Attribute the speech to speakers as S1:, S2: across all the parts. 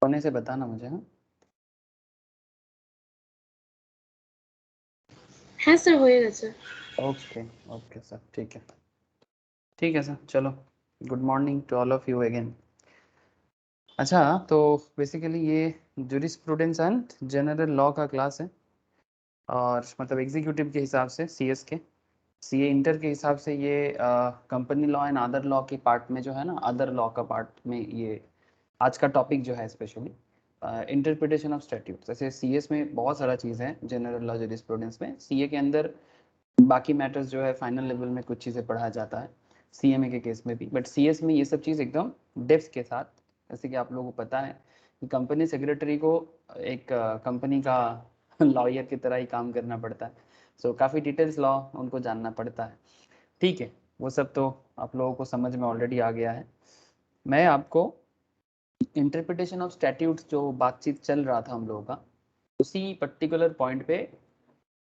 S1: होने से बताना मुझे। हाँ
S2: है सर, होएगा सर।
S1: ओके ओके सर, ठीक है सर। चलो, good morning to all of you again. अच्छा, तो बेसिकली ये जूरिस्प्रूडेंस एंड जनरल लॉ का क्लास है, और मतलब एग्जीक्यूटिव के हिसाब से सीएस के, सीए इंटर के हिसाब से ये company law and other law के पार्ट में जो है ना, अदर लॉ का पार्ट में ये आज का टॉपिक जो है स्पेशली इंटरप्रिटेशन ऑफ स्टैट्यूट्स। जैसे सीएस में बहुत सारा चीज़ है, जनरल लॉ जूरिस्प्रूडेंस में, सीए के अंदर बाकी मैटर्स जो है फाइनल लेवल में कुछ चीज़ें पढ़ा जाता है, सीएमए के केस में भी, बट सीएस में ये सब चीज़ एकदम डेप्थ के साथ। जैसे कि आप लोगों को पता है कि कंपनी सेक्रेटरी को एक कंपनी का लॉयर की तरह ही काम करना पड़ता है, सो काफ़ी डिटेल्स लॉ उनको जानना पड़ता है। ठीक है, वो सब तो आप लोगों को समझ में ऑलरेडी आ गया है। मैं आपको इंटरप्रिटेशन ऑफ स्टैट्यूट्स जो बातचीत चल रहा था हम लोगों का, उसी पर्टिकुलर पॉइंट पे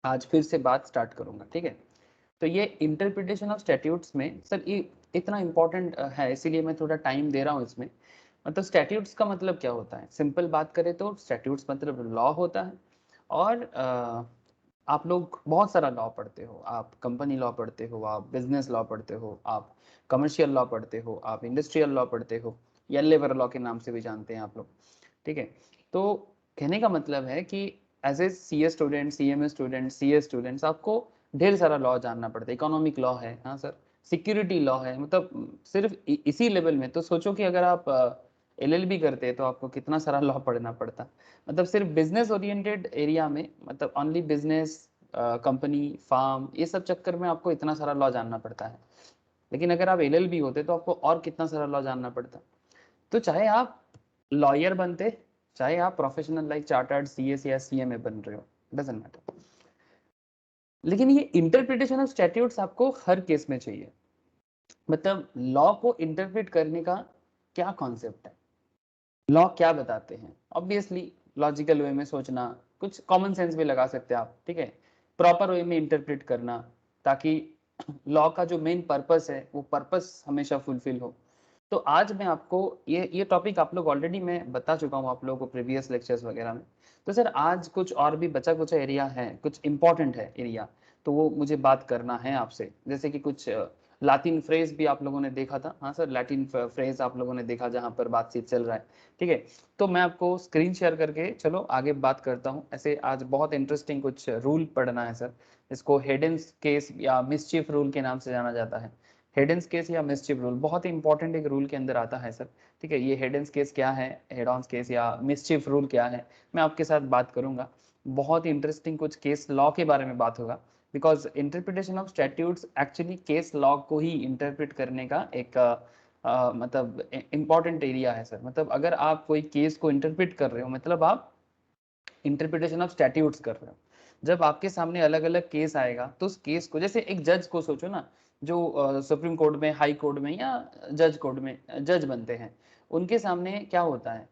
S1: आज फिर से बात स्टार्ट करूंगा। ठीक है, तो ये इंटरप्रिटेशन ऑफ स्टैट्यूट्स में सर ये इतना इंपॉर्टेंट है, इसीलिए मैं थोड़ा टाइम दे रहा हूँ इसमें। मतलब स्टैट्यूट्स का मतलब क्या होता है, सिंपल बात करें तो स्टैट्यूट्स मतलब लॉ होता है। और आप लोग बहुत सारा लॉ पढ़ते हो, आप कंपनी लॉ पढ़ते हो, आप बिजनेस लॉ पढ़ते हो, आप कमर्शियल लॉ पढ़ते हो, आप इंडस्ट्रियल लॉ पढ़ते हो, या लेबर लॉ के नाम से भी जानते हैं आप लोग। ठीक है, तो कहने का मतलब है कि as a C A student, C M A student, C A students, आपको ढेर सारा लॉ जानना पड़ता है। इकोनॉमिक लॉ है, हाँ सर, सिक्योरिटी लॉ है, मतलब सिर्फ इसी लेवल में तो सोचो कि अगर आप एलएलबी करते हैं तो आपको कितना सारा लॉ पढ़ना पड़ता। मतलब सिर्फ बिजनेस ओरिएंटेड एरिया में, मतलब ओनली बिजनेस, कंपनी, फार्म, ये सब चक्कर में आपको इतना सारा लॉ जानना पड़ता है। लेकिन अगर आप एलएलबी होते तो आपको और कितना सारा लॉ जानना पड़ता। तो चाहे आप लॉयर बनते, चाहे आप प्रोफेशनल लाइक चार्टर्ड सीएस या सीएमए बन रहे हो, डजंट मैटर, लेकिन ये इंटरप्रिटेशन ऑफ स्टैट्यूट्स आपको हर केस में चाहिए। मतलब लॉ को इंटरप्रेट करने का क्या कॉन्सेप्ट है, लॉ क्या बताते हैं, ऑब्वियसली लॉजिकल वे में सोचना, कुछ कॉमन सेंस भी लगा सकते हैं आप। ठीक है, प्रॉपर वे में इंटरप्रेट करना, ताकि लॉ का जो मेन पर्पस है वो पर्पस हमेशा फुलफिल हो। तो आज मैं आपको ये टॉपिक आप लोग ऑलरेडी मैं बता चुका हूँ आप लोगों को प्रीवियस लेक्चर्स वगैरह में। तो सर आज कुछ और भी बचा कुछ एरिया है, कुछ इंपॉर्टेंट है एरिया, तो वो मुझे बात करना है आपसे। जैसे कि कुछ लातिन फ्रेज भी आप लोगों ने देखा था, हाँ सर, लैटिन फ्रेज आप लोगों ने देखा जहाँ पर बातचीत चल रहा है। ठीक है, तो मैं आपको स्क्रीन शेयर करके चलो आगे बात करता हूँ। ऐसे आज बहुत इंटरेस्टिंग कुछ रूल पढ़ना है सर, इसको हेडेंस केस या मिसचीफ रूल के नाम से जाना जाता है। हेडेंस केस या मिसचीफ रूल बहुत ही इंपॉर्टेंट एक रूल के अंदर आता है सर। ठीक है, ये हेडेंस केस क्या है, हेड ऑन केस या मिसचीफ रूल क्या है, मैं आपके साथ बात करूंगा। बहुत ही इंटरेस्टिंग कुछ केस लॉ के बारे में बात होगा, because interpretation of statutes actually case law को ही इंटरप्रेट करने का एक मतलब इम्पॉर्टेंट एरिया है सर। मतलब अगर आप कोई केस को इंटरप्रेट कर रहे हो, मतलब आप इंटरप्रिटेशन ऑफ स्टैट्यूट्स कर रहे हो। जब आपके सामने अलग अलग केस आएगा तो उस केस को, जैसे एक जज को सोचो ना, जो सुप्रीम कोर्ट में, हाई कोर्ट में या जज कोर्ट में जज बनते हैं, उनके सामने क्या होता है,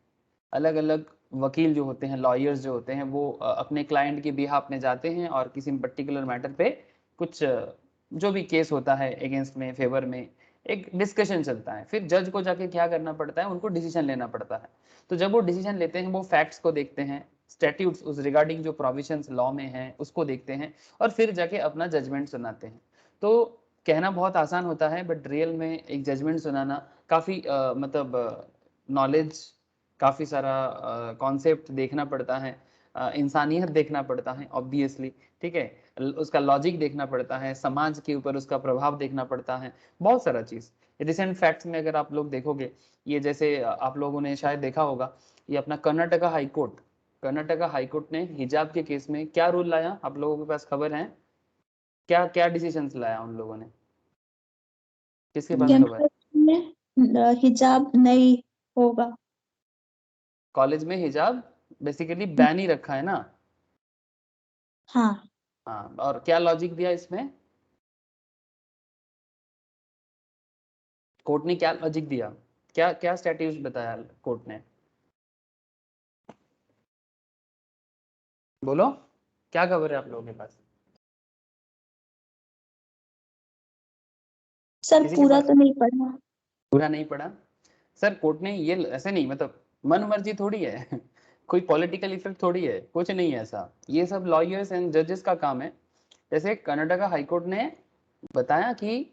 S1: अलग अलग वकील जो होते हैं, लॉयर्स जो होते हैं, वो अपने क्लाइंट के बिहाफ में जाते हैं और किसी पर्टिकुलर मैटर पे कुछ जो भी केस होता है अगेंस्ट में, फेवर में, एक डिस्कशन चलता है। फिर जज को जाके क्या करना पड़ता है, उनको डिसीजन लेना पड़ता है। तो जब वो डिसीजन लेते हैं, वो फैक्ट्स को देखते हैं, स्टैट्यूट्स उस रिगार्डिंग जो प्रोविजंस लॉ में हैं उसको देखते हैं, और फिर जाके अपना जजमेंट सुनाते हैं। तो कहना बहुत आसान होता है, बट रियल में एक जजमेंट सुनाना काफ़ी मतलब नॉलेज, काफ़ी सारा कॉन्सेप्ट देखना पड़ता है, इंसानियत देखना पड़ता है ऑब्वियसली। ठीक है, उसका लॉजिक देखना पड़ता है, समाज के ऊपर उसका प्रभाव देखना पड़ता है, बहुत सारा चीज़। रिसेंट फैक्ट्स में अगर आप लोग देखोगे, ये जैसे आप लोगों ने शायद देखा होगा, ये अपना Karnataka high court, Karnataka high court ने हिजाब के केस में क्या रूल लाया, आप लोगों के पास खबर है, क्या क्या डिसीजन लाया उन लोगों ने, किसके पास खबर है?
S2: में हिजाब नहीं होगा।
S1: कॉलेज में हिजाब बेसिकली बैन ही रखा है ना।
S2: हाँ,
S1: हाँ, और क्या लॉजिक दिया इसमें, कोर्ट ने क्या लॉजिक दिया, क्या क्या स्टैट्यूट बताया कोर्ट ने, बोलो, क्या खबर है आप लोगों के पास,
S2: सर
S1: किसी के
S2: पूरा
S1: पास?
S2: तो नहीं पढ़ा।
S1: पूरा नहीं पढ़ा? सर कोर्ट ने ये ऐसे नहीं, मतलब मन मर्जी थोड़ी है कोई पॉलिटिकल इफेक्ट थोड़ी है, कुछ नहीं है ऐसा। ये सब लॉयर्स एंड जजेस का काम है। जैसे कर्नाटका हाईकोर्ट ने बताया कि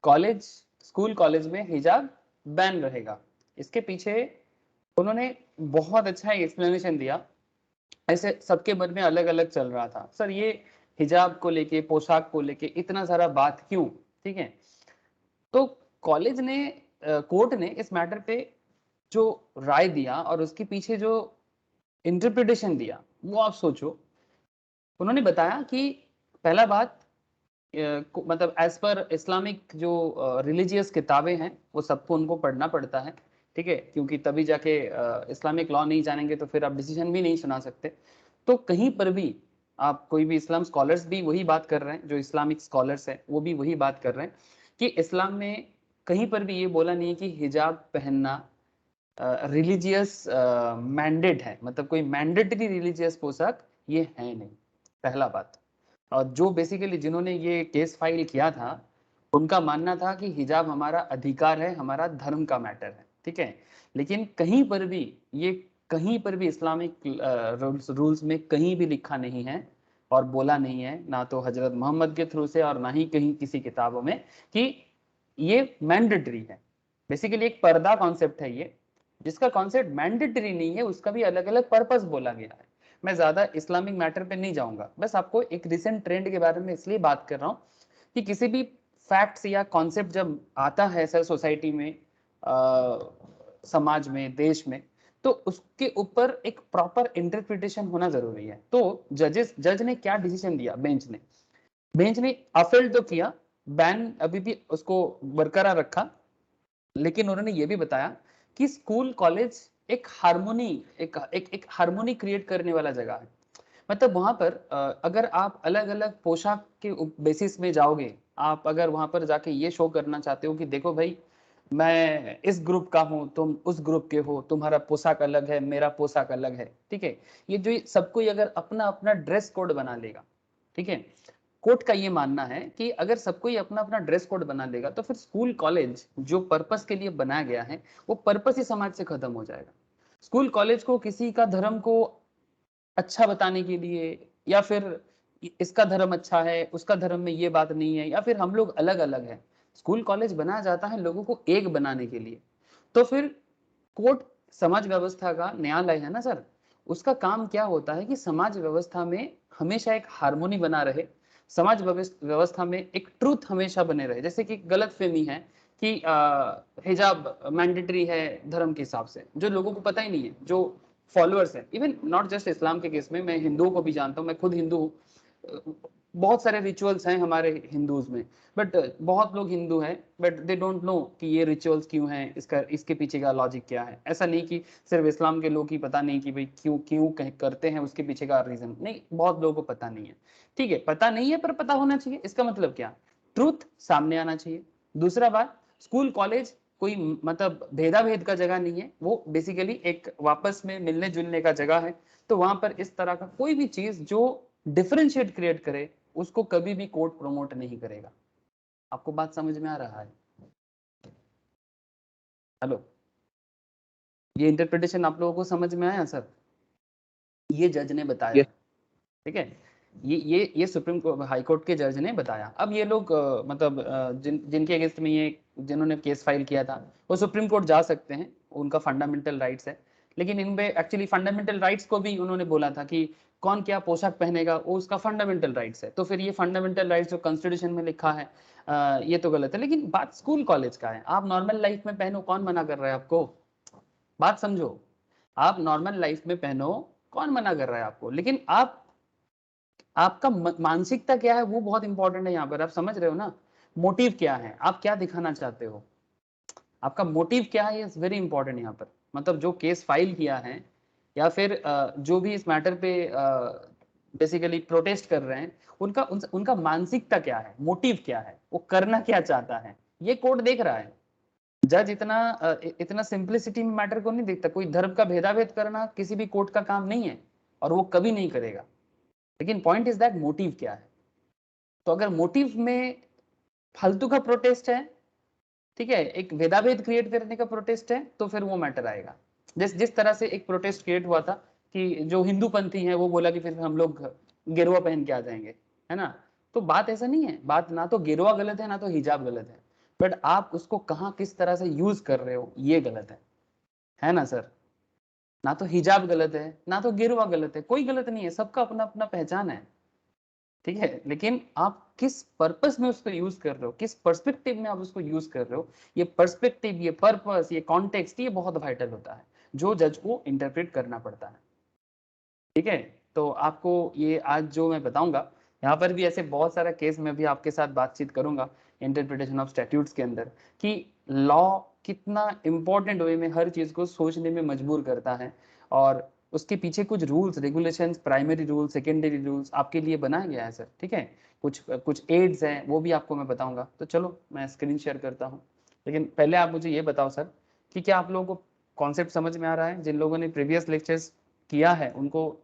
S1: कॉलेज, स्कूल कॉलेज में हिजाब बैन रहेगा। इसके पीछे उन्होंने बहुत अच्छा एक्सप्लेनेशन दिया। ऐसे सबके मन में अलग अलग चल रहा था, सर ये हिजाब को लेके, पोशाक को लेके इतना सारा बात क्यों, ठीक है। तो कॉलेज ने, कोर्ट ने इस मैटर पे जो राय दिया और उसके पीछे जो इंटरप्रिटेशन दिया, वो आप सोचो। उन्होंने बताया कि पहला बात, मतलब एज पर इस्लामिक जो रिलीजियस किताबें हैं वो सबको उनको पढ़ना पड़ता है, ठीक है, क्योंकि तभी जाके इस्लामिक लॉ नहीं जानेंगे तो फिर आप डिसीजन भी नहीं सुना सकते। तो कहीं पर भी आप कोई भी इस्लाम स्कॉलर्स भी वही बात कर रहे हैं, जो इस्लामिक स्कॉलर्स हैं वो भी वही बात कर रहे हैं कि इस्लाम में कहीं पर भी ये बोला नहीं है कि हिजाब पहनना रिलीजियस मैंडेट है, मतलब कोई मैंडेटरी रिलीजियस पोशाक ये है नहीं, पहला बात। और जो बेसिकली जिन्होंने ये केस फाइल किया था उनका मानना था कि हिजाब हमारा अधिकार है, हमारा धर्म का मैटर है, ठीक है। लेकिन कहीं पर भी ये, कहीं पर भी इस्लामिक रूल्स में कहीं भी लिखा नहीं है और बोला नहीं है, ना तो हजरत मोहम्मद के थ्रू से और ना ही कहीं किसी किताबों में, कि ये मैंडेटरी है। बेसिकली एक पर्दा कॉन्सेप्ट है ये, जिसका कॉन्सेप्ट मैंडेटरी नहीं है, उसका भी अलग अलग पर्पस बोला गया है। मैं ज्यादा इस्लामिक मैटर पे नहीं जाऊंगा, बस आपको एक रिसेंट ट्रेंड के बारे में इसलिए बात कर रहा हूँ कि किसी भी फैक्ट्स या कॉन्सेप्ट जब आता है सर सोसाइटी में, समाज में, देश में, तो उसके ऊपर एक प्रॉपर इंटरप्रिटेशन होना जरूरी है। तो जज ने क्या डिसीजन दिया, बेंच ने अफेल्ड तो किया, बैन अभी भी उसको बरकरार रखा, लेकिन उन्होंने ये भी बताया कि स्कूल कॉलेज एक हार्मोनी, एक हार्मोनी क्रिएट करने वाला जगह है। मतलब वहां पर अगर आप अलग अलग पोशाक के बेसिस में जाओगे, आप अगर वहां पर जाके ये शो करना चाहते हो कि देखो भाई मैं इस ग्रुप का हूं, तुम उस ग्रुप के हो, तुम्हारा पोशाक अलग है, मेरा पोशाक अलग है, ठीक है, ये जो सब कोई अगर अपना अपना ड्रेस कोड बना लेगा, ठीक है, कोर्ट का ये मानना है कि अगर सब कोई अपना अपना ड्रेस कोड बना लेगा तो फिर स्कूल कॉलेज जो पर्पस के लिए बनाया गया है वो पर्पस ही समाज से खत्म हो जाएगा। स्कूल कॉलेज को किसी का धर्म को अच्छा बताने के लिए, या फिर इसका धर्म अच्छा है, उसका धर्म में ये बात नहीं है, या फिर हम लोग अलग अलग हैं, स्कूल कॉलेज बनाया जाता है लोगों को एक बनाने के लिए। तो फिर कोर्ट समाज व्यवस्था का न्यायालय है ना सर, उसका काम क्या होता है कि समाज व्यवस्था में हमेशा एक हार्मोनी बना रहे, समाज व्यवस्था में एक ट्रूथ हमेशा बने रहे। जैसे कि गलत फहमी है कि हिजाब मैंडेटरी है धर्म के हिसाब से, जो लोगों को पता ही नहीं है, जो फॉलोअर्स हैं, इवन नॉट जस्ट इस्लाम के केस में, मैं हिंदुओं को भी जानता हूँ, मैं खुद हिंदू हूँ, बहुत सारे रिचुअल्स हैं हमारे हिंदूज में, बट बहुत लोग हिंदू हैं बट दे डोंट नो कि ये रिचुअल्स क्यों हैं, इसका इसके पीछे का लॉजिक क्या है। ऐसा नहीं कि सिर्फ इस्लाम के लोग ही पता नहीं कि भाई क्यों क्यों करते हैं, उसके पीछे का रीजन नहीं, बहुत लोगों को पता नहीं है, ठीक है, पता नहीं है पर पता होना चाहिए, इसका मतलब क्या, ट्रूथ सामने आना चाहिए। दूसरा बात, स्कूल कॉलेज कोई मतलब भेदा भेद का जगह नहीं है, वो बेसिकली एक वापस में मिलने जुलने का जगह है। तो वहां पर इस तरह का कोई भी चीज जो डिफरेंशिएट क्रिएट करे उसको कभी भी कोर्ट प्रमोट नहीं करेगा। आपको बात समझ में आ रहा है? हेलो, ये इंटरप्रिटेशन आप लोगों को समझ में आया सर? ये जज ने बताया, ठीक है, ये सुप्रीम हाई कोर्ट के जज ने बताया। अब ये लोग मतलब जिनके अगेंस्ट में ये, जिन्होंने केस फाइल किया था, वो सुप्रीम कोर्ट जा सकते हैं, उनका फंडामेंटल राइट्स है। लेकिन इनमें एक्चुअली फंडामेंटल राइट्स को भी उन्होंने बोला था कि कौन क्या पोशाक पहनेगा वो उसका फंडामेंटल राइट्स है। तो फिर ये फंडामेंटल राइट्स जो कॉन्स्टिट्यूशन में लिखा है ये तो गलत है। लेकिन बात स्कूल कॉलेज का है, आप नॉर्मल लाइफ में पहनो, कौन मना कर रहा है आपको? बात समझो, आप नॉर्मल लाइफ में पहनो, कौन मना कर रहा है आपको? लेकिन आप, आपका मानसिकता क्या है वो बहुत इंपॉर्टेंट है यहाँ पर, आप समझ रहे हो ना? मोटिव क्या है, आप क्या दिखाना चाहते हो, आपका मोटिव क्या है, इज वेरी इंपॉर्टेंट यहाँ पर। मतलब जो केस फाइल किया है या फिर जो भी इस मैटर पे बेसिकली प्रोटेस्ट कर रहे हैं, उनका मानसिकता क्या है, मोटिव क्या है, वो करना क्या चाहता है, ये कोर्ट देख रहा है। जज इतना सिंप्लिसिटी में मैटर को नहीं देखता। कोई धर्म का भेदाभेद करना किसी भी कोर्ट का काम नहीं है और वो कभी नहीं करेगा। लेकिन पॉइंट इज दैट मोटिव क्या है। तो अगर मोटिव में फालतू का प्रोटेस्ट है, ठीक है, एक भेदाभेद क्रिएट करने का प्रोटेस्ट है, तो फिर वो मैटर आएगा। जिस तरह से एक प्रोटेस्ट क्रिएट हुआ था कि जो हिंदूपंथी हैं वो बोला कि फिर हम लोग गेरुआ पहन के आ जाएंगे, है ना। तो बात ऐसा नहीं है, बात ना तो गेरुआ गलत है ना तो हिजाब गलत है, बट आप उसको कहाँ किस तरह से यूज कर रहे हो ये गलत है ना सर। ना तो हिजाब गलत है ना तो गेरुआ गलत है, कोई गलत नहीं है, सबका अपना अपना पहचान है, ठीक है। लेकिन आप किस पर्पस में उसको यूज कर रहे हो, किस पर्सपेक्टिव में आप उसको यूज कर रहे हो, ये पर्सपेक्टिव, ये पर्पस, ये कॉन्टेक्स्ट, ये बहुत वाइटल होता है, जो जज को इंटरप्रेट करना पड़ता है, ठीक है। तो आपको ये आज जो मैं बताऊंगा, यहाँ पर भी ऐसे बहुत सारा केस में भी आपके साथ बातचीत करूंगा इंटरप्रिटेशन ऑफ स्टैट्यूट्स के अंदर, कि लॉ कितना इंपॉर्टेंट वे में हर चीज को सोचने में मजबूर करता है, और उसके पीछे कुछ rules regulations, primary rules, secondary rules आपके लिए बनाया गया है सर, ठीक है। कुछ कुछ एड्स हैं वो भी आपको मैं बताऊंगा। तो चलो मैं स्क्रीन शेयर करता हूँ, लेकिन पहले आप मुझे ये बताओ सर कि क्या आप लोगों को कॉन्सेप्ट समझ में आ रहा है। जिन लोगों ने प्रीवियस लेक्चर्स किया है उनको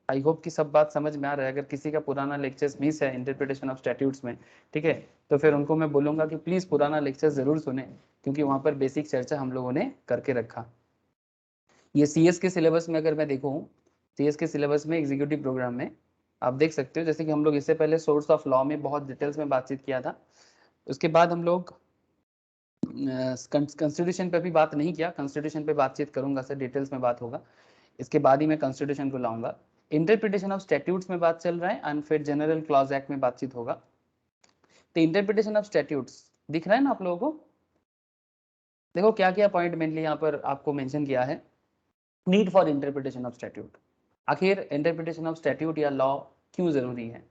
S1: आई होप कि सब बात समझ में आ रहा है। अगर किसी का पुराना लेक्चर्स मिस है इंटरप्रिटेशन ऑफ स्टैट्यूट्स में, ठीक है, तो फिर उनको मैं बोलूंगा कि प्लीज पुराना लेक्चर जरूर सुने, क्योंकि वहां पर बेसिक चर्चा हम लोगों ने करके रखा। ये सीएस के सिलेबस में अगर मैं देखूँ, सीएस के सिलेबस में एग्जीक्यूटिव प्रोग्राम में आप देख सकते हो, जैसे कि हम लोग इससे पहले सोर्स ऑफ लॉ में बहुत डिटेल्स में बातचीत किया था। उसके बाद हम लोग कॉन्स्टिट्यूशन पे भी बात नहीं किया, कॉन्स्टिट्यूशन पे बातचीत करूंगा सर, डिटेल्स में बात होगा, इसके बाद ही मैं कॉन्स्टिट्यूशन को लाऊंगा। इंटरप्रिटेशन ऑफ स्टैट्यूट्स में बात चल रहा है, एंड फिर जनरल क्लॉज एक्ट में बातचीत होगा। तो इंटरप्रिटेशन ऑफ स्टैट्यूट्स दिख रहा है ना आप लोगों को। देखो क्या क्या पॉइंट मेनली यहाँ पर आपको मेंशन किया है। Need for interpretation of statute, आखिर इंटरप्रिटेशन ऑफ स्टैट्यूट या लॉ क्यों जरूरी है,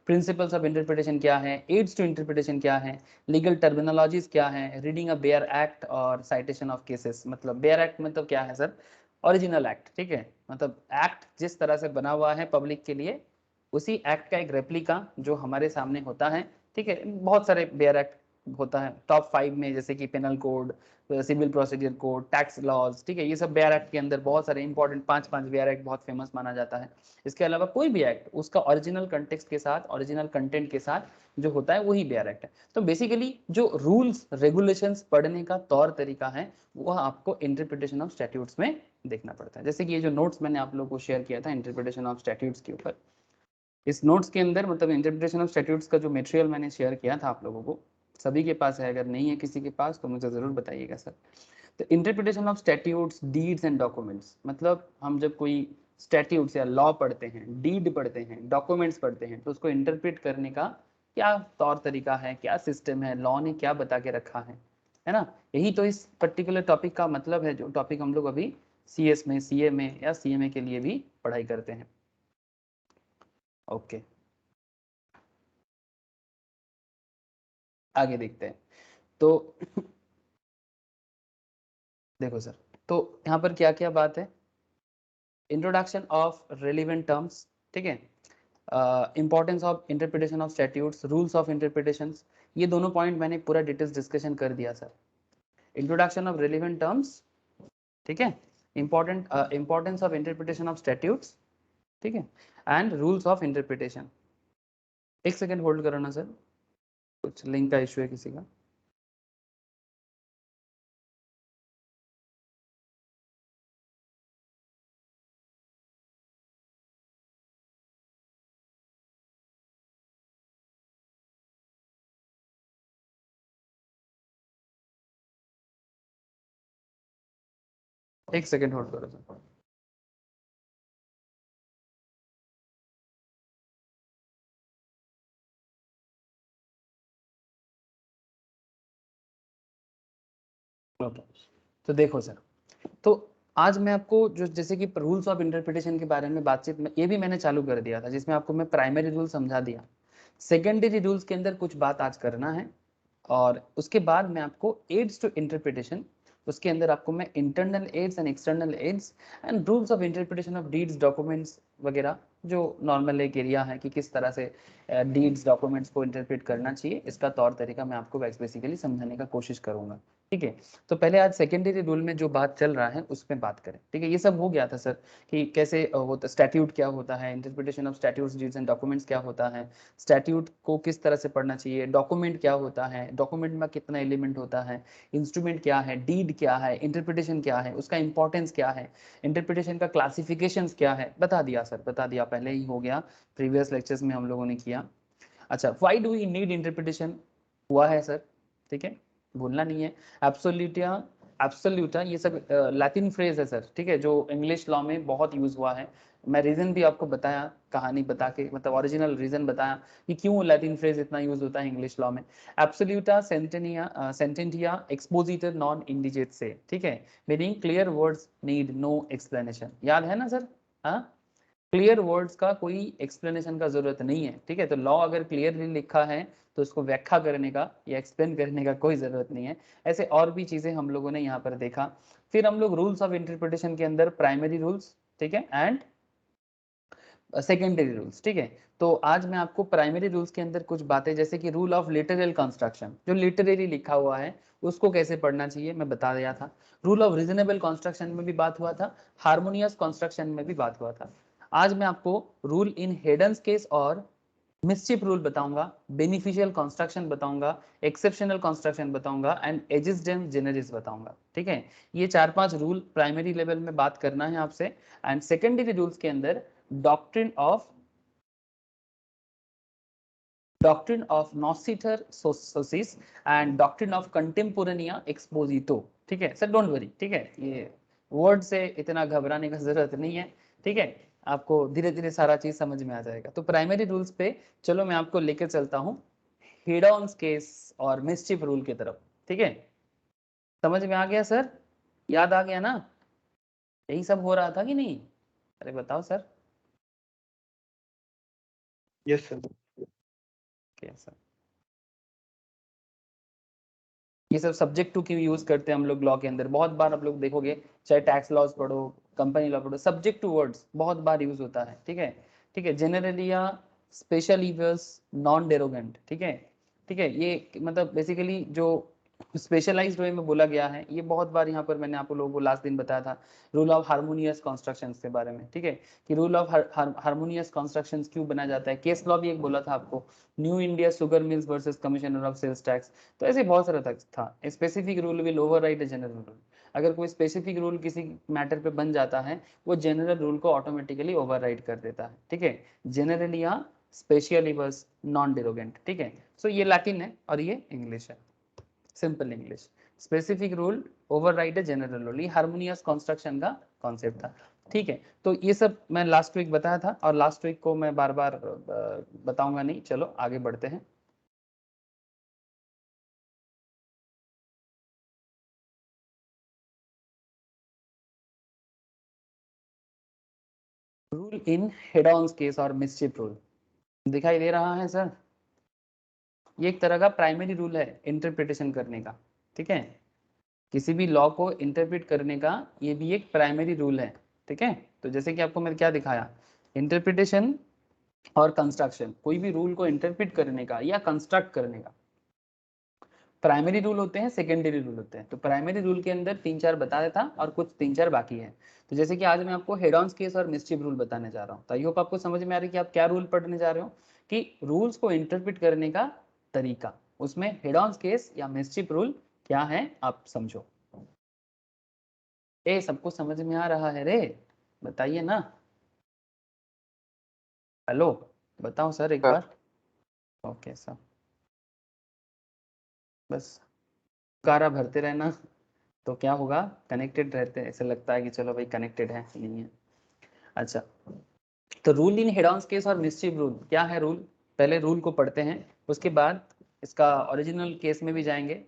S1: प्रिंसिपल्स ऑफ इंटरप्रिटेशन क्या है, एड्स टू इंटरप्रिटेशन क्या है, लीगल टर्मिनोलॉजीज क्या है, रीडिंग अ बेयर एक्ट और साइटेशन ऑफ केसेस। मतलब बेयर एक्ट मतलब क्या है सर, ओरिजिनल एक्ट, ठीक है, मतलब एक्ट जिस तरह से बना हुआ है पब्लिक के लिए, उसी एक्ट का एक रेप्लिका जो हमारे सामने होता है, ठीक है। बहुत सारे बेयर एक्ट होता है, टॉप 5 में जैसे कि penal code, civil procedure code, tax laws, ठीक है, ये सब बेयर एक्ट के अंदर बहुत सारे इंपॉर्टेंट 5 बेयर एक्ट बहुत फेमस माना जाता है। इसके अलावा कोई भी एक्ट उसका ओरिजिनल कंटेक्स्ट के साथ, ओरिजिनल कंटेंट के साथ जो होता है वही बेयर एक्ट है। तो बेसिकली जो रूल्स रेगुलेशंस पढ़ने का तौर तरीका है वह आपको इंटरप्रिटेशन ऑफ स्टैट्यूट्स में देखना पड़ता है। जैसे कि ये जो नोट्स मैंने आप लोगों को शेयर किया था इंटरप्रिटेशन ऑफ स्टैट्यूट्स के ऊपर, इस नोट्स के अंदर मतलब इंटरप्रिटेशन ऑफ स्टैट्यूट्स का जो मटेरियल मैंने शेयर किया था आप लोगों को, सभी के पास है, अगर नहीं है किसी के पास तो मुझे ज़रूर बताइएगा सर। तो interpretation of statutes, deeds and documents, मतलब हम जब कोई स्टैट्यूट्स या लॉ पढ़ते हैं, डीड पढ़ते हैं, डॉक्यूमेंट्स पढ़ते हैं, तो उसको इंटरप्रेट करने का क्या तौर तरीका है, क्या सिस्टम है, लॉ ने क्या बता के रखा है ना। यही तो इस पर्टिकुलर टॉपिक का मतलब है, जो टॉपिक हम लोग अभी सीएस में, सीए में या सीएमए के लिए भी पढ़ाई करते हैं। ओके, आगे देखते हैं। तो देखो सर, तो यहाँ पर क्या क्या बात है, इंट्रोडक्शन ऑफ रेलिवेंट टर्म्स, ठीक है, importance of interpretation of statutes, rules of interpretation, ये दोनों पॉइंट मैंने पूरा डिटेल्स डिस्कशन कर दिया sir. Introduction of relevant terms, ठीक है, importance of interpretation of statutes, ठीक है, एंड रूल्स ऑफ इंटरप्रिटेशन। एक सेकेंड होल्ड करो ना सर, कुछ लिंक का इशू है किसी का। एक सेकेंड होल्ड करो सर। तो देखो सर, तो आज मैं आपको जो जैसे कि रूल्स ऑफ इंटरप्रिटेशन के बारे में बातचीत में ये भी मैंने चालू कर दिया था, जिसमें आपको मैं प्राइमरी रूल समझा दिया, सेकेंडरी रूल्स के अंदर कुछ बात आज करना है, और उसके बाद मैं आपको एड्स टू इंटरप्रिटेशन, उसके अंदर आपको मैं internal aids and external aids and rules of interpretation of deeds, documents, वगैरह जो नॉर्मल एक एरिया है कि किस तरह से डीड्स डॉक्यूमेंट्स को इंटरप्रेट करना चाहिए, इसका तौर तरीका मैं आपको बेसिकली समझाने का कोशिश करूंगा। ठीक है, तो पहले आज सेकेंडरी रूल में जो बात चल रहा है उसमें बात करें। ठीक है, ये सब हो गया था सर कि कैसे होता स्टैट्यूट क्या होता है, interpretation of statutes deeds and documents क्या होता है, स्टैट्यूट को किस तरह से पढ़ना चाहिए, डॉक्यूमेंट क्या होता है, डॉक्यूमेंट में कितना एलिमेंट होता है, इंस्ट्रूमेंट क्या है, डीड क्या है, इंटरप्रिटेशन क्या है, उसका इंपॉर्टेंस क्या है, इंटरप्रिटेशन का क्लासिफिकेशंस क्या है, बता दिया सर, बता दिया, पहले ही हो गया, प्रीवियस लेक्चर्स में हम लोगों ने किया। अच्छा, why do we need interpretation हुआ है सर, ठीक है, भूलना नहीं है। एब्सोल्यूटा, एब्सोल्यूटा ये सब लैटिन फ्रेज है सर, ठीक है, जो इंग्लिश लॉ में बहुत यूज हुआ है। मैं रीजन भी आपको बताया, कहानी बता के, मतलब ओरिजिनल रीजन बताया कि क्यों लैटिन फ्रेज इतना यूज होता है इंग्लिश लॉ में। एब्सोल्यूटा सेंटेंटिया एक्सपोजिटर नॉन इंडिजेट से, ठीक है, meaning clear words need no explanation, याद है ना सर? हाँ, क्लियर वर्ड्स का कोई एक्सप्लेनेशन का जरूरत नहीं है। ठीक है, तो लॉ अगर क्लियरली लिखा है तो उसको व्याख्या करने का या एक्सप्लेन करने का कोई जरूरत नहीं है। ऐसे और भी चीजें हम लोगों ने यहाँ पर देखा। फिर हम लोग रूल्स ऑफ इंटरप्रिटेशन के अंदर प्राइमरी रूल्स, ठीक है, एंड सेकेंडरी रूल्स, ठीक है। तो आज मैं आपको प्राइमरी रूल्स के अंदर कुछ बातें, जैसे कि रूल ऑफ लिटरल कंस्ट्रक्शन, जो लिटरली लिखा हुआ है उसको कैसे पढ़ना चाहिए मैं बता दिया था। रूल ऑफ रीजनेबल कंस्ट्रक्शन में भी बात हुआ था, हार्मोनियस कंस्ट्रक्शन में भी बात हुआ था। आज मैं आपको रूल इन हेडन्स केस और मिसचिप रूल बताऊंगा, बेनिफिशियल कंस्ट्रक्शन बताऊंगा, एक्सेप्शनल कंस्ट्रक्शन बताऊंगा एंड एजिस्डेंस जेनरिस बताऊंगा। ठीक है, ये 4-5 रूल प्राइमरी लेवल में बात करना है आपसे। एंड सेकेंडरी रूल्स के अंदर doctrine of noscitur sociis and doctrine of contemporanea expositio. ठीक है सर, डोंट वरी, ठीक है, ये वर्ड से इतना घबराने का जरूरत नहीं है। ठीक है, आपको धीरे धीरे सारा चीज समझ में आ जाएगा। तो प्राइमरी रूल्स पे चलो मैं आपको लेकर चलता हूँ हेड-ऑन केस और मिसचिफ रूल की तरफ। ठीक है, समझ में आ गया सर? याद आ गया ना? यही सब हो रहा था कि नहीं? अरे बताओ सर।
S3: Yes sir.
S1: कैसा ये सब सब्जेक्ट टू की यूज करते हैं हम लोग लॉ के अंदर, बहुत बार आप लोग देखोगे, चाहे टैक्स लॉज पढ़ो, कंपनी लॉ पढ़ो, सब्जेक्ट टू वर्ड्स बहुत बार यूज होता है। ठीक है, ठीक है, जनरली या स्पेशल ईवर्स, नॉन डेरोगेंट। ठीक है, ठीक है, ये मतलब बेसिकली जो स्पेशलाइज्ड वे में बोला गया है, ये बहुत बार यहाँ पर मैंने आप लोगों को लास्ट दिन बताया था रूल ऑफ हार्मोनियस कंस्ट्रक्शंस के बारे में। ठीक है, कि रूल ऑफ हार्मोनियस कंस्ट्रक्शंस क्यों बना जाता है, केस लॉ भी एक बोला था आपको, New India Sugar Mills versus commissioner of sales tax. तो ऐसे बहुत सारा तक था। Specific rule will override a general rule, अगर कोई स्पेसिफिक रूल किसी मैटर पे बन जाता है वो जनरल रूल को ऑटोमेटिकली ओवरराइड कर देता है। ठीक है, जनरली या स्पेशली बस नॉन डेरोगेंट। ठीक है, सो ये लैटिन है और ये इंग्लिश है, simple English. Specific rule override a general rule, ये हार्मोनियस कंस्ट्रक्शन का कॉन्सेप्ट था। ठीक है, तो ये सब मैं लास्ट वीक बताया था और लास्ट वीक को मैं बार बार बताऊंगा नहीं। चलो आगे बढ़ते हैं। Rule in head on case और मिसचिफ रूल दिखाई दे रहा है सर? ये एक तरह का प्राइमरी रूल है इंटरप्रिटेशन करने का। ठीक है, किसी भी लॉ को इंटरप्रेट करने का ये भी एक प्राइमरी रूल है। ठीक है, तो जैसे कि आपको मैं क्या दिखाया, इंटरप्रिटेशन और कंस्ट्रक्शन, कोई भी रूल को इंटरप्रेट करने का या कंस्ट्रक्ट करने का प्राइमरी रूल होते हैं, सेकेंडरी रूल होते हैं। तो प्राइमरी रूल के अंदर 3-4 बता देता और कुछ 3-4 बाकी है। तो जैसे कि आज मैं आपको हेड ऑन केस और मिसचिफ रूल बताने जा रहा हूँ, तो आई होप आपको समझ में आ रही है कि आप क्या रूल पढ़ने जा रहे हो, कि रूल्स को इंटरप्रेट करने का तरीका, उसमें हेड ऑन केस या मिसचिफ रूल क्या है आप समझो। ए सबको समझ में आ रहा है रे? बताइए ना, हेलो, बताओ सर एक बार। ओके सर, बस कारा भरते रहना तो क्या होगा, कनेक्टेड रहते हैं, ऐसे लगता है कि चलो भाई कनेक्टेड है, नहीं है। अच्छा, तो rule in head on case और मिसचिफ रूल क्या है रूल, पहले रूल को पढ़ते हैं, उसके बाद इसका ओरिजिनल केस में भी जाएंगे,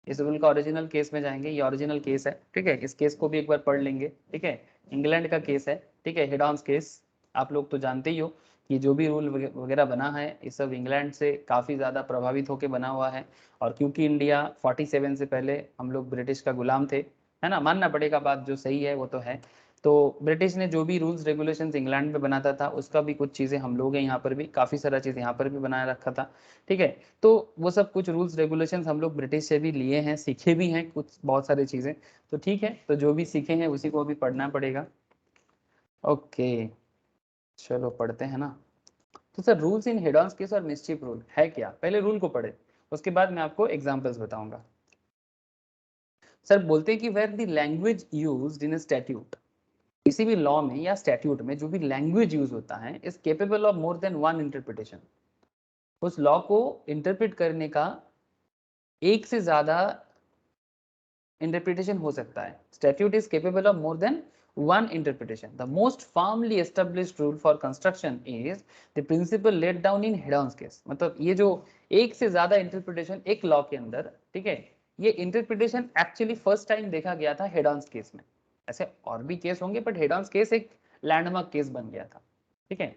S1: इस रूल का ओरिजिनल केस में जाएंगे, ये ओरिजिनल केस है। ठीक है, इस केस को भी एक बार पढ़ लेंगे। ठीक है, इंग्लैंड का केस है। ठीक है, हेड ऑन केस आप लोग तो जानते ही हो कि जो भी रूल वगैरह बना है ये सब इंग्लैंड से काफ़ी ज़्यादा प्रभावित होकर बना हुआ है। और क्योंकि इंडिया 47 से पहले हम लोग ब्रिटिश का गुलाम थे, है ना, मानना पड़ेगा, बात जो सही है वो तो है। तो ब्रिटिश ने जो भी रूल्स रेगुलेशंस इंग्लैंड में बनाता था उसका भी कुछ चीज़ें हम लोग हैं यहाँ पर भी, काफ़ी सारा चीज़ यहाँ पर भी बनाए रखा था, ठीक है। तो वो सब कुछ रूल्स रेगुलेशंस हम लोग ब्रिटिश से भी लिए हैं, सीखे भी हैं कुछ बहुत सारी चीज़ें, तो ठीक है, तो जो भी सीखे हैं उसी को अभी पढ़ना पड़ेगा। ओके चलो पढ़ते हैं ना। तो sir rules in head-on case और मिस्चीफ रूल है क्या, पहले रूल को पढ़े, उसके बाद मैं आपको एग्जांपल्स बताऊंगा। सर बोलते हैं कि where the language used in a statute, किसी भी लॉ में या स्टैट्यूट में जो भी लैंग्वेज यूज होता है is capable of more than one interpretation, उस लॉ को इंटरप्रेट करने का एक से ज्यादा इंटरप्रिटेशन हो सकता है। Statute is capable of more than one interpretation. The most firmly established rule for construction is the principle laid down in head-on case. मतलब ये जो एक से ज्यादा इंटरप्रिटेशन एक लॉ के अंदर, ठीक है, ये इंटरप्रिटेशन एक्चुअली फर्स्ट टाइम देखा गया था हेड-ऑन केस में। ऐसे और भी केस होंगे बट हेड-ऑन केस एक लैंडमार्क केस बन गया था, ठीक है।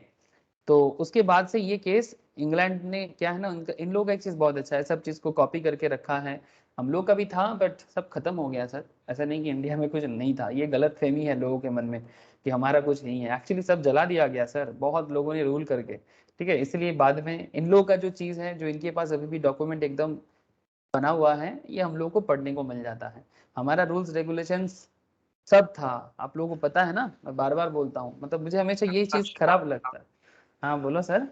S1: तो उसके बाद से ये केस इंग्लैंड ने क्या है ना, इन लोगों का एक चीज बहुत अच्छा है, सब चीज को कॉपी करके रखा है। हम लोग का भी था बट सब खत्म हो गया सर, ऐसा नहीं कि इंडिया में कुछ नहीं था, ये गलत फहमी है लोगों के मन में कि हमारा कुछ नहीं है, एक्चुअली सब जला दिया गया सर, बहुत लोगों ने रूल करके, ठीक है। इसलिए बाद में इन लोगों का जो चीज है, जो इनके पास अभी भी डॉक्यूमेंट एकदम बना हुआ है, ये हम लोग को पढ़ने को मिल जाता है। हमारा रूल्स रेगुलेशंस सब था, आप लोगों को पता है ना, मैं बार बार बोलता हूँ, मतलब मुझे हमेशा यही चीज खराब लगता है। हाँ बोलो सर।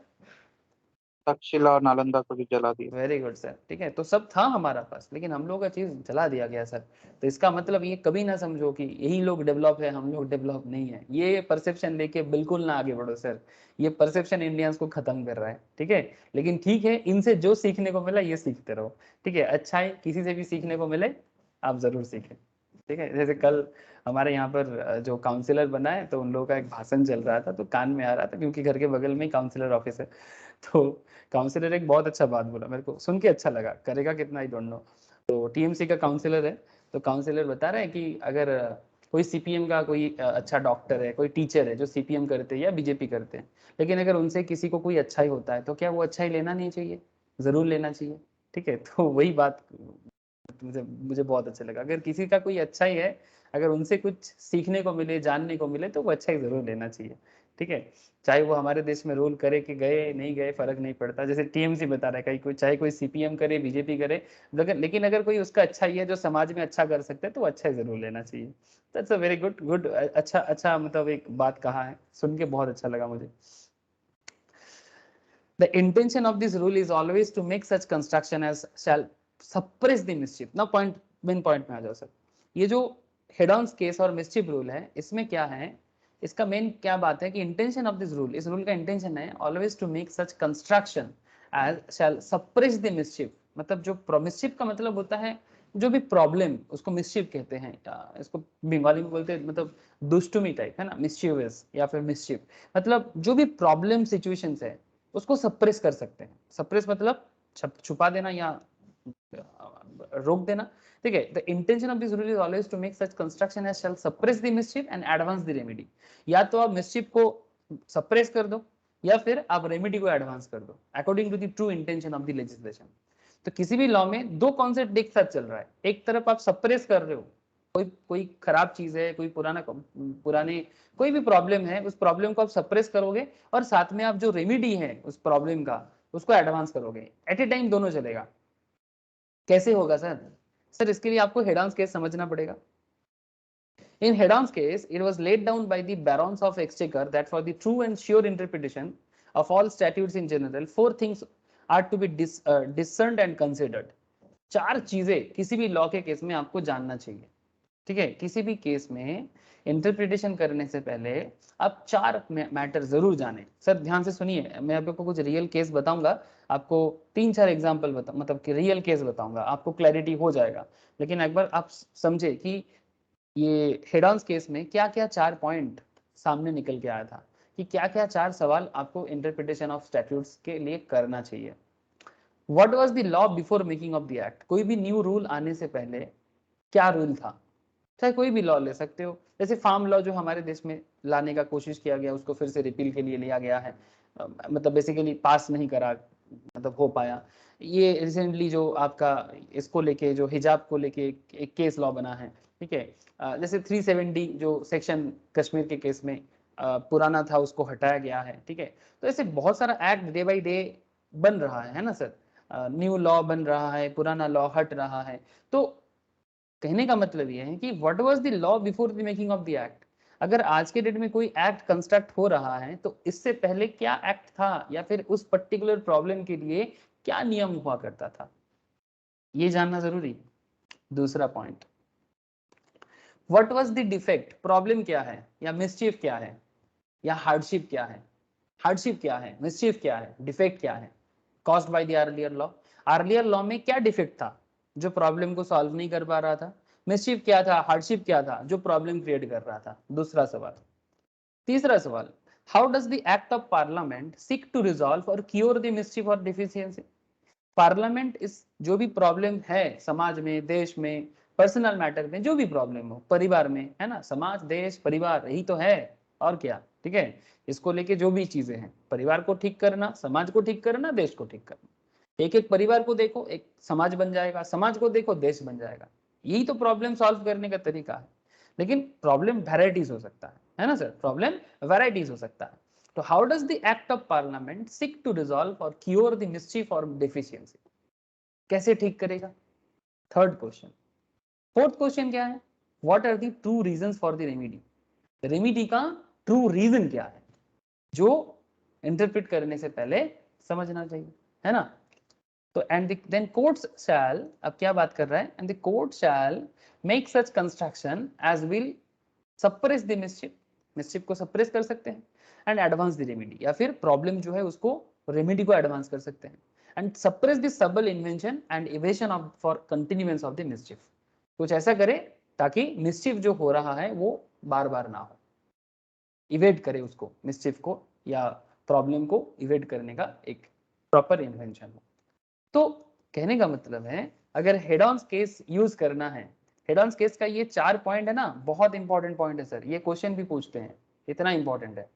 S3: तक्षशिला और नालंदा को भी जला दिया।
S1: वेरी गुड सर, ठीक है, तो सब था हमारा पास, लेकिन हम लोग का चीज जला दिया गया सर। तो इसका मतलब ये कभी ना समझो कि यही लोग डेवलप है, हम लोग डेवलप नहीं है, ये परसेप्शन लेके बिल्कुल ना आगे बढ़ो सर, ये परसेप्शन इंडियंस को खत्म कर रहा है, ठीक है। लेकिन ठीक है, इनसे जो सीखने को मिला ये सीखते रहो, ठीक है, अच्छा है, किसी से भी सीखने को मिले आप जरूर सीखें, ठीक है। जैसे कल हमारे यहाँ पर जो काउंसिलर बना है, तो उन लोगों का एक भाषण चल रहा था, तो कान में आ रहा था, क्योंकि घर के बगल में ही काउंसिलर ऑफिस है। तो काउंसिलर एक बहुत अच्छा बात बोला, मेरे को सुन के अच्छा लगा, करेगा कितना आई डोंट नो। तो टीएमसी का काउंसिलर है, तो काउंसिलर बता रहे हैं कि अगर कोई सीपीएम का कोई अच्छा डॉक्टर है, कोई टीचर है जो सीपीएम करते हैं या बीजेपी करते हैं, लेकिन अगर उनसे किसी को कोई अच्छा ही होता है तो क्या वो अच्छा ही लेना नहीं चाहिए, जरूर लेना चाहिए, ठीक है। तो वही बात मुझे मुझे बहुत अच्छा लगा, अगर किसी का कोई अच्छा ही है, अगर उनसे कुछ सीखने को मिले, जानने को मिले, तो वो अच्छा ही जरूर लेना चाहिए, ठीक है। चाहे वो हमारे देश में रूल करे कि गए नहीं गए फर्क नहीं पड़ता, जैसे टीएमसी बता रहा है, कहीं कोई चाहे कोई सीपीएम करे, बीजेपी करे, लेकिन अगर कोई उसका अच्छा ही है जो समाज में अच्छा कर सकता है, तो अच्छा ही जरूर लेना चाहिए। That's a very good good, अच्छा अच्छा, मतलब एक बात कहा है, सुन के बहुत अच्छा लगा मुझे। The intention of this rule is always to make such construction as shall suppress the mischief. Now point, main point में आ जाओ सर। ये जो head on case और mischief rule है, इसमें क्या है, इसका मेन क्या बात है कि इंटेंशन ऑफ दिस रूल, इस रूल का इंटेंशन है always to make such construction as shall suppress the mischief, मतलब जो मिस्चिफ का मतलब होता है जो भी प्रॉब्लम, उसको मिस्चिफ कहते हैं, इसको बंगाली में बोलते हैं, मतलब दुष्टुमी टाइप है ना, मिस्चिवस या फिर मिस्चिफ, मतलब जो भी प्रॉब्लम सिचुएशंस है उसको सप्रेस कर सकते हैं। सप्रेस मतलब छुपा देना या रोक देना, ठीक है। The intention of this rule is always to make such construction as shall suppress the mischief and advance the remedy, या तो आप मिस्चिफ को सप्रेस कर दो या फिर आप रेमेडी को एडवांस कर दो according to the true intention of the legislation. तो किसी भी लॉ में दो कॉन्सेप्ट एक साथ चल रहा है, एक तरफ आप सप्रेस कर रहे हो, कोई कोई खराब चीज है, कोई पुराने कोई भी प्रॉब्लम है, उस प्रॉब्लम को आप सप्रेस करोगे, और साथ में आप जो रेमेडी है उस प्रॉब्लम का उसको एडवांस करोगे, एट ए टाइम दोनों चलेगा। कैसे होगा सर? सर इसके लिए आपको हेड ऑन केस समझना पड़ेगा। In Hedon's case, it was laid down by the barons of Exchequer that for the true and sure interpretation of all statutes in general, four things are to be discerned and considered. चार चीजें किसी भी law के case में आपको जानना चाहिए, ठीक है। किसी भी केस में इंटरप्रिटेशन करने से पहले आप चार मैटर जरूर जाने। सर ध्यान से सुनिए, मैं आपको कुछ रियल केस बताऊंगा, आपको तीन चार एग्जांपल मतलब कि रियल केस बताऊंगा, आपको क्लैरिटी हो जाएगा। लेकिन एक बार आप समझे कि ये हेड ऑन केस में क्या क्या चार पॉइंट सामने निकल के आया था, कि क्या क्या चार सवाल आपको इंटरप्रिटेशन ऑफ स्टैट्यूट्स के लिए करना चाहिए। What was the law before making of the act, कोई भी न्यू रूल आने से पहले क्या रूल था, चाहे कोई भी लॉ ले सकते हो, जैसे फार्म लॉ जो हमारे देश में लाने का कोशिश किया गया, उसको फिर से रिपील के लिए लिया गया है, मतलब बेसिकली पास नहीं करा, मतलब हो पाया। ये रिसेंटली जो आपका इसको लेके, जो हिजाब को लेके एक केस लॉ बना है, ठीक है। जैसे 370 जो सेक्शन कश्मीर के केस में पुराना था उसको हटाया गया है, ठीक है। तो ऐसे बहुत सारा एक्ट डे बाई डे बन रहा है ना सर, न्यू लॉ बन रहा है, पुराना लॉ हट रहा है। तो कहने का मतलब ये है कि what was the law before the making of the act. अगर आज के डेट में कोई एक्ट कंस्ट्रक्ट हो रहा है तो इससे पहले क्या एक्ट था, या फिर उस पर्टिकुलर प्रॉब्लम के लिए क्या नियम हुआ करता था, ये जानना जरूरी है। दूसरा point, what was the defect, problem क्या है या मिसचीफ क्या है या हार्डशिप क्या है। हार्डशिप क्या है, मिसचीफ क्या है, डिफेक्ट क्या है, caused by the earlier law. Earlier law में क्या डिफेक्ट था जो प्रॉब्लम को सॉल्व नहीं कर पा रहा था, मिसचीफ क्या था, हार्डशिप क्या था जो प्रॉब्लम क्रिएट कर रहा था। दूसरा सवाल। तीसरा सवाल, how does the act of parliament seek to resolve और क्योर द मिसचीफ और डिफिशियंसी। पार्लियामेंट इस जो भी प्रॉब्लम है समाज में, देश में, पर्सनल मैटर में, जो भी प्रॉब्लम हो, परिवार में, है ना, समाज देश परिवार यही तो है, और क्या, ठीक है। इसको लेके जो भी चीजें हैं, परिवार को ठीक करना, समाज को ठीक करना, देश को ठीक करना। एक एक परिवार को देखो एक समाज बन जाएगा, समाज को देखो देश बन जाएगा। यही तो प्रॉब्लम सॉल्व करने का तरीका है। लेकिन प्रॉब्लम वेराइटीज हो सकता है ना सर, प्रॉब्लम वेराइटीज हो सकता है। तो how does the act of parliament seek to resolve और क्योर द मिसचीफ और डेफिशिएंसी, कैसे ठीक करेगा। Third question. फोर्थ क्वेश्चन क्या है, what are the true reasons for the remedy. Remedy का ट्रू रीजन क्या है, जो इंटरप्रेट करने से पहले समझना चाहिए, है ना। तो एंड देन कोर्ट्स शैल, अब क्या बात कर रहा है, and the court shall make such construction as will suppress the mischief, mischief को सप्रेस कर सकते हैं, एंड एडवांस द रेमेडी, या फिर प्रॉब्लम जो है उसको रेमेडी को एडवांस कर सकते हैं, एंड सप्रेस द सबल invention and evasion of for continuance of the मिसचिफ। कुछ ऐसा करे ताकि मिसचिफ जो हो रहा है वो बार बार ना हो, इवेट करे उसको, मिसचिफ को या प्रॉब्लम को इवेट करने का एक प्रॉपर इन्वेंशन हो। तो कहने का मतलब है अगर हेड ऑन केस यूज करना है, हेड ऑन केस का ये 4 पॉइंट है ना, बहुत इंपॉर्टेंट पॉइंट है सर, ये क्वेश्चन भी पूछते हैं, इतना इंपॉर्टेंट है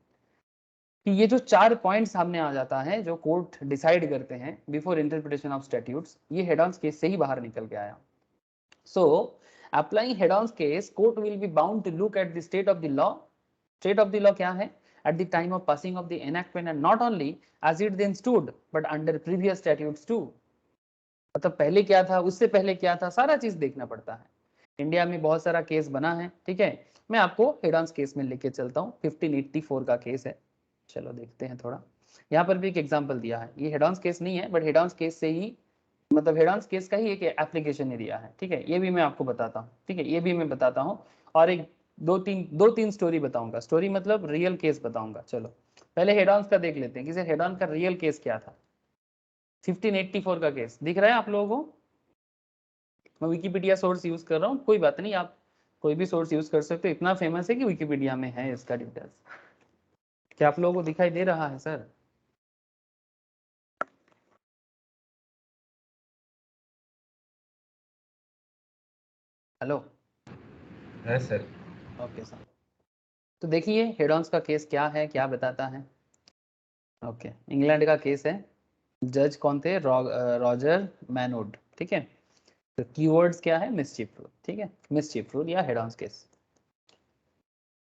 S1: कि ये जो 4 पॉइंट सामने आ जाता है जो कोर्ट डिसाइड करते हैं बिफोर इंटरप्रिटेशन ऑफ स्टैट्यूट्स, ये हेड ऑन केस से ही बाहर निकल के आया। So applying head on case, court will be bound to look at the state of the law. State of the law क्या है, at the time of passing of the enactment, and not only as it then stood but under previous statutes too। मतलब पहले क्या था, उससे पहले क्या था, सारा चीज देखना पड़ता है। इंडिया में बहुत सारा केस बना है, ठीक है। मैं आपको हेड ऑन केस में लेके चलता हूँ, 1584 का केस है, चलो देखते हैं थोड़ा। यहाँ पर भी एक एग्जांपल दिया है, ये हेड ऑन केस नहीं है बट हेड ऑन केस से ही, मतलब हेड ऑन केस का ही एक एप्लीकेशन ही दिया है, ठीक है। ये भी मैं आपको बताता हूँ, ठीक है, ये भी मैं बताता हूँ। और एक दो तीन स्टोरी बताऊंगा, स्टोरी मतलब रियल केस बताऊंगा। चलो पहले हेड ऑन का देख लेते हैं कि सर हेड ऑन का रियल केस क्या था। 1584 का केस दिख रहा है आप लोगों को, मैं विकिपीडिया सोर्स यूज कर रहा हूँ, कोई बात नहीं, आप कोई भी सोर्स यूज कर सकते हो, इतना फेमस है कि विकिपीडिया में है इसका डिटेल्स। क्या आप लोगों को दिखाई दे रहा है सर? हेलो,
S4: है सर।
S1: Okay sir. तो देखिए हेड ऑन का केस क्या है, क्या बताता है। ओके, इंग्लैंड का केस है, जज कौन थे, रॉजर मैनोड, ठीक है। तो कीवर्ड्स क्या है, मिसचीफ रूल, ठीक है, मिसचीफ रूल या head on case.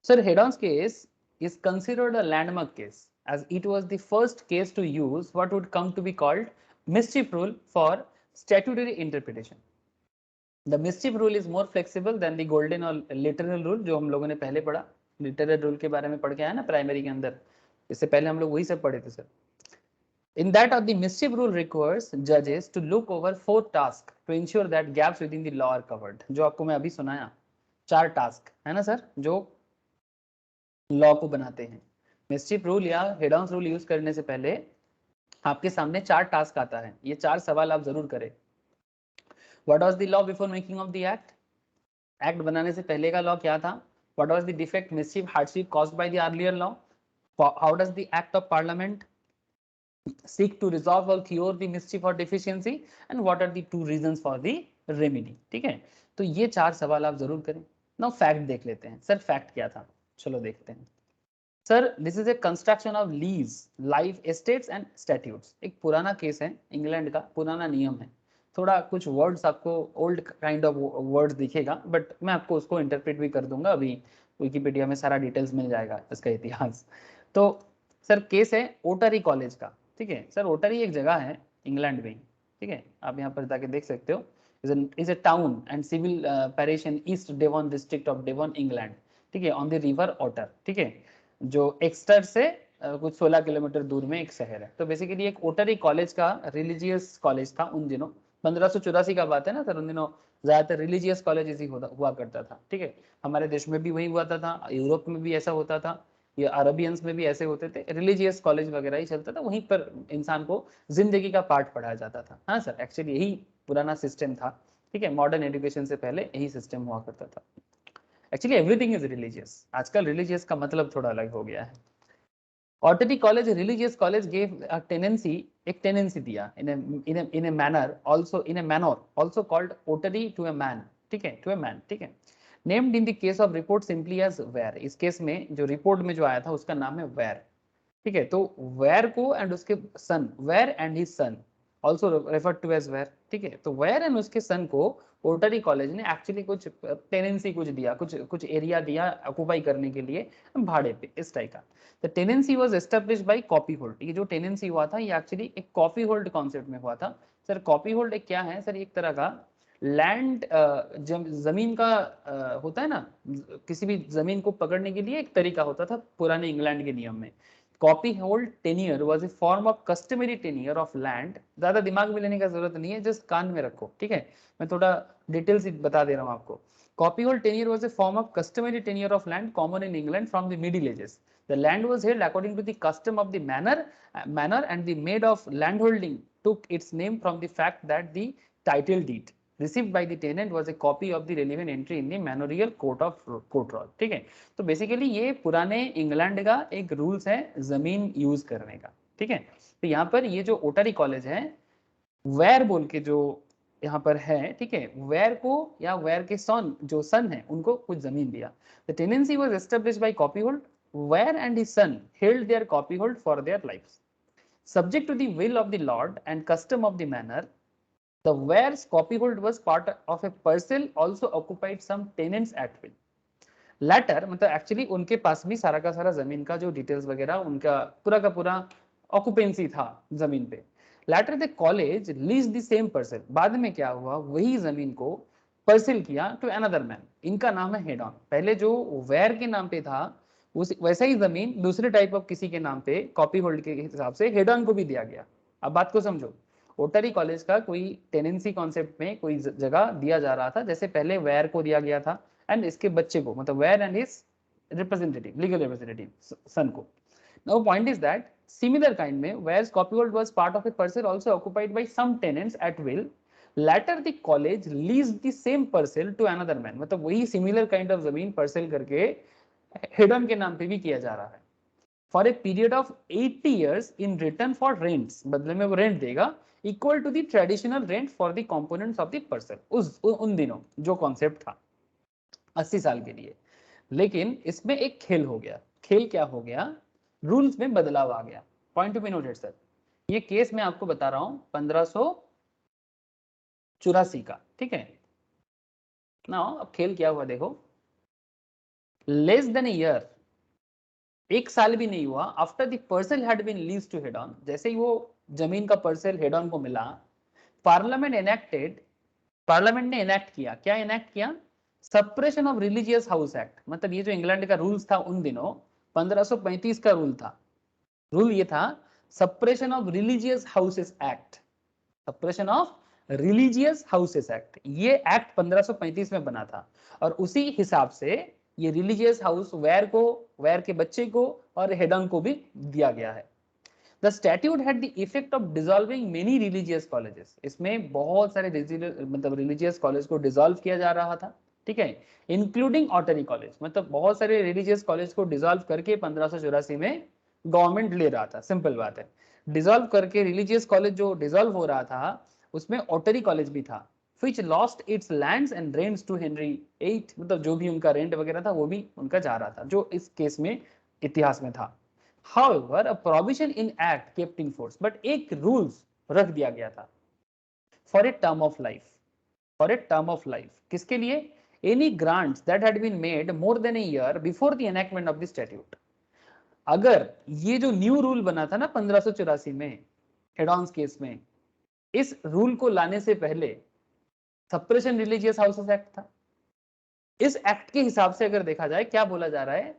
S1: Sir, Hedon's case is considered a landmark case as it was the first case to use what would come to be called mischief rule for statutory interpretation. The mischief rule is more flexible than the golden or literal rule जो हम लोगों ने पहले पढ़ा, literal rule के बारे में पढ़ के आया ना प्राइमरी के अंदर, इससे पहले हम लोग वही सब पढ़े थे sir. In that of the mischief rule requires judges to look over 4 tasks to ensure that gaps within the law are covered। जो आपको मैं अभी सुनाया 4 टास्क है ना सर, जो लॉ को बनाते हैं। मिसचीफ रूल या हेड ऑन रूल यूज करने से पहले आपके सामने 4 टास्क आता है, ये 4 सवाल आप जरूर करें। What was the law before making of the act, act बनाने से पहले का लॉ क्या था। What was the defect, mischief, hardship caused by the earlier law. How does the act of parliament seek to resolve or cure the mischief or deficiency, and what are the 2 reasons for the remedy। ठीक है, तो ये 4 सवाल आप जरूर करें। Now fact देख लेते हैं, सर फैक्ट क्या था, चलो देखते हैं। Sir this is a construction of lease life estates and statutes. एक पुराना केस है, इंग्लैंड का पुराना नियम है, थोड़ा कुछ वर्ड्स आपको ओल्ड काइंड ऑफ वर्ड्स दिखेगा, बट मैं आपको उसको इंटरप्रेट भी कर दूंगा। अभी विकिपीडिया में सारा डिटेल्स मिल जाएगा इसका इतिहास। तो सर केस है ओटरी कॉलेज का, ठीक है सर। ओटरी एक जगह है इंग्लैंड में, ठीक है, आप यहाँ पर जाके देख सकते हो। Is a town and civil parish in East Devon district of Devon England, ठीक है, ऑन द रिवर ओटर, ठीक है, जो एक्स्टर से कुछ 16 किलोमीटर दूर में एक शहर है। तो बेसिकली एक ओटरी कॉलेज का रिलीजियस कॉलेज था उन दिनों, 1584 का बात है ना सर। उन दिनों ज्यादातर रिलीजियस कॉलेज ही हुआ करता था, ठीक है। हमारे देश में भी वही हुआ था, यूरोप में भी ऐसा होता था, ये अरबियंस में भी ऐसे होते थे, रिलीजियस कॉलेज वगैरह ही चलता था, वहीं पर इंसान को जिंदगी का पाठ पढ़ाया जाता था। हाँ सर, एक्चुअली यही पुराना सिस्टम था, ठीक है, मॉडर्न एजुकेशन से पहले यही सिस्टम हुआ करता था। एक्चुअली एवरीथिंग इज रिलीजियस, आजकल रिलीजियस का मतलब थोड़ा अलग हो गया है। Orteri College, a religious college, gave a tenancy दिया in a manner also called otary to a man, ठीक है, to a man, ठीक है, named in the case of report simply as where। इस केस में जो रिपोर्ट में जो आया था उसका नाम है where, ठीक है। तो where को एंड उसके सन, where and his son also referred to as where, ठीक है। तो where एंड उसके सन को ओटरी कॉलेज ने एक्चुअली कुछ टेनेंसी कुछ दिया, कुछ एरिया दिया ऑक्युपाई करने के लिए भाड़े पे, इस टाइप का। The tenancy was established by copy hold. ये जो टेनेंसी हुआ था ये एक्चुअली एक कॉपी होल्ड कॉन्सेप्ट में हुआ था सर। कॉपी होल्ड एक क्या है सर, एक तरह का लैंड, जमीन का होता है ना, किसी भी जमीन को पकड़ने के लिए एक तरीका होता था पुराने इंग्लैंड के नियम में। Copy hold tenure was a form of customary tenure of land. ज्यादा दिमाग में लेने का जरूरत नहीं है, जस्ट कान में रखो, ठीक है, मैं थोड़ा डिटेल्स बता दे रहा हूँ आपको। Copy hold tenure was a form of customary tenure of land common in England from the middle ages. The land was held according to the custom of the manor and the maid of landholding took its name from the fact that the title deed received by the tenant was a copy of the relevant entry in the manorial court roll, ठीक है। तो basically ये पुराने England का एक rules है जमीन use करने का, ठीक है। तो यहाँ पर ये जो ओटरी कॉलेज है, वेर बोल के जो यहाँ पर है, ठीक है, वेर को या वेर के सन है उनको कुछ जमीन दिया। The tenancy was established by copyhold, Ware and his son held their copyhold for their lives subject to the will of the lord and custom of the manor। the ware's copyhold was part of a parcel also occupied some tenants at will। Later मतलब actually उनके पास भी सारा का सारा जमीन का जो डिटेल्स वगैरह उनका पूरा का पूरा ऑक्यूपेंसी था जमीन पे। Later the college lease the same person. बाद में क्या हुआ, वही जमीन को पर्सिल किया टू अनदर मैन, इनका नाम है हेड ऑन। पहले जो वेयर के नाम पे था उस वैसा ही जमीन दूसरे टाइप ऑफ किसी के नाम पे कॉपी होल्ड के हिसाब से हेड ऑन को भी दिया गया। अब बात को समझो, ओटरी कॉलेज का कोई टेनेंसी कॉन्सेप्ट में कोई जगह दिया जा रहा था, जैसे पहले वेयर को दिया गया था एंड इसके बच्चे को, मतलब heir and his representative, legal representative son को। Now point is that similar kind में heirs copyhold was part of a parcel also occupied by some tenants at will। later the college leased the same parcel to another man। मतलब वही similar kind of जमीन parcel करके Hayden के नाम पे भी किया जा रहा है for a period of 80 years in return for rents। बदले में वो रेंट देगा equal to the traditional rent for the components of the parcel। उन दिनों जो कॉन्सेप्ट था 80 साल के लिए। लेकिन इसमें एक खेल हो गया। खेल क्या हो गया, रूल्स में बदलाव आ गया। Point to be noted sir, ये केस मैं आपको बता रहा हूं 1584 का, ठीक है ना। अब खेल क्या हुआ देखो, लेस देन ईयर, एक साल भी नहीं हुआ, after the parcel had been lease to Heydon, जैसे ही वो जमीन का पर्सल हेड ऑन को मिला, पार्लियामेंट ने इनेक्ट किया। क्या इनेक्ट किया, suppression of religious house act. मतलब ये जो इंग्लैंड का रूल्स था उन दिनों 1535 का रूल था। रूल ये था suppression of religious houses act, suppression of religious houses act. ये एक्ट 1535 में बना था और उसी हिसाब से ये रिलीजियस हाउस वेयर के बच्चे को और हेडन को भी दिया गया है। The statute had the effect of dissolving many religious colleges। इसमें बहुत सारे मतलब रिलीजियस कॉलेज को डिसॉल्व किया जा रहा था, ठीक है, इंक्लूडिंग ऑटरी कॉलेज। मतलब बहुत सारे रिलीजियस कॉलेज को डिसॉल्व करके 1584 में गवर्नमेंट ले रहा था। सिंपल बात है, डिसॉल्व करके रिलीजियस कॉलेज जो डिसॉल्व हो रहा था उसमें ऑटरी कॉलेज भी था, which lost its lands and rents to Henry VIII। मतलब जो भी उनका रेंट वगैरह था वो भी उनका जा रहा था, जो इस केस में इतिहास में था। However, a provision in act kept in force, but एक रूल्स रख दिया गया था for a term of life, for a term of life किसके लिए? Any grants that had been made more than a year before the enactment of the statute. अगर ये जो न्यू रूल बना था ना 1584 में हेडॉन्स केस में, इस रूल को लाने से पहले सप्रेशन रिलीजियस हाउसेस एक्ट था। इस एक्ट के हिसाब से अगर देखा जाए क्या बोला जा रहा है,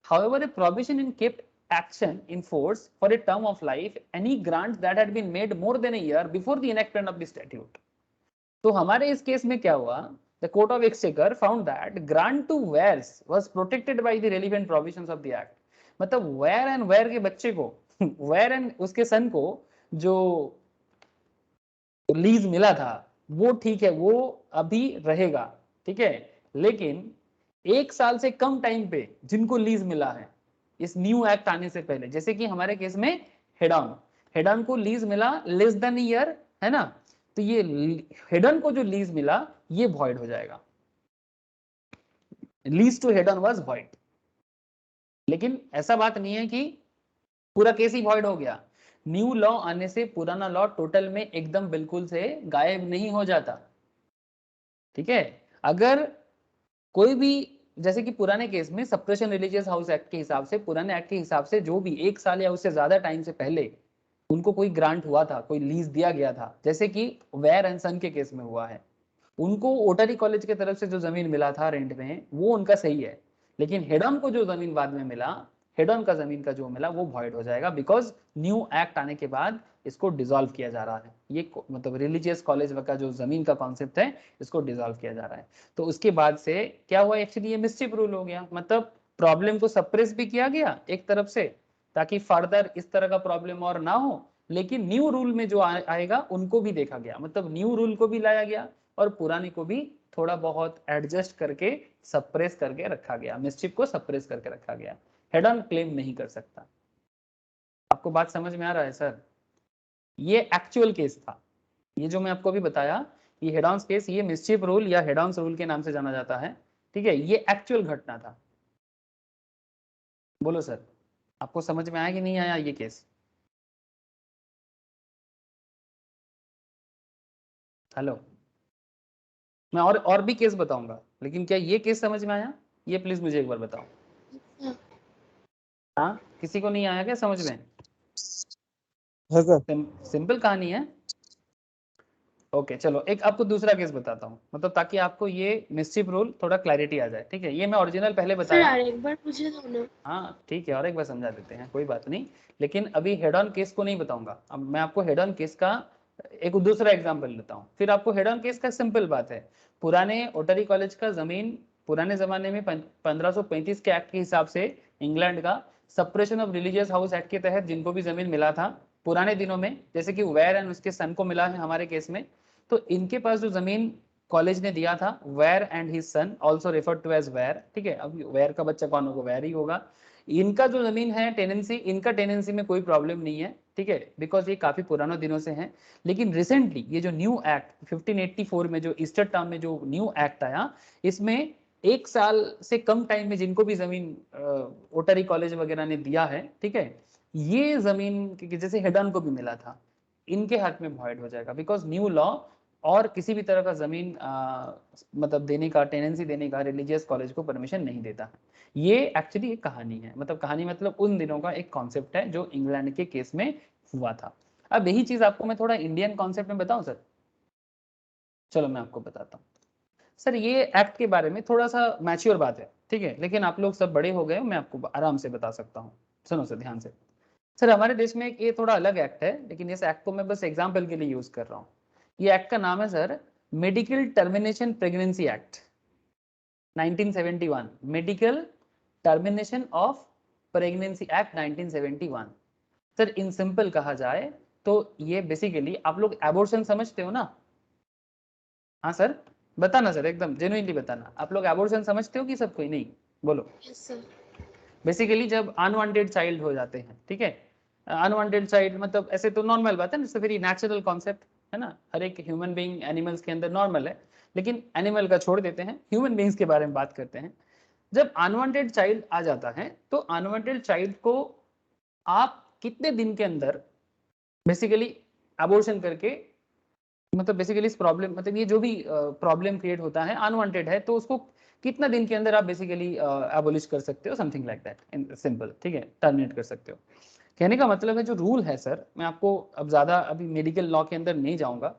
S1: however a provision in kept action in force for a term of life any grant that had been made more than a year before the enactment of the statute। तो हमारे इस केस में क्या हुआ, the court of exchequer found that grant to heirs was protected by the relevant provisions of the act। मतलब heir and where के बच्चे को वेयर एंड उसके सन को जो लीज मिला था वो ठीक है, वो अभी रहेगा, ठीक है। लेकिन 1 साल से कम टाइम पे जिनको लीज मिला है इस न्यू एक्ट आने से पहले, जैसे कि हमारे केस में हेडॉन को लीज मिला लेस देन ईयर, है ना, तो ये हेडॉन को जो लीज मिला ये वॉइड हो जाएगा, लीज टू हेडॉन वाज वॉइड। लेकिन ऐसा बात नहीं है कि पूरा केस ही वॉइड हो गया। न्यू लॉ आने से पुराना लॉ टोटल में एकदम बिल्कुल से गायब नहीं हो जाता, ठीक है। अगर कोई भी, जैसे कि पुराने केस में सप्रेशन रिलीजियस हाउस एक्ट के हिसाब से, पुराने एक्ट के हिसाब से जो भी 1 साल या उससे ज्यादा टाइम से पहले उनको कोई ग्रांट हुआ था, कोई लीज दिया गया था, जैसे कि वेयर एंड सन के केस में हुआ है, उनको ओटरी कॉलेज की तरफ से जो जमीन मिला था रेंट में वो उनका सही है। लेकिन हेडॉन को जो जमीन बाद में मिला, हेडॉन का जमीन का जो मिला वो वॉइड हो जाएगा, बिकॉज न्यू एक्ट आने के बाद इसको डिसॉल्व किया जा रहा है। ये मतलब रिलीजियस कॉलेज का जो जमीन का कॉन्सेप्ट है इसको डिसॉल्व किया जा रहा है। तो उसके बाद से क्या हुआ, एक्चुअली ये मिसचिफ रूल हो गया, मतलब प्रॉब्लम को सप्रेस भी किया गया एक तरफ से ताकि फर्दर इस तरह का प्रॉब्लम और ना हो, लेकिन न्यू रूल में जो आएगा उनको भी देखा गया, मतलब न्यू रूल को भी लाया गया और पुराने को भी थोड़ा बहुत एडजस्ट करके सप्रेस करके रखा गया, मिसचिफ को सप्रेस करके रखा गया। हेड ऑन क्लेम नहीं कर सकता। आपको बात समझ में आ रहा है सर? ये एक्चुअल केस था, ये जो मैं आपको अभी बताया, ये हेड ऑन केस, ये मिसचिफ रूल या हेड ऑन रूल के नाम से जाना जाता है, ठीक है। ये एक्चुअल घटना था। बोलो सर, आपको समझ में आया कि नहीं आया ये केस? हेलो, मैं और भी केस बताऊंगा, लेकिन क्या ये केस समझ में आया? ये प्लीज मुझे एक बार बताओ। हाँ, किसी को नहीं आया क्या समझ में? सिंपल कहानी है। ओके चलो, एक आपको दूसरा केस बताता हूँ, मतलब ताकि आपको ये मिसचिफ रूल थोड़ा क्लैरिटी आ जाए, ठीक है। ये मैं ओरिजिनल पहले बताया,
S2: एक बार पूछे दो ना।
S1: हाँ ठीक है, और एक बार समझा देते हैं, कोई बात नहीं। लेकिन अभी हेड ऑन केस को नहीं बताऊंगा, अब मैं आपको हेड ऑन केस का एक दूसरा एग्जांपल लेता हूँ, फिर आपको हेड ऑन केस का सिंपल बात है। पुराने ओटरी कॉलेज का जमीन पुराने जमाने में 1535 के एक्ट के हिसाब से इंग्लैंड का suppression of religious house act के तहत जिनको भी जमीन मिला था पुराने दिनों में, जैसे कि वेयर एंड उसके सन को मिला है हमारे केस में, तो इनके पास जो जमीन कॉलेज ने दिया था, Ware and his son also referred to as Ware, ठीक है। अब वेयर का बच्चा कौन होगा, वेयर ही होगा। इनका जो जमीन है टेनेंसी, इनका टेनेंसी में कोई प्रॉब्लम नहीं है, ठीक है, बिकॉज ये काफी पुराने दिनों से है। लेकिन रिसेंटली ये जो न्यू एक्ट 1584 में जो ईस्टर टर्म में जो न्यू एक्ट आया, इसमें 1 साल से कम टाइम में जिनको भी जमीन ओटरी कॉलेज वगैरह ने दिया है, ठीक है, ये जमीन जैसे हेडन को भी मिला था, इनके हाथ में वॉइड हो जाएगा, बिकॉज न्यू लॉ और किसी भी तरह का जमीन मतलब देने का, टेनेंसी देने का रिलीजियस कॉलेज को परमिशन नहीं देता। ये एक्चुअली एक कहानी है, मतलब कहानी मतलब उन दिनों का एक कॉन्सेप्ट है जो इंग्लैंड के केस में हुआ था। अब यही चीज आपको मैं थोड़ा इंडियन कॉन्सेप्ट में बताऊं सर? चलो मैं आपको बताता हूँ सर। ये एक्ट के बारे में थोड़ा सा मैच्योर बात है, ठीक है, लेकिन आप लोग सब बड़े हो गए, मैं आपको आराम से बता सकता हूँ। सुनो सर ध्यान से। सर हमारे देश में एक ये थोड़ा अलग एक्ट है, लेकिन इस एक्ट को मैं बस एग्जाम्पल के लिए यूज कर रहा हूँ। ये एक्ट का नाम है sir medical termination pregnancy act 1971, medical termination of pregnancy act 1971। Sir in simple कहा जाए तो ये बेसिकली, आप लोग एबॉर्शन समझते हो ना? हाँ सर, बताना सर, एकदम जेन्युइनली बताना, आप लोग एबॉर्शन समझते हो कि सब कोई नहीं? बोलो। बेसिकली जब अनवांटेड चाइल्ड हो जाते हैं, ठीक है, अनवांटेड चाइल्ड मतलब ऐसे तो नॉर्मल बात है ना, it's a very natural concept है ना, हर एक ह्यूमन बीइंग एनिमल्स के अंदर नॉर्मल है, लेकिन एनिमल का छोड़ देते हैं, ह्यूमन बीइंग्स के बारे में बात करते हैं। जब अनवांटेड चाइल्ड आ जाता है तो अनवांटेड चाइल्ड को आप कितने दिन के अंदर बेसिकली अबॉर्शन करके मतलब बेसिकली इस प्रॉब्लम, मतलब ये जो भी प्रॉब्लम क्रिएट होता है अनवांटेड है, तो उसको कितना दिन के अंदर आप बेसिकली एबोलिश कर सकते हो, something like that in simple, ठीक है, टर्मिनेट कर सकते हो। कहने का मतलब है जो रूल है सर, मैं आपको अब ज़्यादा अभी मेडिकल लॉ के अंदर नहीं जाऊंगा,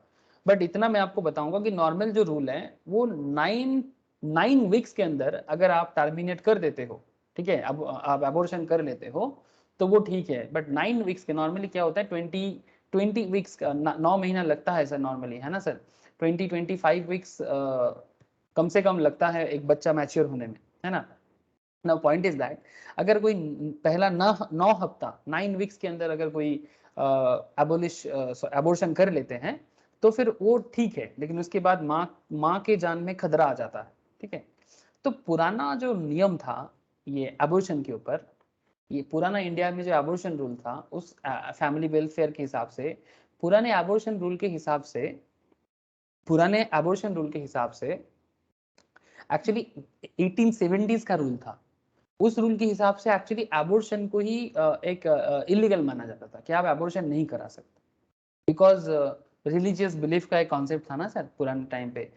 S1: बट इतना मैं आपको बताऊंगा कि नॉर्मल जो रूल है वो 9 वीक्स के अंदर अगर आप टर्मिनेट कर देते हो, ठीक है, अब आप एबॉर्शन कर लेते हो तो वो ठीक है, बट 9 वीक्स के नॉर्मली क्या होता है 20 वीक्स का 9 महीना लगता है सर नॉर्मली, है ना सर, 25 वीक्स कम से कम लगता है एक बच्चा मैच्योर होने में, है ना। नाउ पॉइंट इज दैट अगर कोई पहला 9 हफ्ता 9 वीक्स के अंदर अगर कोई एबोर्शन कर लेते हैं तो फिर वो ठीक है, लेकिन उसके बाद माँ के जान में खतरा आ जाता है, ठीक है। तो पुराना जो नियम था ये एबोर्शन के ऊपर, ये पुराना इंडिया में जो एबोर्शन रूल था उस फैमिली वेलफेयर के हिसाब से, पुराने एबोर्शन रूल के हिसाब से, पुराने एबोर्शन रूल के हिसाब से एक्चुअली 1870s का रूल था, उस रूल के हिसाब से एक्चुअली एबोर्शन को ही एक इलीगल माना जाता था कि आप एबोर्शन नहीं करा सकते, बिकॉज रिलीजियस बिलीफ का एक कॉन्सेप्ट था ना सर पुराने टाइम पे।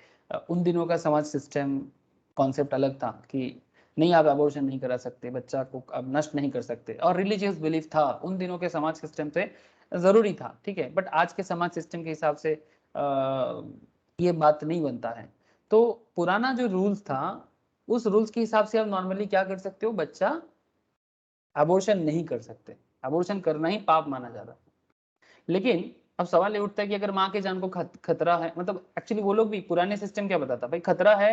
S1: उन दिनों का समाज सिस्टम कॉन्सेप्ट अलग था कि नहीं आप एबोर्शन नहीं करा सकते, बच्चा को अब नष्ट नहीं कर सकते, और रिलीजियस बिलीफ था उन दिनों के समाज सिस्टम से जरूरी था, ठीक है। बट आज के समाज सिस्टम के हिसाब से ये बात नहीं बनता है। तो पुराना जो रूल्स था उस रूल्स के हिसाब से आप नॉर्मली क्या कर सकते हो, बच्चा अबॉर्शन नहीं कर सकते, अबॉर्शन करना ही पाप माना जाता है। लेकिन अब सवाल ये उठता है कि अगर माँ के जान को खतरा है, मतलब एक्चुअली वो लोग भी पुराने सिस्टम क्या बताता भाई, खतरा है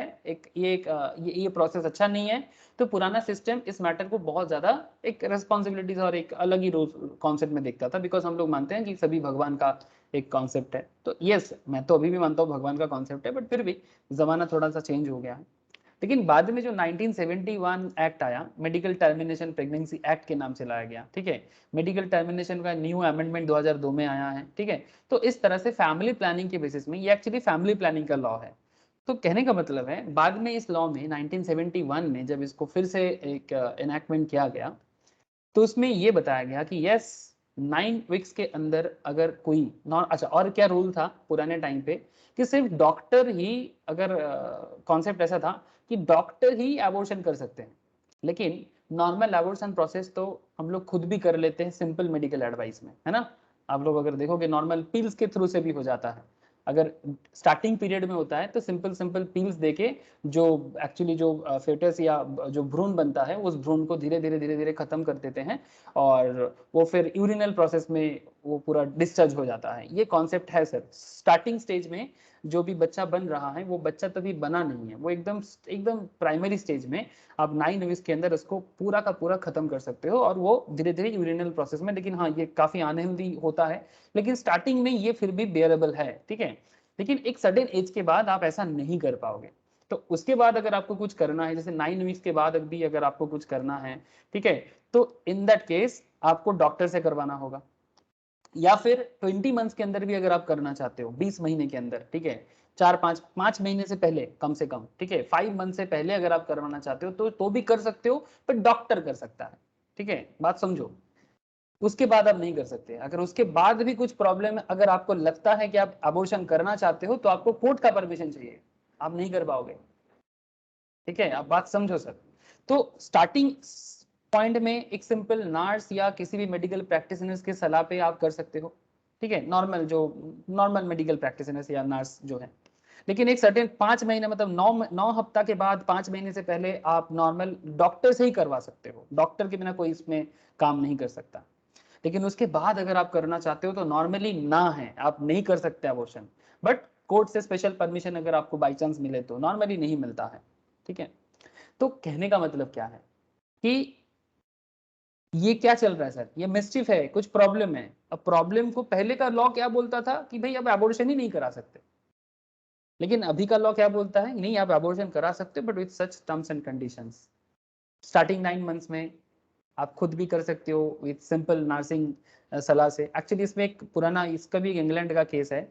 S1: ये प्रोसेस अच्छा नहीं है, तो पुराना सिस्टम इस मैटर को बहुत ज्यादा एक रेस्पॉन्सिबिलिटीज और एक अलग ही कॉन्सेप्ट में देखता था, बिकॉज हम लोग मानते हैं कि सभी भगवान का एक कॉन्सेप्ट है। तो यस, मैं तो अभी भी मानता हूँ भगवान का कॉन्सेप्ट है, बट फिर भी जमाना थोड़ा सा चेंज हो गया है। लेकिन बाद में जो 1971 एक्ट आया, मेडिकल टर्मिनेशन प्रेगनेंसी एक्ट के नाम से लाया गया, ठीक है, मेडिकल टर्मिनेशन का न्यू अमेंडमेंट 2002 में आया है, ठीक है। तो इस तरह से फैमिली प्लानिंग के बेसिस में ये एक्चुअली फैमिली प्लानिंग का लॉ है। तो कहने का मतलब है बाद में इस लॉ में 1971 में जब इसको फिर से एक एनैक्टमेंट किया गया तो उसमें ये बताया गया कि यस 9 वीक्स के अंदर अगर कोई नॉन, अच्छा और क्या रूल था पुराने टाइम पे कि सिर्फ डॉक्टर ही, अगर कॉन्सेप्ट ऐसा था कि डॉक्टर ही एबॉर्शन कर सकते हैं, लेकिन नॉर्मल एबॉर्शन प्रोसेस तो हम लोग खुद भी कर लेते हैं सिंपल मेडिकल एडवाइस में, है ना। आप लोग अगर देखोगे नॉर्मल पिल्स के थ्रू से भी हो जाता है, अगर स्टार्टिंग पीरियड में होता है तो सिंपल सिंपल पिल्स देके जो एक्चुअली जो फेटस या जो भ्रूण बनता है उस भ्रूण को धीरे धीरे धीरे धीरे खत्म कर देते हैं और वो फिर यूरिनल प्रोसेस में वो पूरा डिस्चार्ज हो जाता है। ये कॉन्सेप्ट है सर। स्टार्टिंग स्टेज में जो भी बच्चा बन रहा है वो बच्चा तभी बना नहीं है, वो एकदम एकदम प्राइमरी स्टेज में आप 9 वीक्स के अंदर उसको पूरा का पूरा खत्म कर सकते हो और वो धीरे धीरे यूरिनल प्रोसेस में, लेकिन हाँ ये काफी अनहेल्दी होता है, लेकिन स्टार्टिंग में ये फिर भी बेयरेबल है, ठीक है। लेकिन एक सर्टेन एज के बाद आप ऐसा नहीं कर पाओगे, तो उसके बाद अगर आपको कुछ करना है, जैसे 9 वीक्स के बाद भी अगर आपको कुछ करना है, ठीक है, तो इन दैट केस आपको डॉक्टर से करवाना होगा, या फिर 20 मंथ्स के अंदर भी अगर आप करना चाहते हो, 20 महीने के अंदर, ठीक है, 4-5 महीने से पहले कम से कम, ठीक है, 5 मंथ से पहले अगर आप करवाना चाहते हो तो भी कर सकते हो, पर डॉक्टर कर सकता है, ठीक है, बात समझो। उसके बाद आप नहीं कर सकते। अगर उसके बाद भी कुछ प्रॉब्लम है, अगर आपको लगता है कि आप अबॉर्शन करना चाहते हो तो आपको कोर्ट का परमिशन चाहिए, आप नहीं कर पाओगे, ठीक है, आप बात समझो सर। तो स्टार्टिंग पॉइंट में एक सिंपल नर्स या किसी भी मेडिकल प्रैक्टिशनर्स के सलाह पे आप कर सकते हो, ठीक है, नॉर्मल जो नॉर्मल मेडिकल प्रैक्टिशनर्स या नर्स जो है। लेकिन एक सर्टेन 5 महीने मतलब 9 हफ्ता के बाद 5 महीने से पहले आप नॉर्मल डॉक्टर से ही करवा सकते हो, डॉक्टर के बिना कोई इसमें काम नहीं कर सकता। लेकिन उसके बाद अगर आप करना चाहते हो तो नॉर्मली ना है, आप नहीं कर सकते अबॉर्शन, बट कोर्ट से स्पेशल परमिशन अगर आपको बाई चांस मिले तो, नॉर्मली नहीं मिलता है, ठीक है। तो कहने का मतलब क्या है कि ये क्या चल रहा है सर, ये मिस्चिफ है, कुछ प्रॉब्लम है। अब प्रॉब्लम को पहले का लॉ क्या बोलता था कि भाई अब एबॉर्शन ही नहीं करा सकते, लेकिन अभी का लॉ क्या बोलता है, नहीं आप एबॉर्शन करा सकते हो but with such terms and conditions. Starting 9 months में आप खुद भी कर सकते हो विद सिंपल नर्सिंग सलाह से। एक्चुअली इसमें एक पुराना, इसका भी इंग्लैंड का केस है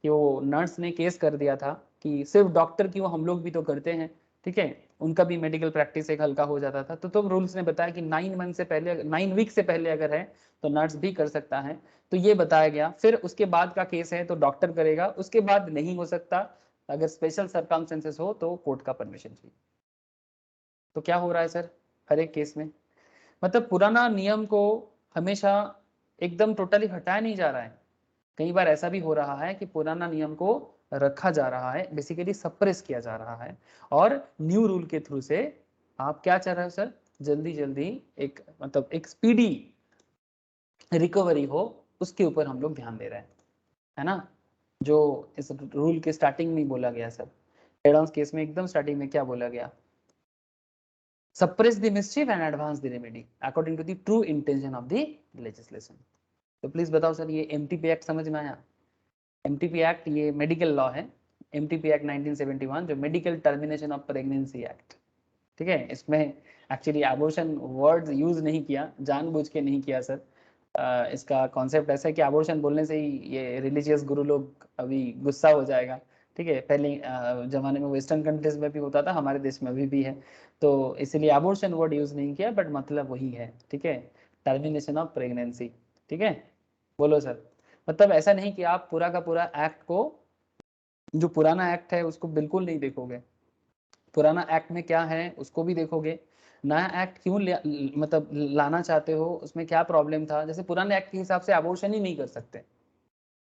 S1: कि वो नर्स ने केस कर दिया था कि सिर्फ डॉक्टर क्यों, हम लोग भी तो करते हैं, ठीक है, उनका भी मेडिकल प्रैक्टिस एक हल्का हो जाता था। तो रूल्स ने बताया कि 9 मंथ से पहले, 9 वीक से पहले अगर है तो नर्स भी कर सकता है, तो ये बताया गया। फिर उसके बाद का केस है तो डॉक्टर करेगा, उसके बाद नहीं हो सकता, अगर स्पेशल सर्कमस्टेंसेस हो तो कोर्ट का परमिशन चाहिए। तो क्या हो रहा है सर हर एक केस में, मतलब पुराना नियम को हमेशा एकदम टोटली हटाया नहीं जा रहा है, कई बार ऐसा भी हो रहा है कि पुराना नियम को रखा जा रहा है, बेसिकली सप्रेस किया जा रहा है, और न्यू रूल के थ्रू से आप क्या चाह रहे हो सर, जल्दी जल्दी एक मतलब एक स्पीडी रिकवरी हो, उसके ऊपर हम लोग ध्यान दे रहे हैं, है ना। जो इस रूल के स्टार्टिंग में बोला गया सर, हेड-ऑन केस में एकदम स्टार्टिंग में क्या बोला गया, suppress the mischief and advance the remedy according to the true intention of the legislation। तो प्लीज बताओ सर, ये एमटीपी एक्ट समझ में आया? एमटीपी एक्ट ये मेडिकल लॉ है, एमटीपी एक्ट 1971 जो medical termination of pregnancy act, ठीक है। इसमें एक्चुअली एबॉर्शन वर्ड यूज नहीं किया, जानबूझ के नहीं किया सर। इसका कॉन्सेप्ट ऐसा है कि एबॉर्शन बोलने से ही ये रिलीजियस गुरु लोग अभी गुस्सा हो जाएगा, ठीक है। पहले जमाने में वेस्टर्न कंट्रीज में भी होता था, हमारे देश में अभी भी है, तो इसलिए एबॉर्शन वर्ड यूज नहीं किया, बट मतलब वही है, ठीक है, टर्मिनेशन ऑफ प्रेगनेंसी, ठीक है। बोलो सर, मतलब ऐसा नहीं कि आप पूरा का पूरा एक्ट को, जो पुराना एक्ट है उसको बिल्कुल नहीं देखोगे, पुराना एक्ट में क्या है उसको भी देखोगे, नया एक्ट क्यों मतलब लाना चाहते हो, उसमें क्या प्रॉब्लम था। जैसे पुराने एक्ट के हिसाब से अबॉर्शन ही नहीं कर सकते,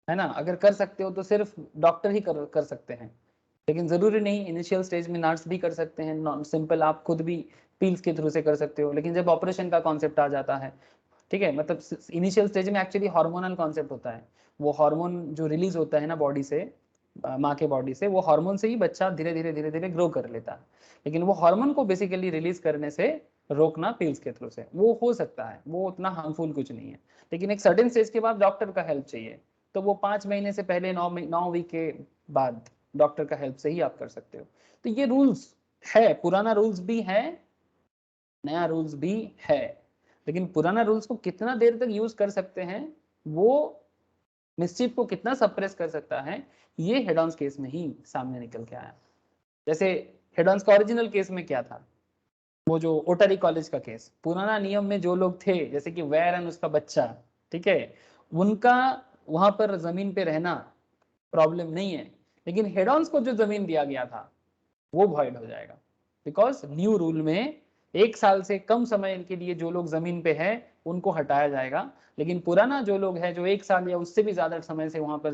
S1: है ना, अगर कर सकते हो तो सिर्फ डॉक्टर ही कर सकते हैं, लेकिन जरूरी नहीं, इनिशियल स्टेज में नर्स भी कर सकते हैं, सिंपल आप खुद भी पील्स के थ्रू से कर सकते हो। लेकिन जब ऑपरेशन का कॉन्सेप्ट आ जाता है, ठीक है, मतलब इनिशियल स्टेज में एक्चुअली हार्मोनल कॉन्सेप्ट होता है, वो हार्मोन जो रिलीज होता है ना बॉडी से, माँ के बॉडी से, वो हार्मोन से ही बच्चा धीरे धीरे ग्रो कर लेता है, लेकिन वो हार्मोन को बेसिकली रिलीज करने से रोकना पिल्स के थ्रू से वो हो सकता है, वो उतना हार्मफुल कुछ नहीं है। लेकिन एक सर्टेन स्टेज के बाद डॉक्टर का हेल्प चाहिए, तो वो 5 महीने से पहले 9 वीक के बाद डॉक्टर का हेल्प से ही आप कर सकते हो। तो ये रूल्स है, पुराना रूल्स भी है, नया रूल्स भी है, लेकिन पुराना रूल्स को कितना देर तक यूज कर सकते हैं, वो मिसचिफ को कितना सप्रेस कर सकता है, ये हेड ऑन केस में ही सामने निकल के आया। जैसे हेड ऑन का ओरिजिनल केस में क्या था, वो जो ओटरी कॉलेज का केस, पुराना नियम में जो लोग थे जैसे कि वैरन उसका बच्चा, ठीक है, उनका वहां पर जमीन पे रहना प्रॉब्लम नहीं है, लेकिन हेड ऑन को जो जमीन दिया गया था वो वॉइड हो जाएगा, बिकॉज न्यू रूल में 1 साल से कम समय के लिए जो लोग जमीन पे है उनको हटाया जाएगा, लेकिन पुराना जो लोग है जो 1 साल या उससे भी ज्यादा समय से वहां पर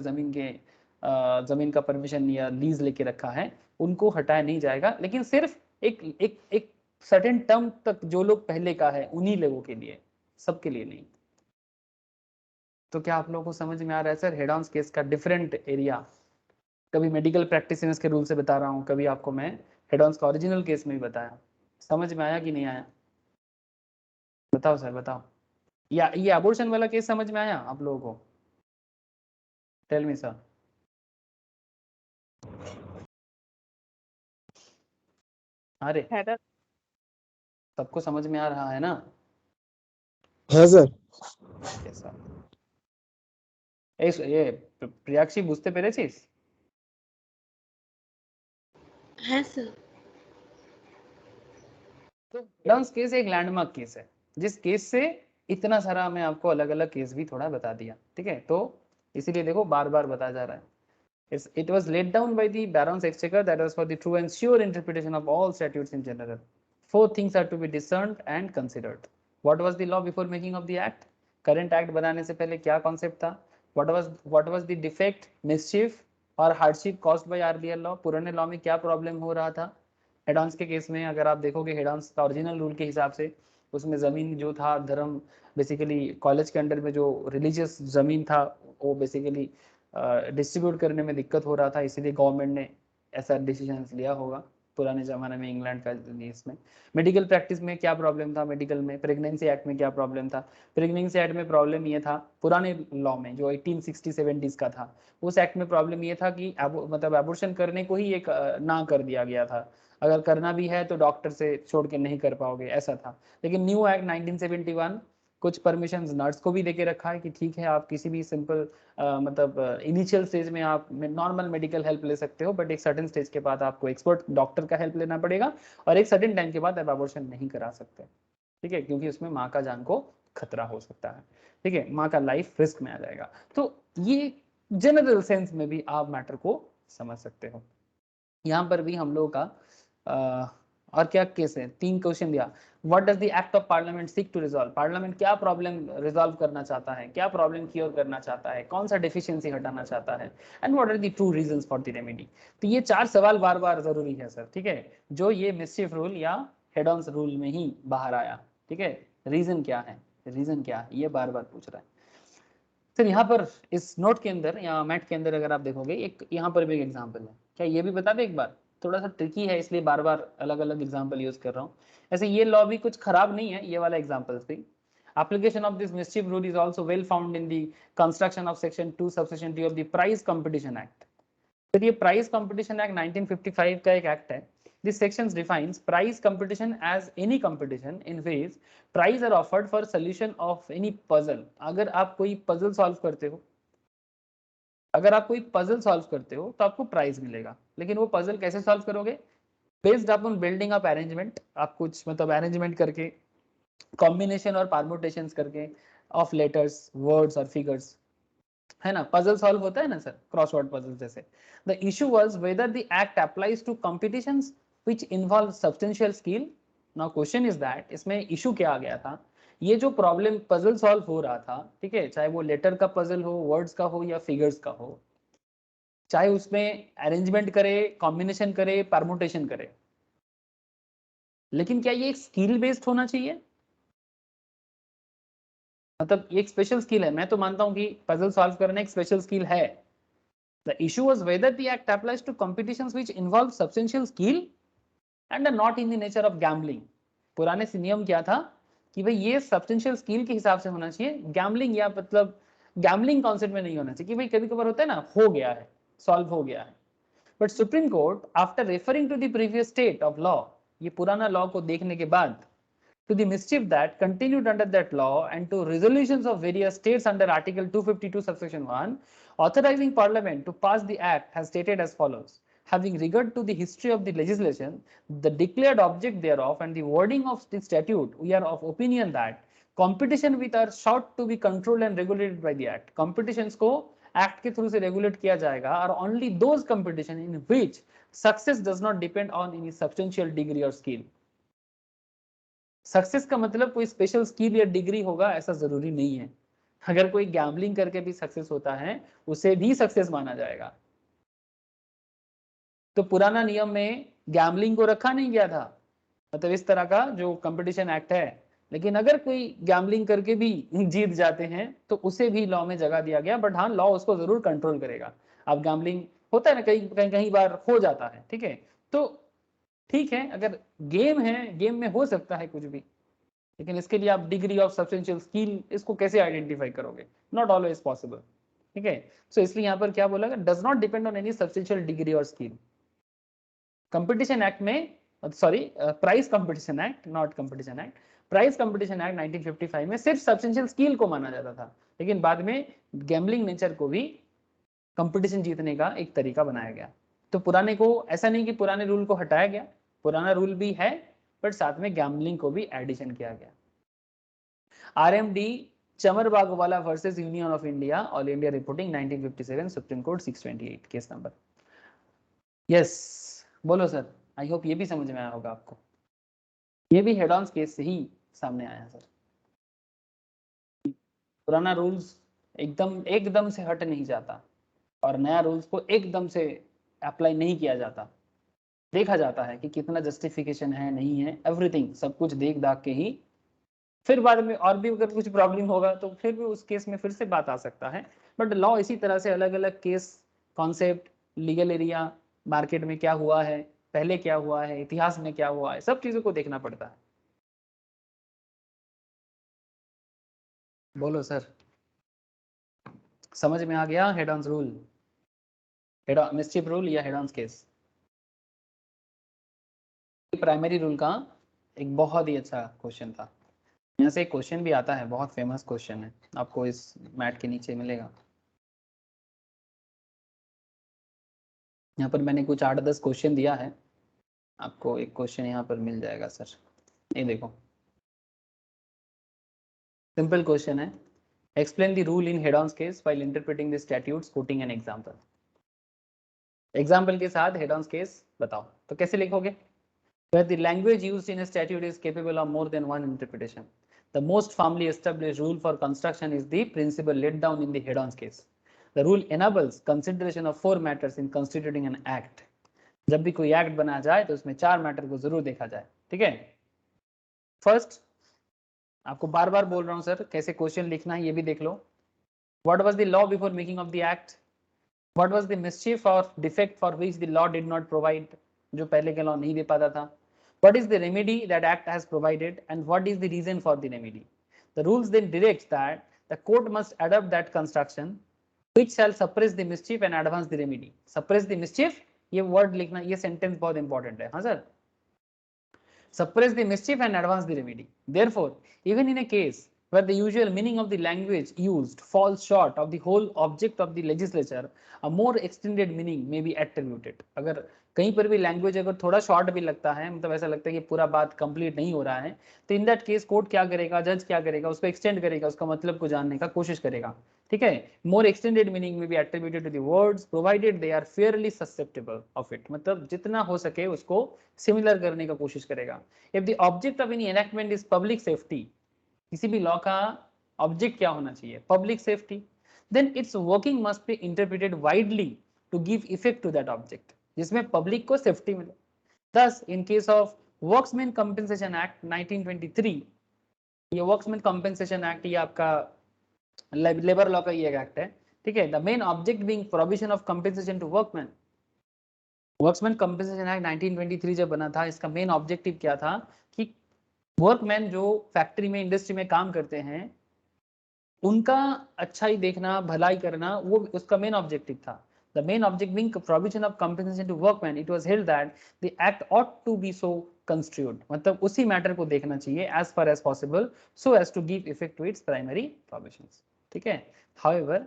S1: जमीन का परमिशन या लीज लेके रखा है, उनको हटाया नहीं जाएगा, लेकिन सिर्फ एक सर्टेन टर्म तक जो लोग पहले का है उन्हीं लोगों के लिए, सबके लिए नहीं। तो क्या आप लोगों को समझ में आ रहा है सर हेड ऑन केस का डिफरेंट एरिया? कभी मेडिकल प्रैक्टिस के रूल से बता रहा हूँ, कभी आपको मैं हेड ऑन का ओरिजिनल केस में भी बताया, समझ में आया कि नहीं आया? बताओ सर बताओ, या ये अबॉर्शन वाला केस समझ में आया आप लोगों को? Tell me sir. अरे सबको समझ में आ रहा है ना?
S5: हाँ सर।
S1: कैसा ये প্রিয়াক্ষী বুঝতে পেরেছিস?
S2: হ্যাঁ স্যার।
S1: तो हेड केस एक लैंडमार्क केस है, जिस केस से इतना सारा मैं आपको अलग अलग केस भी थोड़ा बता दिया, ठीक है, तो इसीलिए देखो बार बार बता जा रहा है। It was laid down by the Baron's Exchequer that was for the true and sure interpretation of all statutes in general. 4 things are to be discerned and considered. What was the law before making of the act? Current act बनाने से पहले क्या concept था? What was the defect, mischief और hardship caused by earlier law? पुराने law में क्या problem हो रहा था? हेड-ऑन्स के केस में अगर आप देखोगे हेड-ऑन्स का ओरिजिनल रूल के हिसाब से उसमें जमीन जो था, धर्म बेसिकली कॉलेज के अंडर में जो रिलीजियस जमीन था वो बेसिकली डिस्ट्रीब्यूट करने में दिक्कत हो रहा था, इसीलिए गवर्नमेंट ने ऐसा डिसीजन लिया होगा पुराने जमाने में इंग्लैंड का। इसमें मेडिकल प्रैक्टिस में क्या प्रॉब्लम था, मेडिकल में प्रेगनेंसी एक्ट में क्या प्रॉब्लम था? प्रेगनेंसी एक्ट में प्रॉब्लम ये था, पुराने लॉ में जो 1860-70s का था, उस एक्ट में प्रॉब्लम ये था कि मतलब एबॉर्शन करने को ही एक ना कर दिया गया था, अगर करना भी है तो डॉक्टर से छोड़ के नहीं कर पाओगे, ऐसा था। लेकिन न्यू एक्ट 1971 कुछ परमिशंस नर्स को भी देके रखा है कि ठीक है आप किसी भी सिंपल मतलब इनिशियल स्टेज में आप नॉर्मल मेडिकल हेल्प ले सकते हो, बट एक सर्टेन स्टेज के बाद आपको एक्सपर्ट डॉक्टर का हेल्प लेना पड़ेगा और एक सर्टेन टाइम के बाद आप अबॉर्शन नहीं करा सकते, ठीक है, क्योंकि उसमें माँ का जान को खतरा हो सकता है, ठीक है, माँ का लाइफ रिस्क में आ जाएगा। तो ये जनरल सेंस में भी आप मैटर को समझ सकते हो। यहाँ पर भी हम लोगों का और क्या केस है, 3 क्वेश्चन दिया। What does the act of parliament seek to resolve, parliament क्या प्रॉब्लम रिजॉल्व करना चाहता है, क्या प्रॉब्लम क्योर करना चाहता है, कौन सा डेफिशिएंसी हटाना चाहता है, and what are the true reasons for the remedy. तो ये 4 सवाल बार बार जरूरी है सर, ठीक है, जो ये मिस्चिफ रूल या हेड ऑन रूल में ही बाहर आया, ठीक है, रीजन क्या है, रीजन क्या है, ये बार बार पूछ रहा है सर। यहाँ पर इस नोट के अंदर या मैट के अंदर अगर आप देखोगे, एक यहाँ पर भी एक एग्जाम्पल है, क्या ये भी बता दे एक बार, थोड़ा सा ट्रिकी है इसलिए बार बार अलग अलग एग्जाम्पल यूज कर रहा हूँ। ऐसे ये लॉ भी कुछ खराब नहीं है, ये वाला एग्जाम्पल भी। Application of this mischief rule is also well found in the construction of section 2 subsection 2 of the Price Competition Act। तो ये प्राइस कंपटीशन एक्ट 1955 का एक एक्ट है। This section defines price competition as any competition in which prize are offered for solution of any puzzle। अगर आप कोई puzzle solve करते हो, अगर आप कोई पजल सॉल्व करते हो तो आपको प्राइज मिलेगा, लेकिन वो पजल कैसे सॉल्व करोगे, based upon building up arrangement, आप कुछ मतलब अरेंजमेंट करके, कॉम्बिनेशन और परम्यूटेशंस करके ऑफ लेटर्स, वर्ड्स और फिगर्स, है ना, पजल सॉल्व होता है ना सर, क्रॉसवर्ड पजल जैसे। The issue was whether the act applies to competitions which involve substantial skill. Now question is that, इसमें इशू क्या आ गया था, ये जो प्रॉब्लम पजल सॉल्व हो रहा था, ठीक है, चाहे वो लेटर का पजल हो, वर्ड्स का हो या फिगर्स का हो, चाहे उसमें अरेंजमेंट करे, कॉम्बिनेशन करे, परम्यूटेशन करे, लेकिन क्या ये एक स्किल बेस्ड होना चाहिए, मतलब ये एक स्पेशल स्किल है। मैं तो मानता हूं कि पजल सॉल्व करना एक स्पेशल स्किल है। The issue was whether the act applies to competitions which involve substantial skill and are not in the nature of gambling. पुराने से नियम क्या था कि भाई ये सब्सटेंशियल स्किल के हिसाब से होना चाहिए, गैम्बलिंग या मतलब गैम्बलिंग कॉन्सेप्ट में नहीं होना चाहिए कि भाई कभी कभार होता है ना, हो गया है, सॉल्व हो गया है। But Supreme Court after referring to the previous state of law, ये पुराना लॉ को देखने के बाद, to the mischief that continued under that law and to resolutions of various states under article 252 subsection 1 authorizing parliament to pass the act, has stated as follows: having regard to the history of the legislation, the declared object thereof and the wording of the statute, we are of opinion that competition which are sought to be controlled and regulated by the act, competitions को act के through से regulate किया जाएगा, और only those competition in which success does not depend on any substantial degree और skill. Success का मतलब कोई स्पेशल स्किल या डिग्री होगा ऐसा जरूरी नहीं है। अगर कोई गैम्बलिंग करके भी सक्सेस होता है उसे भी सक्सेस माना जाएगा। तो पुराना नियम में गैम्बलिंग को रखा नहीं गया था, मतलब इस तरह का जो कंपटीशन एक्ट है, लेकिन अगर कोई गैम्बलिंग करके भी जीत जाते हैं तो उसे भी लॉ में जगह दिया गया, बट हाँ लॉ उसको जरूर कंट्रोल करेगा। अब गैम्बलिंग होता है ना, कई बार हो जाता है, ठीक है, तो ठीक है, अगर गेम है, गेम में हो सकता है कुछ भी, लेकिन इसके लिए आप डिग्री ऑफ सब्सटेंशियल स्किल इसको कैसे आइडेंटिफाई करोगे, नॉट ऑलवेज पॉसिबल, ठीक है। सो इसलिए यहाँ पर क्या बोला, does not depend on any substantial degree और स्किल। कंपटीशन एक्ट में, sorry price competition act, not competition act, price competition act 1955 में सिर्फ सब्सटेंशियल स्किल को माना जाता था, लेकिन बाद में गैम्बलिंग नेचर को भी कंपटीशन जीतने का एक तरीका बनाया गया। तो पुराने को, ऐसा नहीं कि पुराने रूल को हटाया गया, पुराना रूल भी है, बट साथ में गैम्बलिंग को भी एडिशन किया गया। RMD Chamarbagwala versus Union of India, All India reporting 1957, Supreme Court 628, case number. Yes बोलो सर, आई होप ये भी समझ में आया होगा आपको। ये भी हेड ऑन केस से ही सामने आया सर। पुराना रूल्स एकदम से हट नहीं जाता और नया रूल्स को एकदम से अप्लाई नहीं किया जाता, देखा जाता है कि कितना जस्टिफिकेशन है, नहीं है, एवरीथिंग सब कुछ देख दाख के ही फिर बाद में और भी अगर कुछ प्रॉब्लम होगा तो फिर भी उस केस में फिर से बात आ सकता है। बट लॉ इसी तरह से अलग अलग case, concept, legal area, market में क्या हुआ है, पहले क्या हुआ है, इतिहास में क्या हुआ है, सब चीजों को देखना पड़ता है। बोलो सर, समझ में आ गया head on rule, head on mischief rule या head on case? Primary rule का एक बहुत ही अच्छा क्वेश्चन था। यहाँ से एक क्वेश्चन भी आता है, बहुत फेमस क्वेश्चन है, आपको इस मैट के नीचे मिलेगा। यहाँ पर मैंने कुछ 8-10 क्वेश्चन दिया है, आपको एक क्वेश्चन यहाँ पर मिल जाएगा सर। ये देखो, सिंपल क्वेश्चन है, explain the rule in head on case while interpreting the statutes, coating an example. Example के साथ हेड ऑन केस बताओ, तो कैसे लिखोगे? Where the language used in a statute is capable of more than one interpretation. The most firmly established rule for construction is the principle laid down in the head-on case. The rule enables consideration of 4 matters in constituting an act. जब भी कोई act बना जाए तो उसमें 4 matter को जरूर देखा जाए, ठीक है। फर्स्ट, आपको बार बार बोल रहा हूं सर, कैसे क्वेश्चन लिखना है ये भी देख लो। What was the law before making of the act? What was the mischief or defect for which the law did not provide? जो पहले के लॉ नहीं दे पाता था। What is the remedy that act has provided and what is the reason for the remedy? The rules then direct that the court must adopt that construction which shall suppress the mischief and advance the remedy. Suppress the mischief, ये word लिखना, ये sentence बहुत important है, हाँ sir. Suppress the mischief and advance the remedy. Therefore, even in a case where the usual meaning of the language used falls short of the whole object of the legislature, a more extended meaning may be attributed. अगर कहीं पर भी language अगर थोड़ा short भी लगता है, मतलब ऐसा लगता है कि पूरा बात कंप्लीट नहीं हो रहा है, तो इन दैट केस कोर्ट क्या करेगा, जज क्या करेगा, उसको एक्सटेंड करेगा, उसका मतलब को जानने का कोशिश करेगा, ठीक है। मोर एक्सटेंडेड मीनिंग में be attributed to the words provided they are fairly susceptible of it, मतलब जितना हो सके उसको सिमिलर करने का कोशिश करेगा। If the object of any enactment is public safety, किसी भी लॉ का ऑब्जेक्ट क्या होना चाहिए, public safety, then its working must be interpreted widely to give effect to that object, जिसमें पब्लिक को सेफ्टी मिले। Thus, in case of Workmen Compensation Act 1923, ये वर्क्समैन कंपेंसेशन एक्ट, ये आपका लेबर लॉ का ये एक्ट है, ठीक है। The main object being provision of compensation to workman. Workmen's compensation act 1923 जब बना था, इसका मेन ऑब्जेक्टिव क्या था कि वर्कमैन जो फैक्ट्री में, इंडस्ट्री में काम करते हैं, उनका अच्छाई देखना, भलाई करना, वो उसका मेन ऑब्जेक्टिव था। The main object being provision of compensation to workmen, it was held that the act ought to be so construed, मतलब उसी मैटर को देखना चाहिए as far as possible so as to give effect to its primary provisions, ठीक है। However,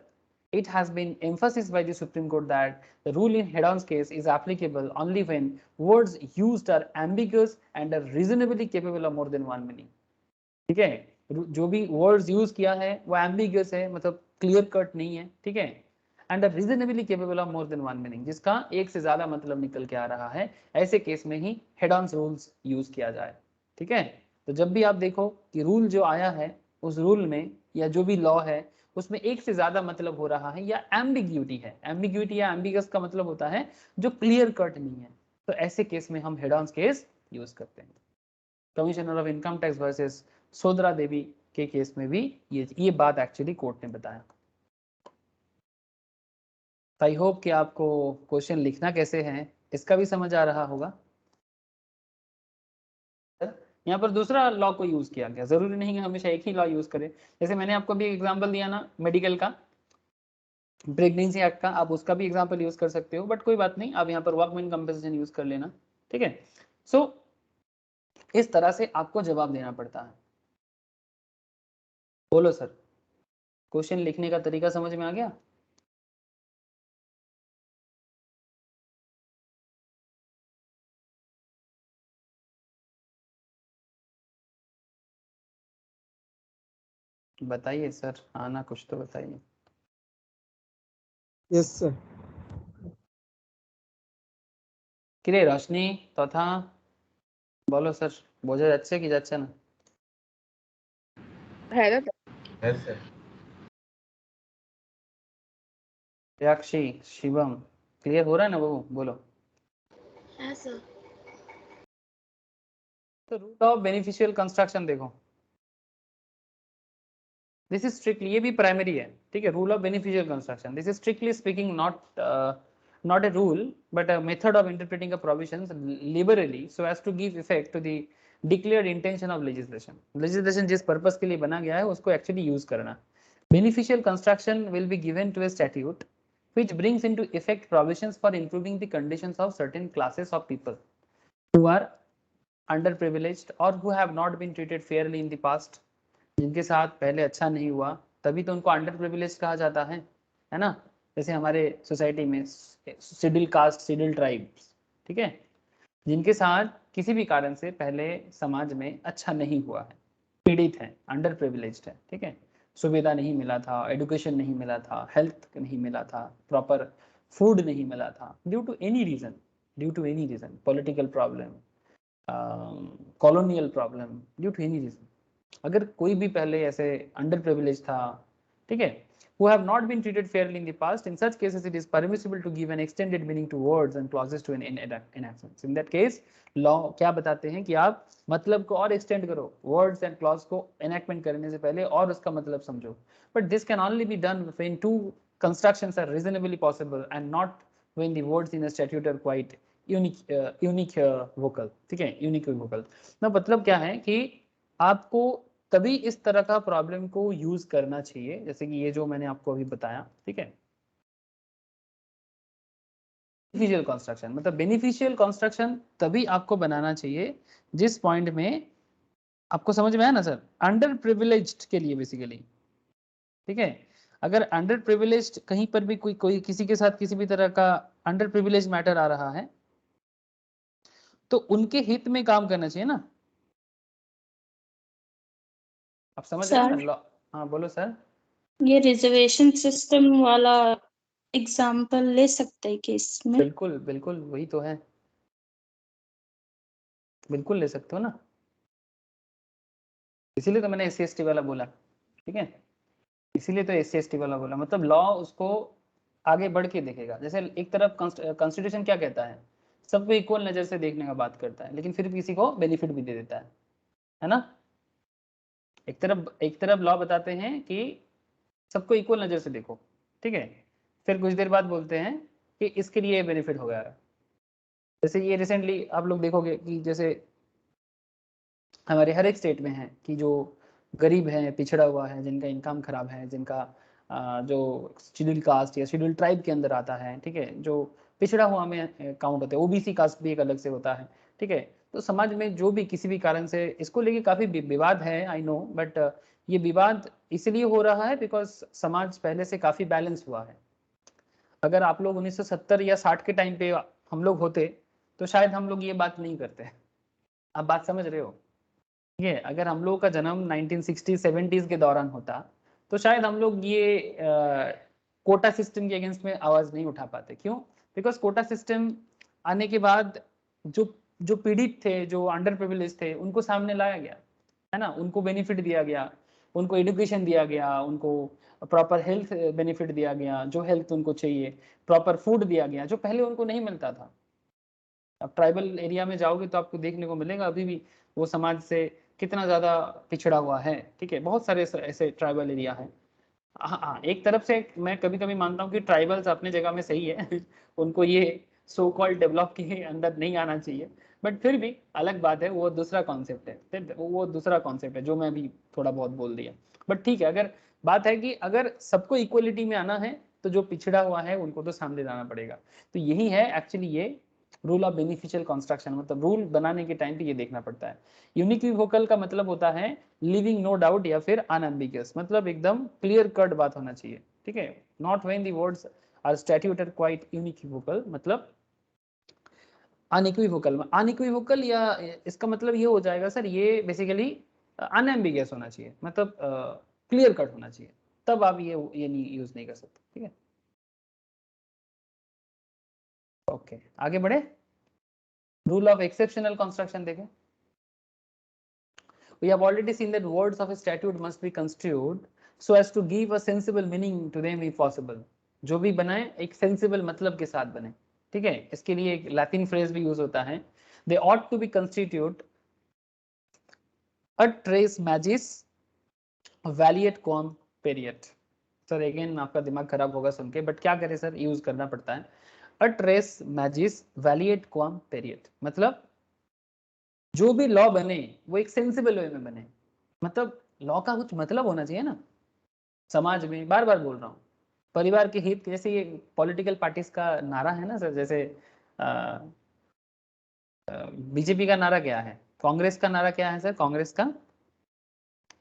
S1: it has been emphasized by the Supreme Court that the rule in head-on case is applicable only when words used are ambiguous and are reasonably capable of more than one meaning, ठीक है। जो भी words use किया है वो ambiguous है, मतलब clear cut नहीं है, ठीक है, and reasonably capable of more than one meaning, जिसका एक से ज्यादा मतलब निकल के आ रहा है, ऐसे केस में ही हेड ऑन रूल्स यूज किया जाए, ठीक है। तो जब भी आप देखो कि रूल जो आया है, उस रूल में या जो भी लॉ है उसमें एक से ज्यादा मतलब हो रहा है या एम्बिग्यूटी है, एम्बिग्यूटी या एम्बिगस का मतलब होता है जो क्लियर कट नहीं है, तो ऐसे केस में हम हेड ऑन केस यूज करते हैं। Commissioner of income tax versus Sodra Devi के केस में भी ये बात एक्चुअली कोर्ट ने बताया। आई होप कि आपको क्वेश्चन लिखना कैसे है इसका भी समझ आ रहा होगा। यहाँ पर दूसरा लॉ को यूज किया गया, जरूरी नहीं है हमेशा एक ही लॉ यूज करें। जैसे मैंने आपको भी एग्जांपल दिया ना मेडिकल का, प्रेगनेंसी एक्ट का, आप उसका भी एग्जांपल यूज कर सकते हो, बट कोई बात नहीं, आप यहाँ पर वर्कमैन कंपेंसेशन यूज कर लेना, ठीक है। सो इस तरह से आपको जवाब देना पड़ता है। बोलो सर, क्वेश्चन लिखने का तरीका समझ में आ गया? बताइए सर, आना कुछ तो बताइए।
S5: Yes, sir.
S1: কিরে রশনি তথা বলো স্যার, বোঝা যাচ্ছে কি যাচ্ছে না?
S2: है दादा।
S4: Yes, sir.
S1: साक्षी, शिवम, क्लियर हो रहा है ना बाबू? बोलो।
S2: है सर।
S1: तो रूल ऑफ बेनिफिशियल कंस्ट्रक्शन देखो, दिस इज स्ट्रिक्टली, ये भी प्राइमरी है, ठीक है। Rule of beneficial construction, this is strictly speaking not a rule but a method of interpreting a provisions liberally so as to give effect to the declared intention of legislation. Legislation जिस purpose के लिए बना गया है उसको actually use करना। Beneficial construction will be given to a statute which brings into effect provisions for improving the conditions of certain classes of people who are underprivileged or who have not been treated fairly in the past, जिनके साथ पहले अच्छा नहीं हुआ, तभी तो उनको under privilege कहा जाता है ना। जैसे हमारे सोसाइटी में शेड्यूल कास्ट, शेड्यूल ट्राइब्स, ठीक है, जिनके साथ किसी भी कारण से पहले समाज में अच्छा नहीं हुआ है, पीड़ित है, अंडर प्रिविलेज्ड है, ठीक है, सुविधा नहीं मिला था, एडुकेशन नहीं मिला था, हेल्थ नहीं मिला था, प्रॉपर फूड नहीं मिला था, due to any reason, political problem, colonial problem, due to any reason. अगर कोई भी पहले ऐसे अंडर प्रिविलेज था, ठीक है, who have not been treated fairly in the past, in such cases it is permissible to give an extended meaning to words and clauses to an enactments. In that case law क्या बताते हैं कि आप मतलब को और extend करो, words and clause को enactment करने से पहले और उसका मतलब समझो, but this can only be done when two constructions are reasonably possible and not when the words in a statute are quite unique vocal, ठीक है, unique vocal। ना मतलब क्या है कि आपको तभी इस तरह का प्रॉब्लम को यूज करना चाहिए, जैसे कि ये जो मैंने आपको अभी बताया, ठीक है। बेनिफिशियल कंस्ट्रक्शन मतलब बेनिफिशियल कंस्ट्रक्शन तभी आपको बनाना चाहिए जिस पॉइंट में आपको समझ में आया ना सर, अंडर प्रिविलेज्ड के लिए बेसिकली, ठीक है। अगर अंडर प्रिविलेज्ड कहीं पर भी कोई किसी के साथ किसी भी तरह का अंडर प्रिविलेज मैटर आ रहा है तो उनके हित में काम करना चाहिए ना। आप समझ रहे हैं ना? हाँ बोलो सर।
S2: ये रिजर्वेशन सिस्टम वाला एग्जाम्पल ले सकते हैं कि इसमें?
S1: बिल्कुल बिल्कुल वही तो है, बिल्कुल ले सकते हो ना, इसीलिए तो मैंने SC/ST वाला बोला, ठीक है, इसीलिए तो SC/ST वाला बोला। मतलब लॉ उसको आगे बढ़ के देखेगा। जैसे एक तरफ कॉन्स्टिट्यूशन क्या कहता है, सबको इक्वल नजर से देखने का बात करता है, लेकिन फिर किसी को बेनिफिट भी दे देता है ना। एक तरफ लॉ बताते हैं कि सबको इक्वल नजर से देखो, ठीक है, फिर कुछ देर बाद बोलते हैं कि इसके लिए बेनिफिट हो गया है। जैसे ये रिसेंटली आप लोग देखोगे कि जैसे हमारे हर एक स्टेट में है कि जो गरीब है, पिछड़ा हुआ है, जिनका इनकम खराब है, जिनका जो शेड्यूल कास्ट या शेड्यूल ट्राइब के अंदर आता है, ठीक है, जो पिछड़ा हुआ में काउंट होता है, OBC कास्ट भी एक अलग से होता है, ठीक है। तो समाज में जो भी किसी भी कारण से इसको लेके काफी विवाद है, आई नो, बट ये विवाद इसलिए हो रहा है बिकॉज समाज पहले से काफी बैलेंस हुआ है। अगर आप लोग 1970 या 60 के टाइम पे हम लोग होते तो शायद हम लोग ये बात नहीं करते। आप बात समझ रहे हो? ये अगर हम लोगों का जन्म 1960-70s के दौरान होता तो शायद हम लोग ये कोटा सिस्टम के अगेंस्ट में आवाज नहीं उठा पाते। क्यों? बिकॉज कोटा सिस्टम आने के बाद जो जो पीड़ित थे, जो अंडर प्रिविलेज थे, उनको सामने लाया गया, है ना, उनको बेनिफिट दिया गया, उनको एजुकेशन दिया गया, उनको प्रॉपर हेल्थ बेनिफिट दिया गया, जो हेल्थ उनको चाहिए, प्रॉपर फूड दिया गया जो पहले उनको नहीं मिलता था। अब ट्राइबल एरिया में जाओगे तो आपको देखने को मिलेगा अभी भी वो समाज से कितना ज्यादा पिछड़ा हुआ है, ठीक है, बहुत सारे ऐसे ट्राइबल एरिया है। हाँ हाँ, एक तरफ से मैं कभी कभी मानता हूँ कि ट्राइबल्स अपने जगह में सही है उनको ये सो कॉल्ड डेवलप के अंदर नहीं आना चाहिए, बट फिर भी अलग बात है, वो दूसरा कॉन्सेप्ट है, वो दूसरा कॉन्सेप्ट है जो मैं भी थोड़ा बहुत बोल दिया। बट ठीक है, अगर बात है कि अगर सबको इक्वलिटी में आना है तो जो पिछड़ा हुआ है उनको तो सामने लाना पड़ेगा। तो यही है एक्चुअली ये रूल ऑफ बेनिफिशियल कंस्ट्रक्शन, मतलब रूल बनाने के टाइम पे ये देखना पड़ता है। यूनिक वोकल का मतलब होता है लिविंग नो डाउट या फिर अनएम्बिगियस, मतलब एकदम क्लियर कट बात होना चाहिए, ठीक है। Not when the words are statutory quite unequivocal, मतलब अनइक्विवोकल। अनइक्विवोकल या इसका मतलब ये हो जाएगा सर, ये बेसिकली अनएम्बिगियस होना चाहिए, मतलब क्लियर कट होना चाहिए, तब आप ये नहीं यूज नहीं कर सकते, ठीक है। ओके आगे बढ़े। रूल ऑफ एक्सेप्शनल कंस्ट्रक्शन देखें। We have already seen that words of a statute must be construed so as to give a sensible meaning to them if possible. जो भी बनाए एक सेंसिबल मतलब के साथ बने, ठीक है। इसके लिए एक लैटिन फ्रेज भी यूज होता है, they ought to be constitute a tres magis valeat quam period। Sir again आपका दिमाग खराब होगा सुन के, बट क्या करें सर, यूज करना पड़ता है। a tres magis valeat quam period मतलब जो भी लॉ बने वो एक सेंसिबल वे में बने, मतलब लॉ का कुछ मतलब होना चाहिए ना समाज में। बार बार बोल रहा हूँ, परिवार के हित, जैसे ये पॉलिटिकल पार्टीज का नारा है ना सर, जैसे बीजेपी का नारा क्या है, कांग्रेस का नारा क्या है सर, कांग्रेस का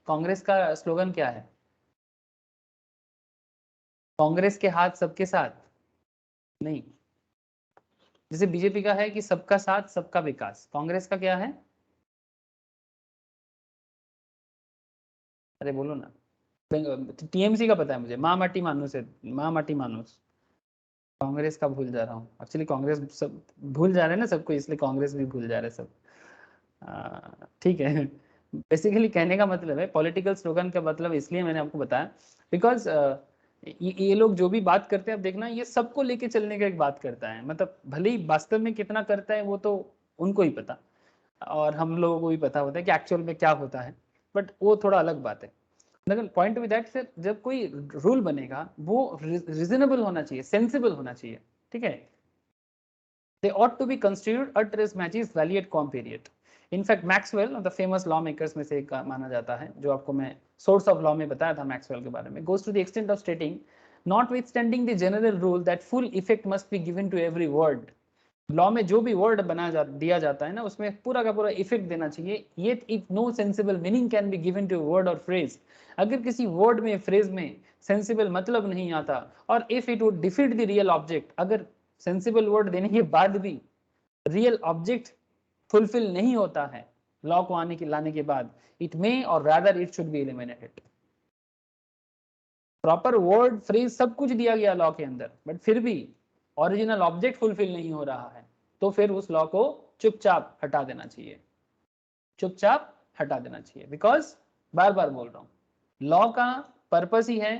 S1: कांग्रेस का स्लोगन क्या है? कांग्रेस के हाथ सबके साथ नहीं, जैसे बीजेपी का है कि सबका साथ सबका विकास, कांग्रेस का क्या है? अरे बोलो ना, टीएमसी का पता है मुझे, माँ माटी मानुस है, माँ माटी मानुस। कांग्रेस का भूल जा रहा हूँ एक्चुअली, कांग्रेस सब भूल जा रहे हैं ना सबको, इसलिए कांग्रेस भी भूल जा रहे हैं सब। ठीक है, बेसिकली कहने का मतलब है पॉलिटिकल स्लोगन का मतलब इसलिए मैंने आपको बताया बिकॉज ये लोग जो भी बात करते हैं, अब देखना ये सबको लेके चलने का एक बात करता है, मतलब भले ही वास्तव में कितना करता है वो तो उनको ही पता, और हम लोगों को भी पता होता है कि एक्चुअल में क्या होता है, बट वो थोड़ा अलग बात है। लेकिन पॉइंट विद दैट से जब कोई रूल बनेगा वो रीजनेबल होना चाहिए, सेंसिबल होना चाहिए, ठीक है। They ought to be construed at risk matches value at com period. In fact, Maxwell, the famous lawmakers में से एक माना जाता है, जो आपको मैं source of law में बताया था मैक्सवेल के बारे में, goes to the extent of stating, notwithstanding the general rule that full effect must be given to every word. Law में जो भी वर्ड दिया जाता है ना, उसमें पूरा का पूरा इफेक्ट देना चाहिए। ये if no sensible meaning can be given to word और फ्रेज, अगर किसी वर्ड में फ्रेज में सेंसिबल मतलब नहीं आता, और if it would defeat the real object, अगर सेंसिबल वर्ड देने के बाद भी रियल ऑब्जेक्ट फुलफिल नहीं होता है लॉ को लाने के बाद, इट मे और rather it should be eliminated. Proper word phrase सब कुछ दिया गया लॉ के अंदर, बट फिर भी ओरिजिनल ऑब्जेक्ट फुलफिल नहीं हो रहा है, तो फिर उस लॉ को चुपचाप हटा देना चाहिए, चुपचाप हटा देना चाहिए। बिकॉज बार बार बोल रहा हूं, लॉ का पर्पस ही है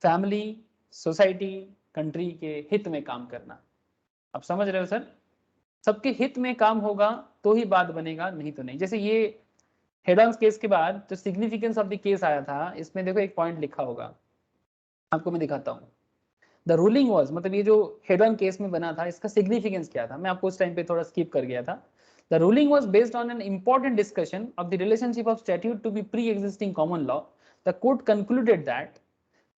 S1: फैमिली, सोसाइटी, कंट्री के हित में काम करना। आप समझ रहे हो सर? सबके हित में काम होगा तो ही बात बनेगा, नहीं तो नहीं। जैसे ये हेड ऑन केस के बाद जो सिग्निफिकेंस ऑफ द केस आया था, इसमें देखो एक पॉइंट लिखा होगा, आपको मैं दिखाता हूँ। द रूलिंग वाज, मतलब ये जो हेड ऑन केस में बना था, इसका सिग्निफिकेंस क्या था, मैं आपको उस टाइम पे थोड़ा स्किप कर गया था। The ruling was based on an important discussion of the relationship of statute to be pre existing common law. The court concluded that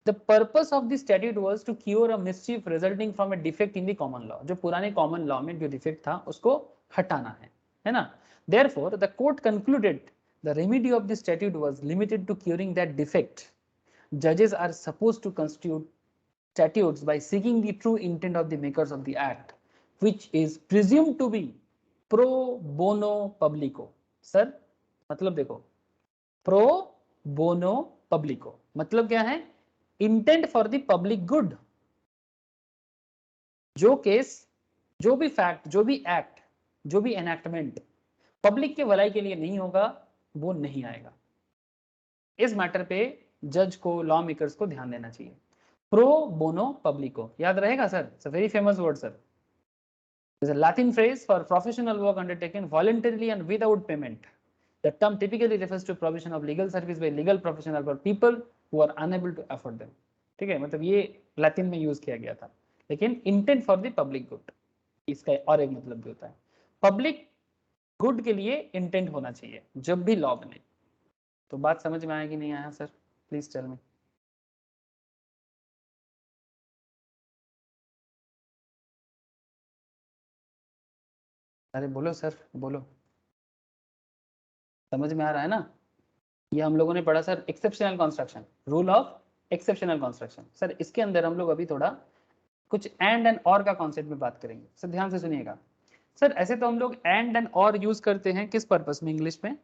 S1: the purpose of the statute was to cure a mischief resulting from a defect in the common law। जो पुराने common law में जो defect था उसको हटाना है ना। Therefore, the court concluded the remedy of the statute was limited to curing that defect. Judges are supposed to constitute statutes by seeking the true intent of the makers of the act, which is presumed to be pro bono publico। Sir, मतलब देखो, pro bono publico मतलब क्या है? Intent for the public good. जो case, जो भी fact, जो भी एक्ट, जो भी एनैक्टमेंट पब्लिक के भलाई के लिए नहीं होगा, वो नहीं आएगा। इस मैटर पे जज को, लॉ मेकर्स को ध्यान देना चाहिए। प्रो बोनो पब्लिको याद रहेगा sir, it's a very famous word sir. It's a Latin phrase for professional work undertaken voluntarily and without payment. The term typically refers to provision of legal service by legal professional for people who are unable to afford them। ठीक है, मतलब ये Latin में use किया गया था, लेकिन intent for the public good, इसका और एक मतलब भी होता है। पब्लिक गुड के लिए इंटेंट होना चाहिए जब भी लॉ बने। तो बात समझ में आया कि नहीं आया सर? Please tell me. अरे बोलो सर, बोलो। समझ में आ रहा है ना? ये हम लोगों ने पढ़ा sir, exceptional construction, rule of exceptional construction. Sir इसके अंदर हम लोग अभी थोड़ा कुछ एंड और का कॉन्सेप्ट में बात करेंगे। सर ध्यान से सुनिएगा। सर ऐसे तो हम लोग एंड और यूज करते हैं किस पर्पस में इंग्लिश में?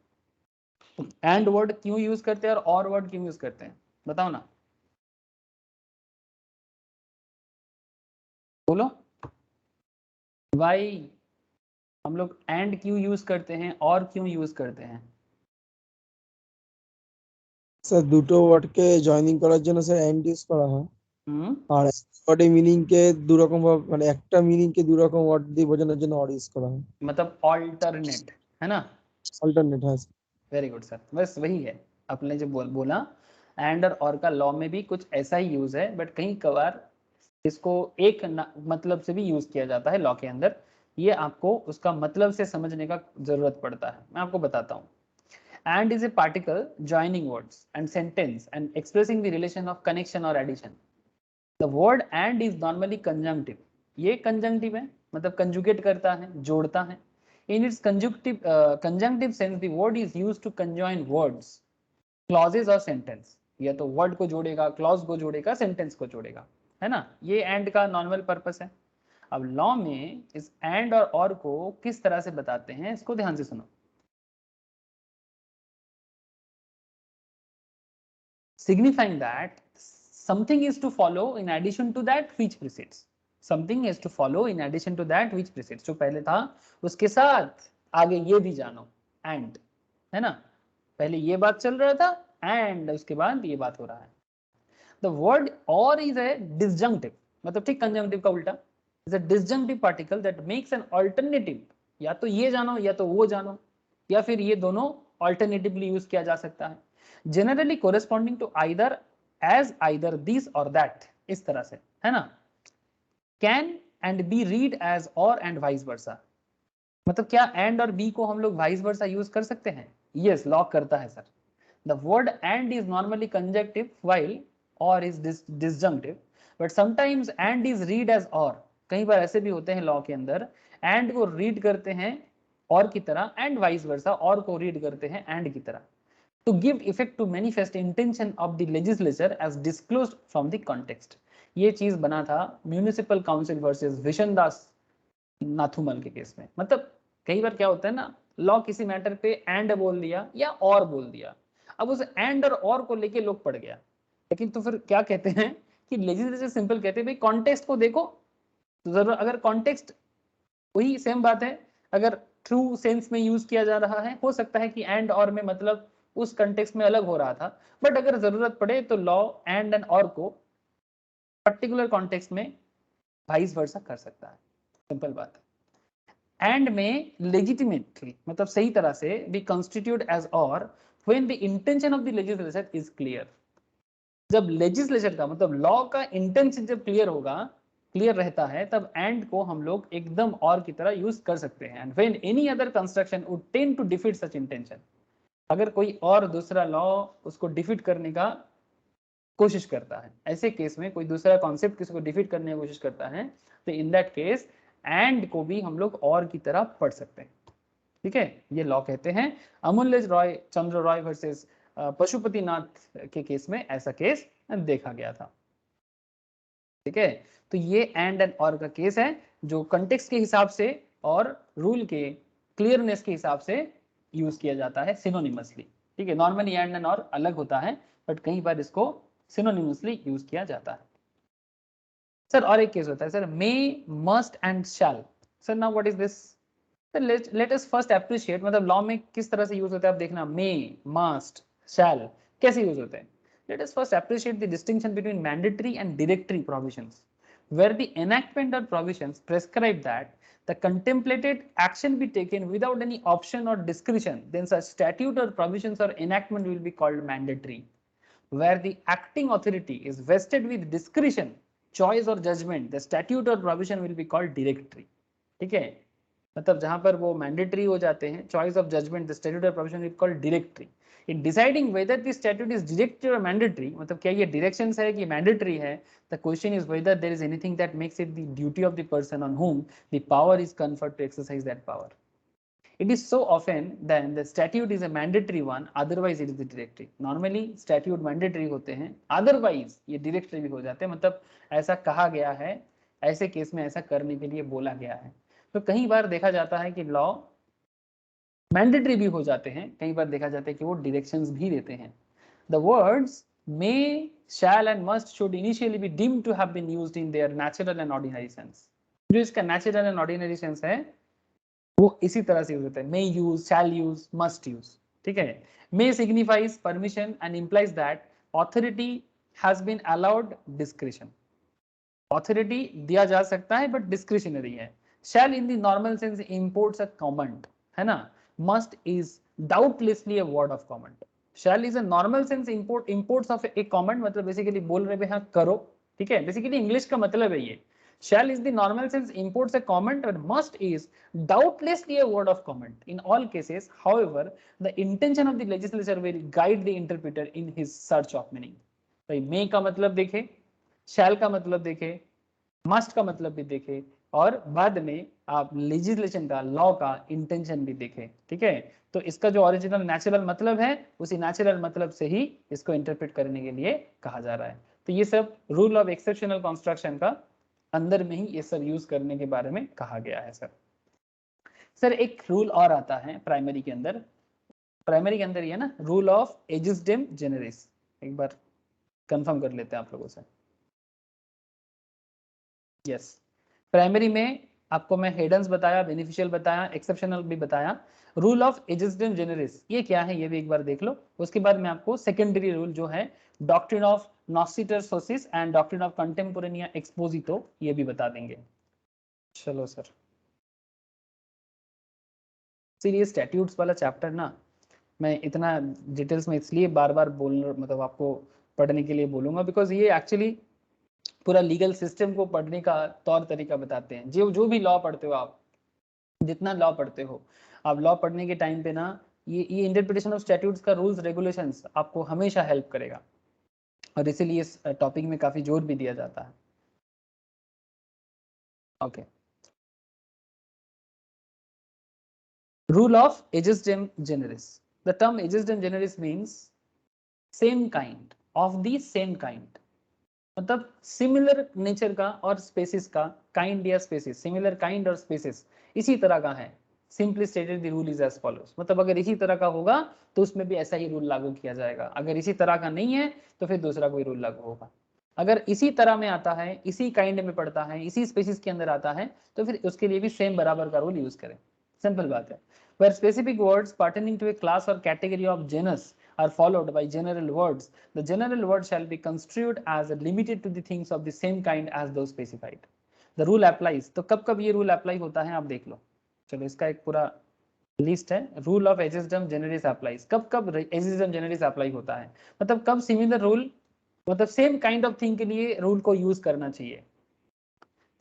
S1: एंड वर्ड क्यों यूज करते हैं और वर्ड क्यों यूज करते हैं, बताओ ना, बोलो। वाई हम लोग एंड क्यों यूज करते हैं और क्यों यूज करते हैं?
S5: স্যার দুটো ওয়ার্ডকে জয়েনিং করার জন্য স্যার এন্ড ইউজ করা হয়, আর ওয়ার্ডে মিনিং কে দু রকম ভাবে, মানে একটা মিনিং কে দু রকম ওয়ার্ড দিয়ে বোঝানোর জন্য অর ইউজ করা হয়,
S1: मतलब ऑल्टरनेट, है ना?
S5: অল্টারনেট। হ্যাঁ
S1: वेरी गुड सर, बस वही है आपने जो बोला। एंड और का लॉ में भी कुछ ऐसा ही यूज है, बट कहीं कभार इसको एक मतलब से भी यूज किया जाता है लॉ के अंदर। ये आपको उसका मतलब से समझने का जरूरत पड़ता है, मैं आपको बताता हूँ। And is a particle joining words and sentence and expressing the relation of connection or addition. The word and is normally conjunctive। ये conjunctive है, मतलब conjugate करता है, जोड़ता है। In its conjunctive sense, the word is used to conjoin words clauses और sentence, या तो वर्ड को जोड़ेगा, क्लॉज को जोड़ेगा, सेंटेंस को जोड़ेगा, है ना, ये एंड का नॉर्मल पर्पस है। अब लॉ में इस एंड और को किस तरह से बताते हैं, इसको ध्यान से सुनो। Signifying that something is to follow in addition to that which precedes. Something is to follow in addition to that which precedes. जो पहले था उसके साथ आगे ये भी जानो, and, है ना, पहले ये बात चल रहा था and उसके बाद ये बात हो रहा है। The word or is a disjunctive, मतलब ठीक conjunctive का उल्टा, is a disjunctive particle that makes an alternative, या तो ये जानो या तो वो जानो, या फिर ये दोनों alternatively यूज किया जा सकता है, generally corresponding to either as either this or that, इस तरह से, है ना। can and be read as or and vice versa, मतलब क्या and और be को हम लोग vice versa यूज कर सकते हैं? yes, लॉक करता है sir. the word and is normally conjunctive while or is disjunctive, but sometimes and is read as or, कई बार ऐसे भी होते हैं लॉ के अंदर and को रीड करते हैं और की तरह, and vice versa, और को रीड करते हैं and की तरह, to give effect to manifest intention of the legislature as disclosed from the context। ये चीज बना था म्यूनिसिपल काउंसिल वर्सेस विशनदास नाथुमल के केस में। मतलब कई बार क्या होता है ना, लॉ किसी मैटर पे एंड बोल दिया या और बोल दिया, अब उस एंड और को लेके लोग पड़ गया, लेकिन तो फिर क्या कहते हैं कि लेजिस्लेचर सिंपल कहते हैं भाई कॉन्टेक्स्ट को देखो, तो जरूर अगर कॉन्टेक्स्ट वही सेम बात है, अगर ट्रू सेंस में यूज किया जा रहा है, हो सकता है कि एंड और में मतलब उस कंटेक्स्ट में अलग हो रहा था, बट अगर जरूरत पड़े तो लॉ एंड और को पर्टिकुलर कॉन्टेक्स्ट में वाइस वर्सा कर सकता है, सिंपल बात है। एंड में लेजिटिमेटली मतलब सही तरह से बी कंस्टिट्यूट एज और when the intention of the legislature is clear, जब लेजिस्लेचर का मतलब लॉ का इंटेंशन जब क्लियर होगा, क्लियर रहता है, तब एंड को हम लोग एकदम और की तरह यूज कर सकते हैं। And when any other construction would tend to defeat such intention, अगर कोई और दूसरा लॉ उसको डिफीट करने का कोशिश करता है, ऐसे केस में कोई दूसरा कॉन्सेप्ट किसी को डिफीट करने की कोशिश करता है, तो इन दैट केस एंड को भी हम लोग और की तरह पढ़ सकते हैं। ठीक है, ये लॉ कहते हैं। अमूल्य रॉय चंद्र रॉय वर्सेस पशुपतिनाथ के केस में ऐसा केस देखा गया था। ठीक है, तो ये एंड और का केस है जो कंटेक्स्ट के हिसाब से और रूल के क्लियरनेस के हिसाब से यूज किया जाता है सिनोनिमसली। ठीक है, नॉर्मली एंड और अलग होता है, बट कई बार इसको सिनोनिमसली यूज किया जाता है। सर और एक केस होता है sir, may, must and shall. Sir now what is this? Let us first appreciate, मतलब लॉ में किस तरह से यूज होता है आप देखना, मे, मस्ट, शैल कैसे यूज होते हैं। Let us first appreciate the distinction between mandatory and directory provisions, where the enactment or provisions prescribe that the contemplated action be taken without any option or discretion, then such statute or provisions or enactment will be called mandatory. Where the acting authority is vested with discretion, choice or judgment, the statute or provision will be called directory. ठीक है, मतलब जहां पर वो mandatory हो जाते हैं, choice of judgment, the statute और provision is called directory. In deciding whether the statute is directory और मैंडेटरी, मतलब क्या ये डायरेक्शंस है कि मैंडेटरी है, the question is whether there is anything that makes it the duty of the person on whom the power is conferred to exercise that power. It is so often then the statute is a mandatory one, otherwise it is the directory. Normally statute mandatory होते हैं, otherwise ये directory भी हो जाते हैं, मतलब ऐसा कहा गया है, ऐसे केस में ऐसा करने के लिए बोला गया है। तो कई बार देखा जाता है कि लॉ मैंडेटरी भी हो जाते हैं, कई बार देखा जाता है कि वो डायरेक्शंस भी देते हैं। The words may, shall and must should initially be deemed to have been used in their natural and ordinary sense. जो इसका नेचुरल एंड ऑर्डिनरी सेंस है वो इसी तरह से यूज होता है, may use, shall use, must use. ठीक है, may signifies permission and implies that authority has been allowed discretion, authority दिया जा सकता है बट डिस्क्रिशनरी है। Shall in the normal sense imports a comment, है ना। Must is doubtlessly a word of comment. Shall is a normal sense imports of a comment, मतलब basically बोल रहे हैं हाँ करो। ठीक है, बेसिकली इंग्लिश का मतलब है ये। Shall is the normal sense imports a comment, and must is doubtlessly a word of comment. In all cases, however, the intention of the legislature will guide the interpreter in his search of meaning. भाई may का मतलब देखे, shall का मतलब देखे, must का मतलब भी देखे और बाद में आप लेजिस्लेशन का, लॉ का इंटेंशन भी देखें। ठीक है, तो इसका जो ओरिजिनल नेचुरल मतलब है उसी नेचुरल मतलब से ही इसको इंटरप्रेट करने के लिए कहा जा रहा है। तो ये सब रूल ऑफ एक्सेप्शनल कंस्ट्रक्शन का अंदर में ही ये सब यूज करने के बारे में कहा गया है सर। सर एक रूल और आता है प्राइमरी के अंदर, प्राइमरी के अंदर ये ना रूल ऑफ एजिस्डेम जेनेरिस, एक बार कंफर्म कर लेते हैं आप लोगों से। यस, प्राइमरी में आपको मैं हेडन्स बताया, बेनिफिशियल बताया, एक्सेप्शनल भी बताया। रूल ऑफ एजिस्डेम जेनेरिस ये क्या है ये भी एक बार देख लो। उसके बाद मैं आपको सेकेंडरी रूल जो है doctrine of noscitur sociis and doctrine of contemporanea expositio ये भी बता देंगे। चलो सर, ये स्टैट्यूट्स वाला चैप्टर ना मैं इतना डिटेल्स में इसलिए बार बार मतलब आपको पढ़ने के लिए बोलूंगा बिकॉज ये एक्चुअली पूरा लीगल सिस्टम को पढ़ने का तौर तरीका बताते हैं। जो भी लॉ पढ़ते हो आप, जितना लॉ पढ़ते हो आप, लॉ पढ़ने के टाइम पे ना ये इंटरप्रिटेशन ऑफ स्टैट्यूट्स का रूल्स रेगुलेशंस आपको हमेशा हेल्प करेगा और इसीलिए इस टॉपिक में काफी जोर भी दिया जाता है। Okay, rule of ejusdem generis. The term ejusdem generis means same kind of the same kind, मतलब सिमिलर नेचर का और स्पेसिस का, काइंड या स्पेसिस, सिमिलर काइंड और स्पेसिस इसी तरह का है। Simply stated the rule is as follows, मतलब अगर इसी तरह का होगा तो उसमें भी ऐसा ही रूल लागू किया जाएगा, अगर इसी तरह का नहीं है तो फिर दूसरा कोई रूल लागू होगा। अगर इसी तरह में आता है, इसी काइंड में पड़ता है, इसी स्पेसिस के अंदर आता है तो फिर उसके लिए भी सेम बराबर का रूल यूज करें। सिंपल बात है। Where specific words pertaining to a class or category of genus are followed by general words, the general word shall be construed as limited to the things of the same kind as those specified. The rule applies. तो कब कब ये rule apply होता है आप देख लो। चलो इसका एक पूरा लिस्ट है। Rule of ejusdem generis applies, कब कब एजिस्डम जेनेरिस अप्लाई होता है, मतलब कब सिमिलर रूल, मतलब सेम काइंड ऑफ थिंग के लिए रूल को यूज करना चाहिए।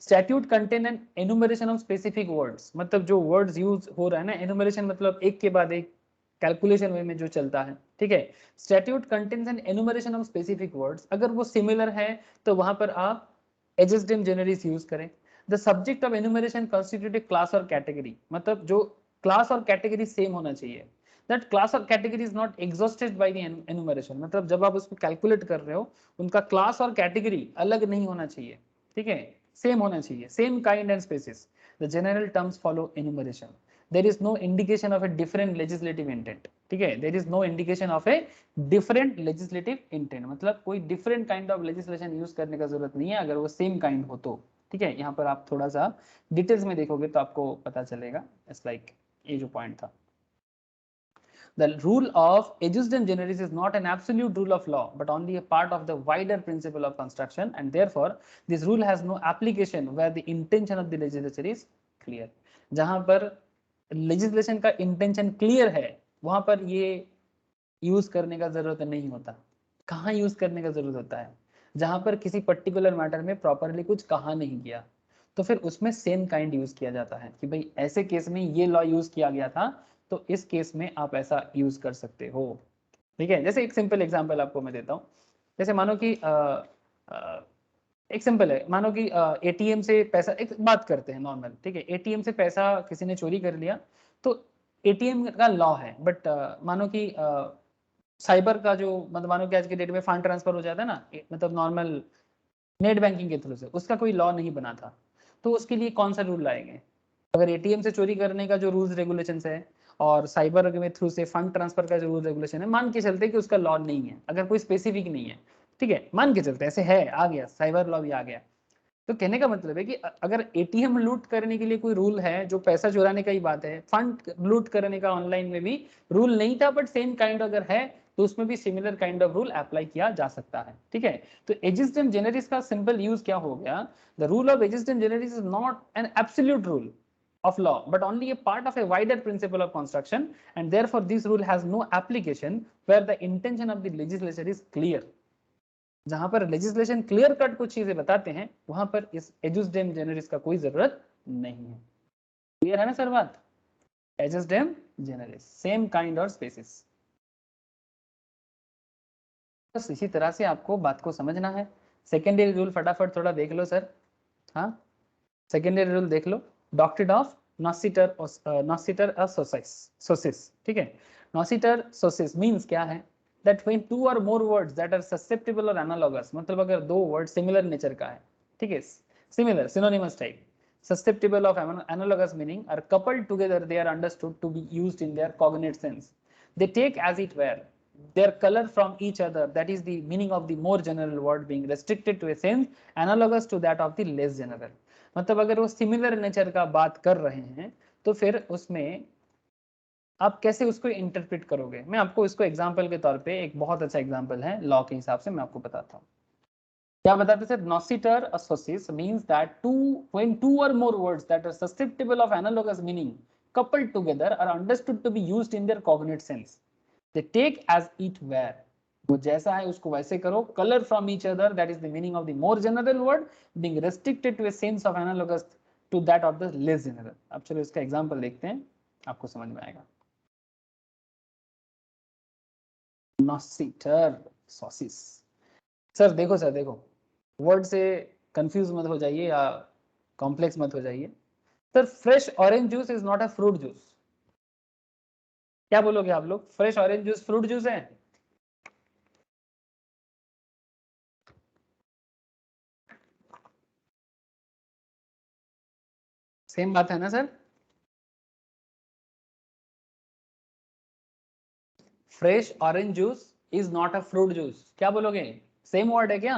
S1: Statute contain an enumeration of specific words, मतलब जो वर्ड्स यूज हो रहा है ना, एनुमरेशन मतलब एक के बाद एक कैलकुलेशन वे में जो चलता है। ठीक है, statute contains an enumeration of specific words, अगर वो सिमिलर है तो वहां पर आप एजिस्डम जेनेरिस यूज करें। The subject of enumeration constitute A class और कैटेगरी, मतलब जो क्लास और कैटेगरी सेम होना चाहिए। दैट क्लास और category is not exhausted by the enumeration, मतलब जब आप उसको कैलकुलेट कर रहे हो उनका क्लास और कैटेगरी अलग नहीं होना चाहिए। ठीक है, सेम होना चाहिए, same kind and species. The general terms follow enumeration. There is no indication of a different legislative intent. ठीक है, there is no indication of a different legislative intent, मतलब कोई different kind of legislation use करने का जरूरत नहीं है अगर वो सेम काइंड हो तो। ठीक है, यहाँ पर आप थोड़ा सा डिटेल्स में देखोगे तो आपको पता चलेगा। इट्स लाइक ये जो पॉइंट था, the rule of adjustem generis is not an absolute rule of law but only a part of the wider principle of construction, and therefore this rule has no application where the intention of the legislature is clear. जहां पर legislation का intention clear है वहां पर ये use करने का जरूरत नहीं होता। कहाँ यूज करने का जरूरत होता है, जहां पर किसी पर्टिकुलर मैटर में प्रॉपरली कुछ कहा नहीं गया तो फिर उसमें सेम काइंड यूज किया जाता है कि भाई ऐसे केस में ये लॉ यूज किया गया था तो इस केस में आप ऐसा यूज कर सकते हो। ठीक है, जैसे एक सिंपल एग्जांपल आपको मैं देता हूँ। जैसे मानो कि एक सिंपल है, मानो कि एटीएम से पैसा, एक बात करते हैं नॉर्मल। ठीक है, एटीएम से पैसा किसी ने चोरी कर लिया तो एटीएम का लॉ है, बट मानो कि साइबर का जो, मतलब मानो कि आज के डेट में फंड ट्रांसफर हो जाता है ना, मतलब नॉर्मल नेट बैंकिंग के थ्रू से, उसका कोई लॉ नहीं बना था तो उसके लिए कौन सा रूल लाएंगे। अगर एटीएम से चोरी करने का जो रूल्स रेगुलेशंस है और साइबर के थ्रू से फंड ट्रांसफर का जो रूल रेगुलेशन है, मान के चलते कि उसका लॉ नहीं है, अगर कोई स्पेसिफिक नहीं है। ठीक है, मान के चलते ऐसे है, आ गया साइबर लॉ भी आ गया। तो कहने का मतलब है कि अगर एटीएम लूट करने के लिए कोई रूल है, जो पैसा चुराने का ही बात है, फंड लूट करने का ऑनलाइन में भी रूल नहीं था बट सेम काइंड अगर है तो उसमें भी similar kind of rule apply किया जा सकता है। ठीक है, तो एजिस्डम जेनेरिस का सिंपल यूज क्या हो गया, the rule of ejusdem generis is not an absolute rule of law but only a part of a wider principle of construction, and therefore this rule has no application where the intention of the legislature is clear. जहां पर legislation clear cut कुछ चीजें बताते हैं वहां पर इस एजुस्डेम Gennaris का कोई जरूरत नहीं है। क्लियर है ना सर बात? एजुस्डेम जेनेरिस सेम काइंड और स्पेसिस, बस इसी तरह से आपको बात को समझना है। सेकेंडरी रूल फटाफट थोड़ा देख लो सर। हाँ, सेकेंडरी रूल देख लो, डॉक्ट्रिन ऑफ नॉसिटर सोसिस, ठीक है। नॉसिटर सोसिस मींस क्या है, that when two or more words that are susceptible or analogous, मतलब अगर दो वर्ड सिमिलर नेचर का है, ठीक है, similar synonymous type, susceptible of analogous meaning are coupled together, they are understood to be used in their cognate sense, they take as it were their color from each other, that is the meaning of the more general word being restricted to a sense analogous to that of the less general। मतलब अगर वो similar nature का बात कर रहे हैं तो फिर उसमें आप कैसे उसको इंटरप्रेट करोगे। मैं आपको इसको एग्जांपल के तौर पे, एक बहुत अच्छा एग्जांपल है लॉ के हिसाब से, मैं आपको बताता हूँ। क्या बताते थे, noscitur a sociis means that two when two और more words that are susceptible of analogous meaning coupled together are understood to be used in their cognate sense, they take as it were, वो जैसा है उसको वैसे करो, color from each other, that is the meaning of the more general word being restricted to a sense of analogous to that of the less general। अब चलो इसका example देखते हैं, आपको समझ में आएगा। नॉसिटर सोसिस, सर देखो सर देखो, वर्ड से कंफ्यूज मत हो जाइए या कॉम्प्लेक्स मत हो जाइए। Sir fresh orange juice is not a fruit juice, क्या बोलोगे आप लोग, fresh orange juice fruit juice है? सेम बात है ना sir, fresh orange juice is not a fruit juice, क्या बोलोगे, सेम वर्ड है क्या?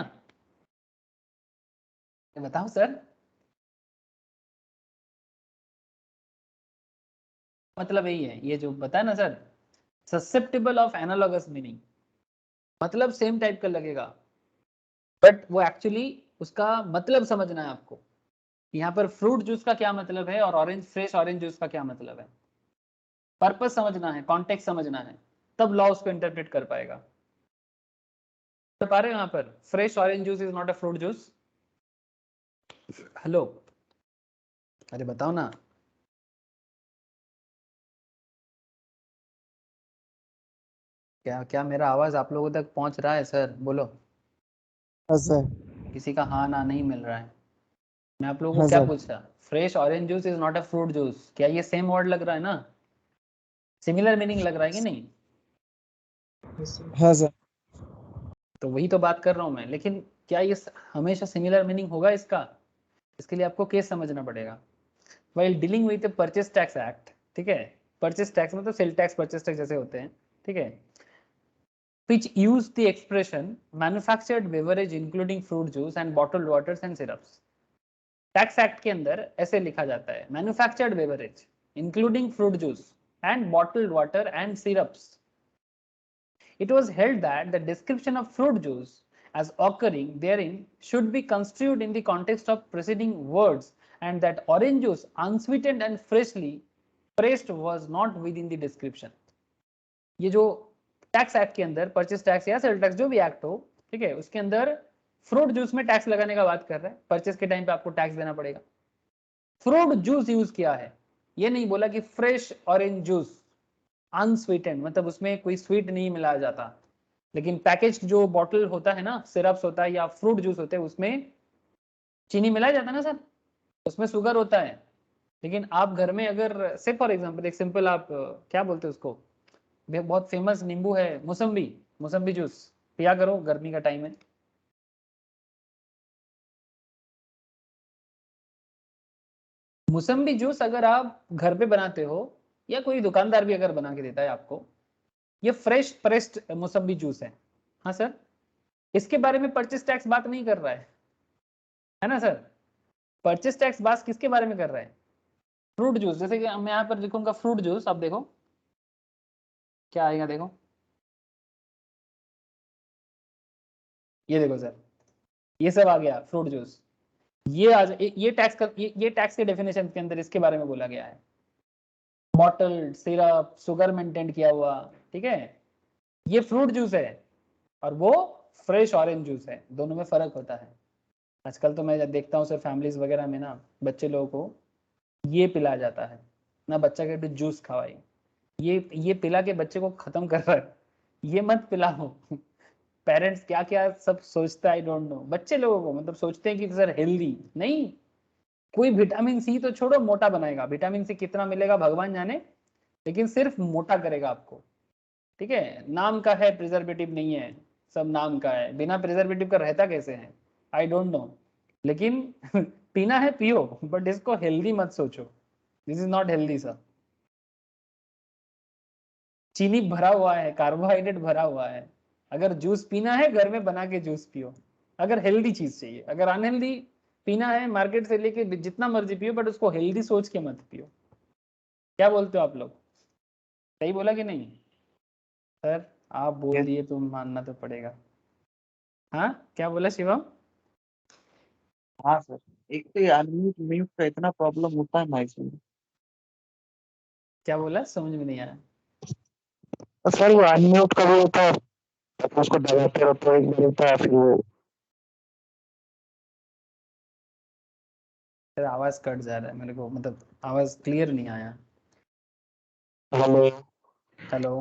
S1: बताओ सर, मतलब यही है, ये जो बताया ना sir, susceptible of analogous meaning, मतलब सेम टाइप का लगेगा, बट वो एक्चुअली उसका मतलब समझना है आपको। यहाँ पर फ्रूट जूस का क्या मतलब है और ऑरेंज फ्रेश ऑरेंज जूस का क्या मतलब है, पर्पस समझना है, कॉन्टेक्स्ट समझना है, तब लॉ उसको इंटरप्रेट कर पाएगा। कर पा रहे हो यहाँ पर, fresh orange juice is not a fruit juice, hello, अरे बताओ ना। क्या क्या मेरा आवाज आप लोगों तक पहुंच रहा है सर, बोलो।
S5: सर
S1: किसी का हाँ ना नहीं मिल रहा है। मैं आप लोगों को
S5: हाँ
S1: क्या
S5: सर
S1: पूछा, fresh orange juice is not a fruit juice, क्या ये सेम वर्ड लग रहा है ना, सिमिलर मीनिंग लग रहा है कि नहीं?
S5: हाँ सर
S1: तो वही तो बात कर रहा हूं मैं, लेकिन क्या ये हमेशा सिमिलर मीनिंग होगा इसका, इसके लिए आपको केस समझना पड़ेगा। While dealing with the purchase tax act, ठीक है, परचेस टैक्स मतलब सेल टैक्स परचेस टैक्स जैसे होते हैं, ठीक है, which use the expression manufactured beverage including fruit juice and bottled waters and syrups। Tax act के अंदर ऐसे लिखा जाता है, manufactured beverage including fruit juice and bottled water and syrups. It was held that the description of fruit juice as occurring therein should be construed in the context of preceding words, and that orange juice unsweetened and freshly pressed was not within the description। ये जो tax act के अंदर, purchase tax या sale tax जो भी act हो, ठीक है, उसके अंदर फ्रूट जूस में टैक्स लगाने का बात कर रहा है, परचेस के टाइम पे आपको टैक्स देना पड़ेगा। फ्रूट जूस यूज किया है, ये नहीं बोला कि फ्रेश ऑरेंज जूस अनस्वीटेंड, मतलब उसमें कोई स्वीट नहीं मिलाया जाता। लेकिन पैकेज जो बॉटल होता है ना, सिरप्स होता है या फ्रूट जूस होते हैं, उसमें चीनी मिलाया जाता है ना सर, उसमें शुगर होता है। लेकिन आप घर में अगर से फॉर एग्जांपल एक सिंपल आप क्या बोलते हैं उसको, बहुत फेमस नींबू है, मौसम्बी, मौसम्बी जूस पिया करो, गर्मी का टाइम है। मौसम्बी जूस अगर आप घर पे बनाते हो या कोई दुकानदार भी अगर बना के देता है आपको, ये फ्रेश प्रेस्ड मौसम्बी जूस है। हाँ सर, इसके बारे में परचेस टैक्स बात नहीं कर रहा है ना सर। परचेस टैक्स बात किसके बारे में कर रहा है, फ्रूट जूस। जैसे कि मैं यहाँ पर लिखूंगा फ्रूट जूस, अब देखो क्या आएगा, देखो ये देखो सर, ये सब आ गया फ्रूट जूस, ये आज ये टैक्स का ये टैक्स के डेफिनेशन के अंदर इसके बारे में बोला गया है, बॉटल सिरप शुगर मेंटेन किया हुआ, ठीक है, ये फ्रूट जूस है और वो फ्रेश ऑरेंज जूस है, दोनों में फर्क होता है। आजकल तो मैं जब देखता हूँ सर फैमिलीज वगैरह में ना, बच्चे लोगों को ये पिलाया जाता है ना, बच्चा के जूस खवाई, ये पिला के बच्चे को खत्म कर रहा है, ये मत पिलाओ। पेरेंट्स क्या क्या सब सोचता है, आई डोंट नो, बच्चे लोगों को मतलब सोचते हैं कि सर हेल्दी नहीं, कोई विटामिन सी तो छोड़ो, मोटा बनाएगा। विटामिन सी कितना मिलेगा भगवान जाने, लेकिन सिर्फ मोटा करेगा आपको। ठीक है, नाम का है, प्रिजर्वेटिव नहीं है, सब नाम का है। बिना प्रिजर्वेटिव का रहता कैसे है, आई डोंट नो। लेकिन पीना है पियो, बट इसको हेल्दी मत सोचो, this is not healthy sir. चीनी भरा हुआ है, कार्बोहाइड्रेट भरा हुआ है। अगर जूस पीना है घर में बना के जूस पियो, अगर हेल्दी चीज चाहिए। अगर अनहेल्दी पीना है मार्केट से लेके जितना मर्जी पियो, बट उसको हेल्दी सोच के मत पियो। क्या बोलते हो आप लोग, सही बोला कि नहीं सर? आप बोल दिए तो मानना तो पड़ेगा। हाँ क्या बोला शिवम?
S3: हाँ सर, एक तो ये अनम्यूट म्यूट का इतना प्रॉब्लम होता है ना इसमें।
S1: क्या बोला, समझ में नहीं आया।
S3: सर वो अनम्यूट का भी होता है, तो उसको दबाते रहो तो एक बार होता है, फिर वो
S1: सर आवाज कट जा रहा है मेरे को, मतलब आवाज क्लियर नहीं आया।
S3: हेलो।
S1: हेलो।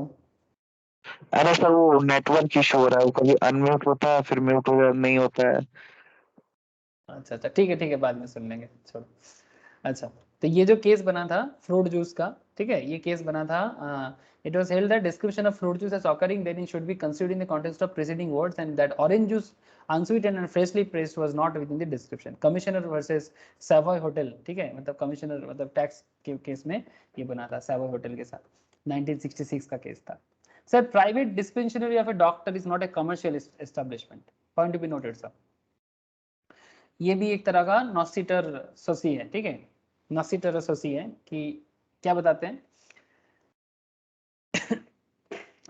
S3: अरे सर वो नेटवर्क इशू हो रहा है, वो कभी अनम्यूट होता है फिर म्यूट हो नहीं होता है।
S1: अच्छा अच्छा, ठीक है, बाद में सुन लेंगे, छोड़ो। अच्छा, तो ये जो केस बना था फ्रूट जूस का, ठीक है, ये केस बना था। It was held that description of fruit juice as occurring then it should be considered in the context of preceding words and that orange juice unsweetened and freshly pressed was not within the description. Commissioner versus Savoy Hotel, ठीक है, मतलब commissioner मतलब tax के case में ये बना था सैवॉय hotel के साथ, 1966 का केस था। Sir private dispensary of a doctor is not a commercial establishment, point to be noted sir. ये भी एक तरह का नॉसिटर सोसी है, ठीक है, नॉसिटर सोसी है कि क्या बताते हैं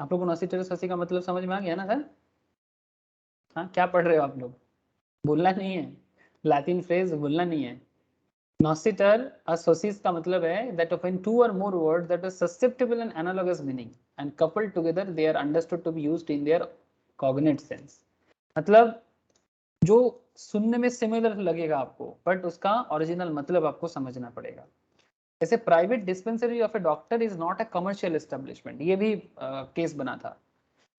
S1: आप लोग को नॉसिटर सोसी का मतलब समझ में आ गया ना सर? हाँ क्या पढ़ रहे हो आप लोग, बोलना नहीं है, लैटिन फ्रेज बोलना नहीं है। नॉसिटर असोसिस का मतलब है that when two or more words that are susceptible and analogous meaning and coupled together they are understood to be used in their cognate sense। मतलब जो सुनने में सिमिलर लगेगा आपको, बट उसका ओरिजिनल मतलब आपको समझना पड़ेगा। जैसे private dispensary of a doctor is not a commercial establishment, ये भी केस बना था।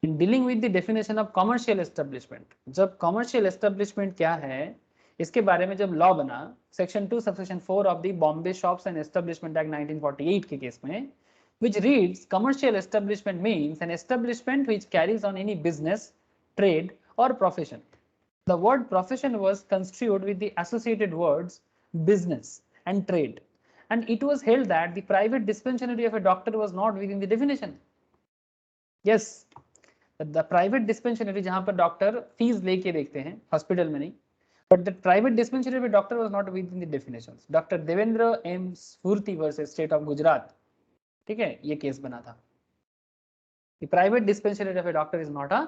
S1: In dealing with the definition of commercial establishment, जब कमर्शियल एस्टेब्लिशमेंट क्या है इसके बारे में जब लॉ बना, section 2 subsection 4 of the Bombay shops and establishment act 1948 के केस में, which reads commercial establishment means an establishment which carries on any business, trade or profession. The word profession was construed with the associated words business and trade, and it was held that the private dispensary of a doctor was not within the definition. Yes, the private dispensary जहां पर doctor fees लेके देखते हैं hospital में नहीं, but the private dispensary of a doctor was not within the definitions. Dr. Devendra M Surti versus state of Gujarat, ठीक है, ये केस बना था। The private dispensary of a doctor is not a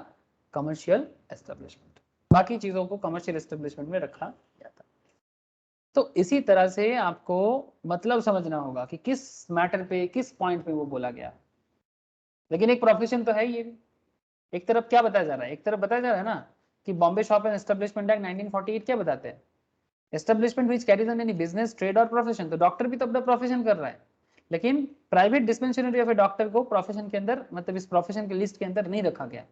S1: commercial establishment. बाकी चीजों को कमर्शियल एस्टेब्लिशमेंट में रखा गया था। तो इसी तरह से आपको मतलब समझना होगा कि किस मैटर पे किस पॉइंट पे वो बोला गया। लेकिन एक प्रोफेशन तो है ये भी, एक तरफ क्या बताया जा रहा है, एक तरफ बताया जा रहा है ना कि Bombay shop and establishment act 1948 क्या बताते हैं, establishment which carries on any business, trade और प्रोफेशन। तो डॉक्टर भी तो अपना प्रोफेशन कर रहा है, लेकिन private dispensary of a doctor को प्रोफेशन के अंदर, मतलब इस प्रोफेशन के लिस्ट के अंदर नहीं रखा गया।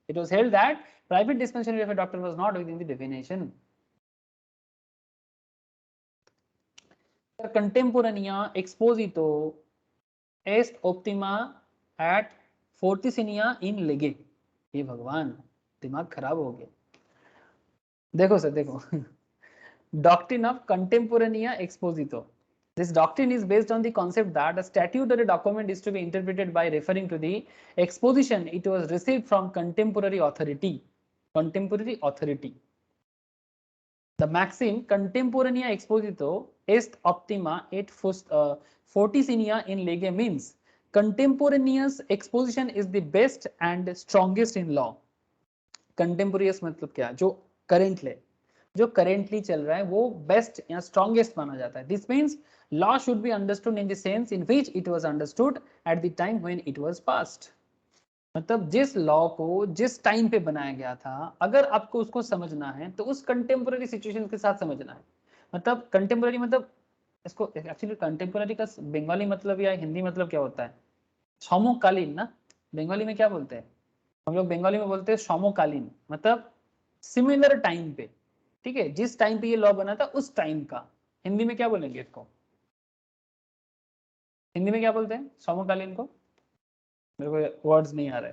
S1: It was held that private dispensary of a doctor was not within the definition. Contemporanea expositio est optima et fortissima in lege. ये भगवान, दिमाग खराब हो गया। देखो सर देखो doctrine of contemporanea exposito. This doctrine is based on the concept that a statute or a document is to be interpreted by referring to the exposition it was received from contemporary authority. Contemporary authority. The maxim contemporanea exposito est optima et forticinia in lege means contemporaneous exposition is the best and strongest in law. Contemporaneous मतलब क्या, जो currently जो currently चल रहा है वो best या strongest माना जाता है। This means law should be understood in the sense in which it was understood at the time when it was passed. मतलब जिस लॉ को जिस टाइम पे बनाया गया था, अगर आपको उसको समझना है तो उस कंटेम्पोररी सिचुएशन के साथ समझना है। मतलब कंटेम्पोररी मतलब, इसको एक्चुअली कंटेम्पोररी का बंगाली मतलब या हिंदी मतलब क्या होता है, समकालीन ना। बंगाली में क्या बोलते हैं हम लोग, बंगाली में बोलते हैं समकालीन, मतलब सिमिलर टाइम पे, ठीक है, जिस टाइम पे ये लॉ बना था उस टाइम का। हिंदी में क्या बोलेंगे इसको? हिंदी में क्या बोलते हैं समकालीन को? मेरे को वर्ड्स नहीं आ रहे।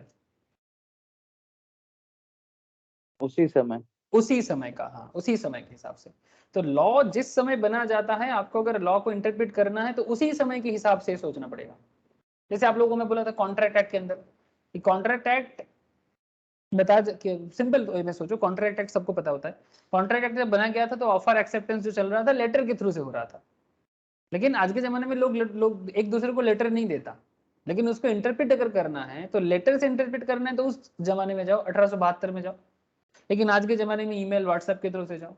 S3: उसी समय।
S1: उसी समय का, हाँ उसी समय के हिसाब से। तो लॉ जिस समय बना जाता है, आपको अगर लॉ को इंटरप्रेट करना है तो उसी समय के हिसाब से सोचना पड़ेगा। जैसे आप लोगों को मैं बोला था कॉन्ट्रैक्ट एक्ट के अंदर, कॉन्ट्रैक्ट एक्ट बता सिंपल वे में सोचो, कॉन्ट्रैक्ट एक्ट सबको पता होता है। कॉन्ट्रैक्ट एक्ट जब बनाया गया था तो ऑफर एक्सेप्टेंस जो चल रहा था लेटर के थ्रू से हो रहा था, लेकिन आज के जमाने में लोग एक दूसरे को लेटर नहीं देता, लेकिन उसको इंटरप्रेट अगर करना है तो लेटर से इंटरप्रेट करना है तो उस जमाने में जाओ, 1872 में जाओ। लेकिन आज के जमाने में ईमेल व्हाट्सएप के थ्रू से जाओ,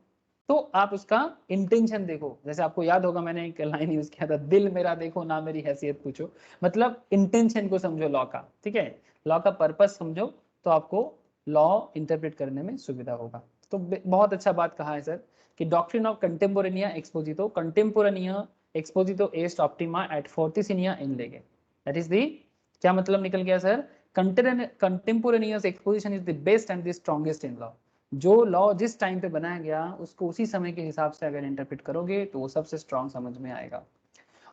S1: तो आप उसका इंटेंशन देखो। जैसे आपको याद होगा मैंने एक लाइन यूज किया था, दिल मेरा देखो ना मेरी हैसियत पूछो। मतलब इंटेंशन को समझो लॉ का, ठीक है, लॉ का पर्पस समझो, तो आपको लॉ इंटरप्रेट करने में सुविधा होगा। तो बहुत अच्छा बात कहा है सर कि doctrine of contemporanea expositio est optima et fortissima in lege, that is the, क्या मतलब निकल गया sir? Contemporaneous exposition is the best and the strongest in law. जो लॉ जिस टाइम पे बनाया गया उसको उसी समय के हिसाब से अगर इंटरप्रेट करोगे तो वो सबसे स्ट्रॉन्ग समझ में आएगा।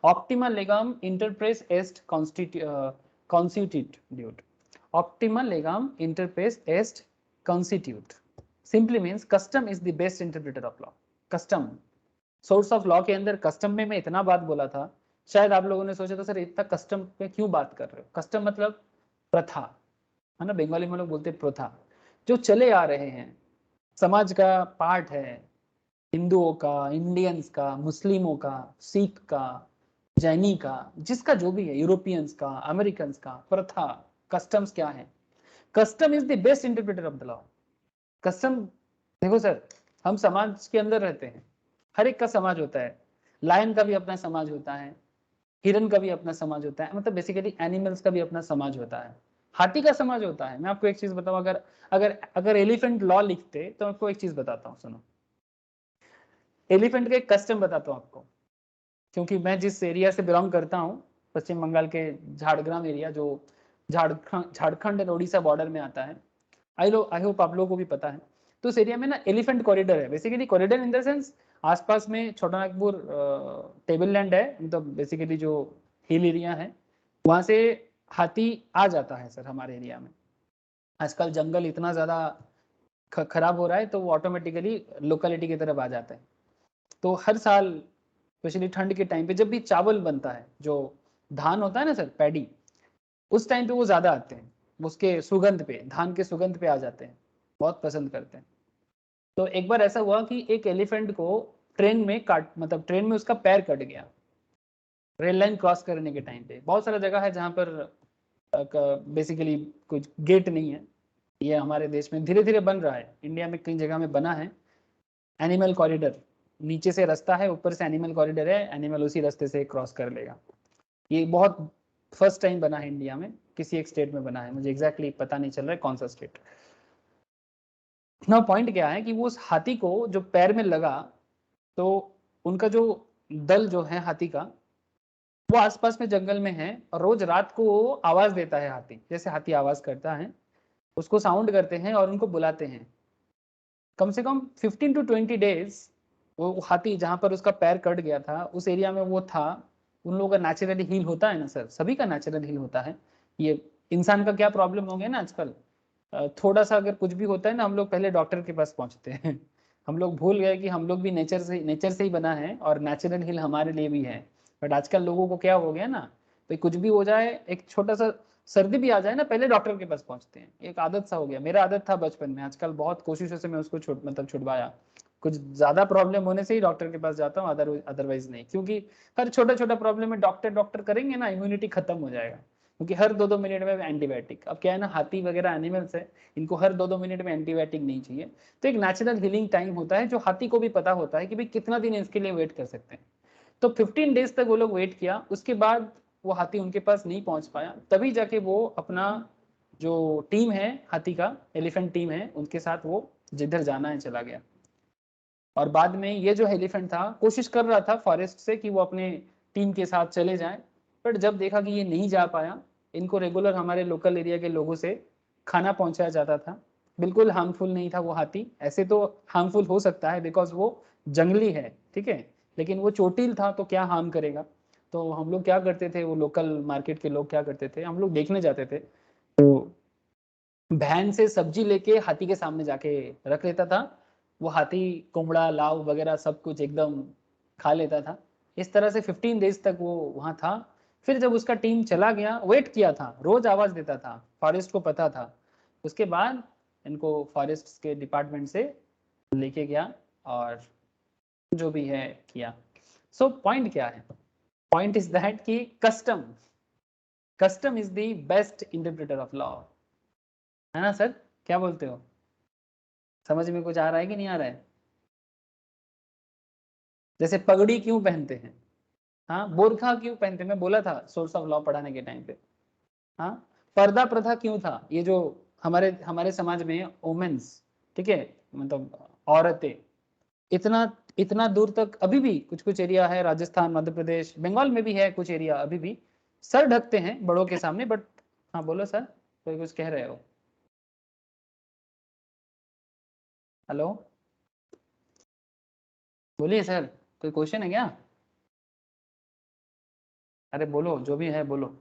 S1: Optima legum interpres est constitute, optima legum interpres est constitute simply means custom is the best interpreter of law. Custom, source of law के अंदर कस्टम में मैं इतना बात बोला था, शायद आप लोगों ने सोचा था सर इतना कस्टम पे क्यों बात कर रहे हो? कस्टम मतलब प्रथा है ना, बंगाली में लोग बोलते प्रथा, जो चले आ रहे हैं, समाज का पार्ट है, हिंदुओं का, इंडियंस का, मुस्लिमों का, सिख का, जैनी का, जिसका जो भी है, यूरोपियंस का, अमेरिकन का, प्रथा, कस्टम्स क्या है? Custom is the best interpreter of the law. Custom देखो सर, हम समाज के अंदर रहते हैं, हर एक का समाज होता है, लायन का भी अपना समाज होता है, हिरन का भी अपना समाज होता है, मतलब बेसिकली एनिमल्स का भी अपना समाज होता है, हाथी का समाज होता है। मैं आपको एक चीज बताऊं, अगर अगर अगर एलिफेंट लॉ लिखते तो आपको एक चीज बताता हूँ, सुनो। एलिफेंट का एक कस्टम बताता हूँ आपको, क्योंकि मैं जिस एरिया से बिलोंग करता हूँ, पश्चिम बंगाल के झाड़ग्राम एरिया, जो झारखंड एंड उड़ीसा बॉर्डर में आता है, आई होप आप लोगों को भी पता है। तो उस एरिया में ना एलिफेंट कॉरिडोर है, basically corridor in the sense आसपास में छोटा नागपुर टेबल लैंड है, मतलब बेसिकली जो हिल एरिया है, वहां से हाथी आ जाता है सर हमारे एरिया में। आजकल जंगल इतना ज्यादा खराब हो रहा है तो वो ऑटोमेटिकली लोकेलिटी की तरफ आ जाता है। तो हर साल स्पेशली ठंड के टाइम पे जब भी चावल बनता है, जो धान होता है ना सर, पैडी, उस टाइम पे वो ज्यादा आते हैं, उसके सुगंध पे, धान के सुगंध पे आ जाते हैं, बहुत पसंद करते हैं। तो एक बार ऐसा हुआ कि एक एलिफेंट को ट्रेन में मतलब ट्रेन में उसका पैर कट गया, रेल लाइन क्रॉस करने के टाइम पे। बहुत सारा जगह है जहाँ पर बेसिकली कुछ गेट नहीं है, ये हमारे देश में धीरे धीरे बन रहा है, इंडिया में कई जगह में बना है एनिमल कॉरिडोर, नीचे से रास्ता है, ऊपर से एनिमल कॉरिडोर है, एनिमल उसी रास्ते से क्रॉस कर लेगा। ये बहुत फर्स्ट टाइम बना है इंडिया में, किसी एक स्टेट में बना है, मुझे एग्जैक्टली पता नहीं चल रहा है कौन सा स्टेट। ना पॉइंट क्या है कि वो उस हाथी को जो पैर में लगा, तो उनका जो दल जो है हाथी का, वो आसपास में जंगल में है, और रोज रात को वो आवाज देता है, हाथी जैसे हाथी आवाज करता है, उसको साउंड करते हैं और उनको बुलाते हैं। कम से कम 15 to 20 डेज वो हाथी जहां पर उसका पैर कट गया था उस एरिया में वो था। उन लोगों का नेचुरली हील होता है ना सर, सभी का नेचुरल हील होता है। ये इंसान का क्या प्रॉब्लम हो गया ना आजकल, थोड़ा सा अगर कुछ भी होता है ना, हम लोग पहले डॉक्टर के पास पहुंचते हैं। हम लोग भूल गए कि हम लोग भी नेचर से ही बना है और नेचुरल हील हमारे लिए भी है। बट आजकल लोगों को क्या हो गया ना, तो कुछ भी हो जाए, एक छोटा सा सर्दी भी आ जाए ना, पहले डॉक्टर के पास पहुंचते हैं। एक आदत सा हो गया, मेरा आदत था बचपन में, आजकल बहुत कोशिशों से मैं उसको छुड़वाया। कुछ ज्यादा प्रॉब्लम होने से ही डॉक्टर के पास जाता हूँ, अदरवाइज नहीं, क्योंकि हर छोटा छोटा प्रॉब्लम में डॉक्टर करेंगे ना, इम्यूनिटी खत्म हो जाएगा, क्योंकि हर 2-2 मिनट में एंटीबायोटिक। अब क्या है ना, हाथी वगैरह एनिमल्स है, इनको हर 2-2 मिनट में एंटीबायोटिक नहीं चाहिए। तो एक नेचुरल हीलिंग टाइम होता है, जो हाथी को भी पता होता है कि भाई कितना दिन इसके लिए वेट कर सकते हैं। तो 15 डेज तक वो लोग वेट किया, उसके बाद वो हाथी उनके पास नहीं पहुंच पाया, तभी जाके वो अपना जो टीम है हाथी का, एलिफेंट टीम है, उनके साथ वो जिधर जाना है चला गया। और बाद में ये जो एलिफेंट था कोशिश कर रहा था फॉरेस्ट से कि वो अपने टीम के साथ चले जाए, बट जब देखा कि ये नहीं जा पाया, इनको रेगुलर हमारे लोकल एरिया के लोगों से खाना पहुंचाया जाता था। बिल्कुल हार्मफुल नहीं था वो हाथी, ऐसे तो हार्मफुल हो सकता है बिकॉज वो जंगली है, ठीक है, लेकिन वो चोटिल था तो क्या हार्म करेगा। तो हम लोग क्या करते थे, वो लोकल मार्केट के लोग क्या करते थे, हम लोग देखने जाते थे तो वैन से सब्जी लेके हाथी के सामने जाके रख लेता था, वो हाथी कोमड़ा लाव वगैरह सब कुछ एकदम खा लेता था। इस तरह से 15 डेज तक वो वहाँ था। फिर जब उसका टीम चला गया, वेट किया था, रोज आवाज देता था, फॉरेस्ट को पता था। उसके बाद इनको फॉरेस्ट के डिपार्टमेंट से लेके गया और जो भी है किया। सो पॉइंट क्या है, पॉइंट इज दैट कि custom is the best interpreter of law, है ना सर, क्या बोलते हो, समझ में कुछ आ रहा है कि नहीं आ रहा है। जैसे पगड़ी क्यों पहनते हैं, हाँ, बोरखा क्यों पहनते हैं, मैं बोला था सोर्स ऑफ लॉ पढ़ाने के टाइम पे। हाँ, पर्दा प्रथा क्यों था, ये जो हमारे हमारे समाज में वुमेन्स, ठीक है, मतलब औरतें इतना इतना दूर तक अभी भी कुछ कुछ एरिया है, राजस्थान, मध्य प्रदेश, बंगाल में भी है कुछ एरिया, अभी भी सर ढकते हैं बड़ों के सामने, बट हाँ बोलो सर, कोई कुछ कह रहे हो, हेलो, बोलिए सर, कोई क्वेश्चन है क्या, अरे बोलो जो भी है बोलो।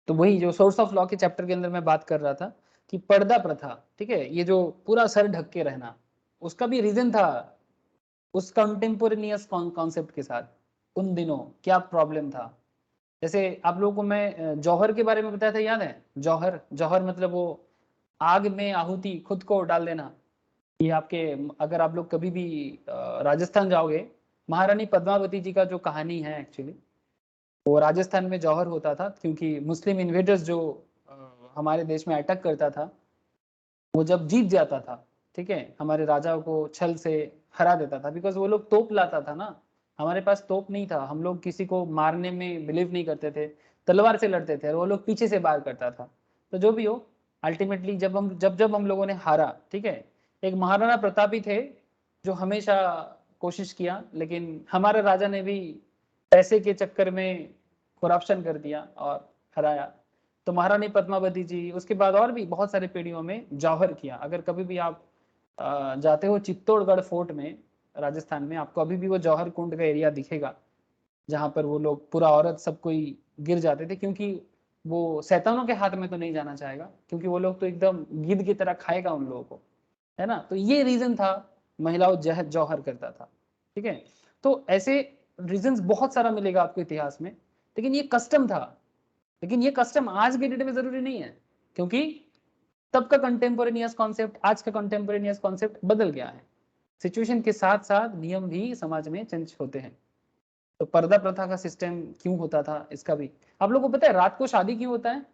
S1: तो वही जो सोर्स ऑफ लॉ के चैप्टर के अंदर मैं बात कर रहा था कि पर्दा प्रथा, ठीक है, ये जो पूरा सर ढक के रहना, उसका भी रीजन था उस कंटेम्पोरेनियस कॉन्सेप्ट के साथ। उन दिनों क्या प्रॉब्लम था, जैसे आप लोगों को मैं जौहर के बारे में बताया था, याद है, जौहर, जौहर मतलब वो आग में आहुति, खुद को डाल देना। ये आपके, अगर आप लोग कभी भी राजस्थान जाओगे, महारानी पद्मावती जी का जो कहानी है एक्चुअली, वो राजस्थान में जौहर होता था, क्योंकि मुस्लिम इन्वेडर्स जो हमारे देश में अटैक करता था, वो जब जीत जाता था, ठीक है, हमारे राजाओं को छल से हरा देता था, बिकॉज वो लोग तोप लाता था ना, हमारे पास तोप नहीं था, हम लोग किसी को मारने में बिलीव नहीं करते थे, तलवार से लड़ते थे, और वो लोग पीछे से वार करता था। तो जो भी हो, अल्टीमेटली जब हम लोगों ने हारा, ठीक है, एक महाराणा प्रताप ही थे जो हमेशा कोशिश किया, लेकिन हमारे राजा ने भी पैसे के चक्कर में करप्शन कर दिया और हराया। तो महारानी पद्मावती जी, उसके बाद और भी बहुत सारे पीढ़ियों में जौहर किया। अगर कभी भी आप जाते हो चित्तौड़गढ़ फोर्ट में राजस्थान में, आपको अभी भी वो जौहर कुंड का एरिया दिखेगा, जहाँ पर वो लोग पूरा औरत सब कोई गिर जाते थे, क्योंकि वो शैतानों के हाथ में तो नहीं जाना चाहेगा, क्योंकि वो लोग तो एकदम गिद्ध की तरह खाएगा उन लोगों को, है ना। तो ये रीजन था, महिलाओं जौहर करता था, ठीक है। तो ऐसे रीजंस बहुत सारा मिलेगा आपको इतिहास में, लेकिन ये कस्टम था। लेकिन ये कस्टम आज के डेट में जरूरी नहीं है, क्योंकि तब का कंटेम्पोरेनियस कॉन्सेप्ट, आज का कंटेम्पोरेनियस कॉन्सेप्ट बदल गया है। सिचुएशन के साथ साथ नियम भी समाज में चेंज होते हैं। तो पर्दा प्रथा का सिस्टम क्यों होता था, इसका भी आप लोगों को पता है। रात को शादी क्यों होता है,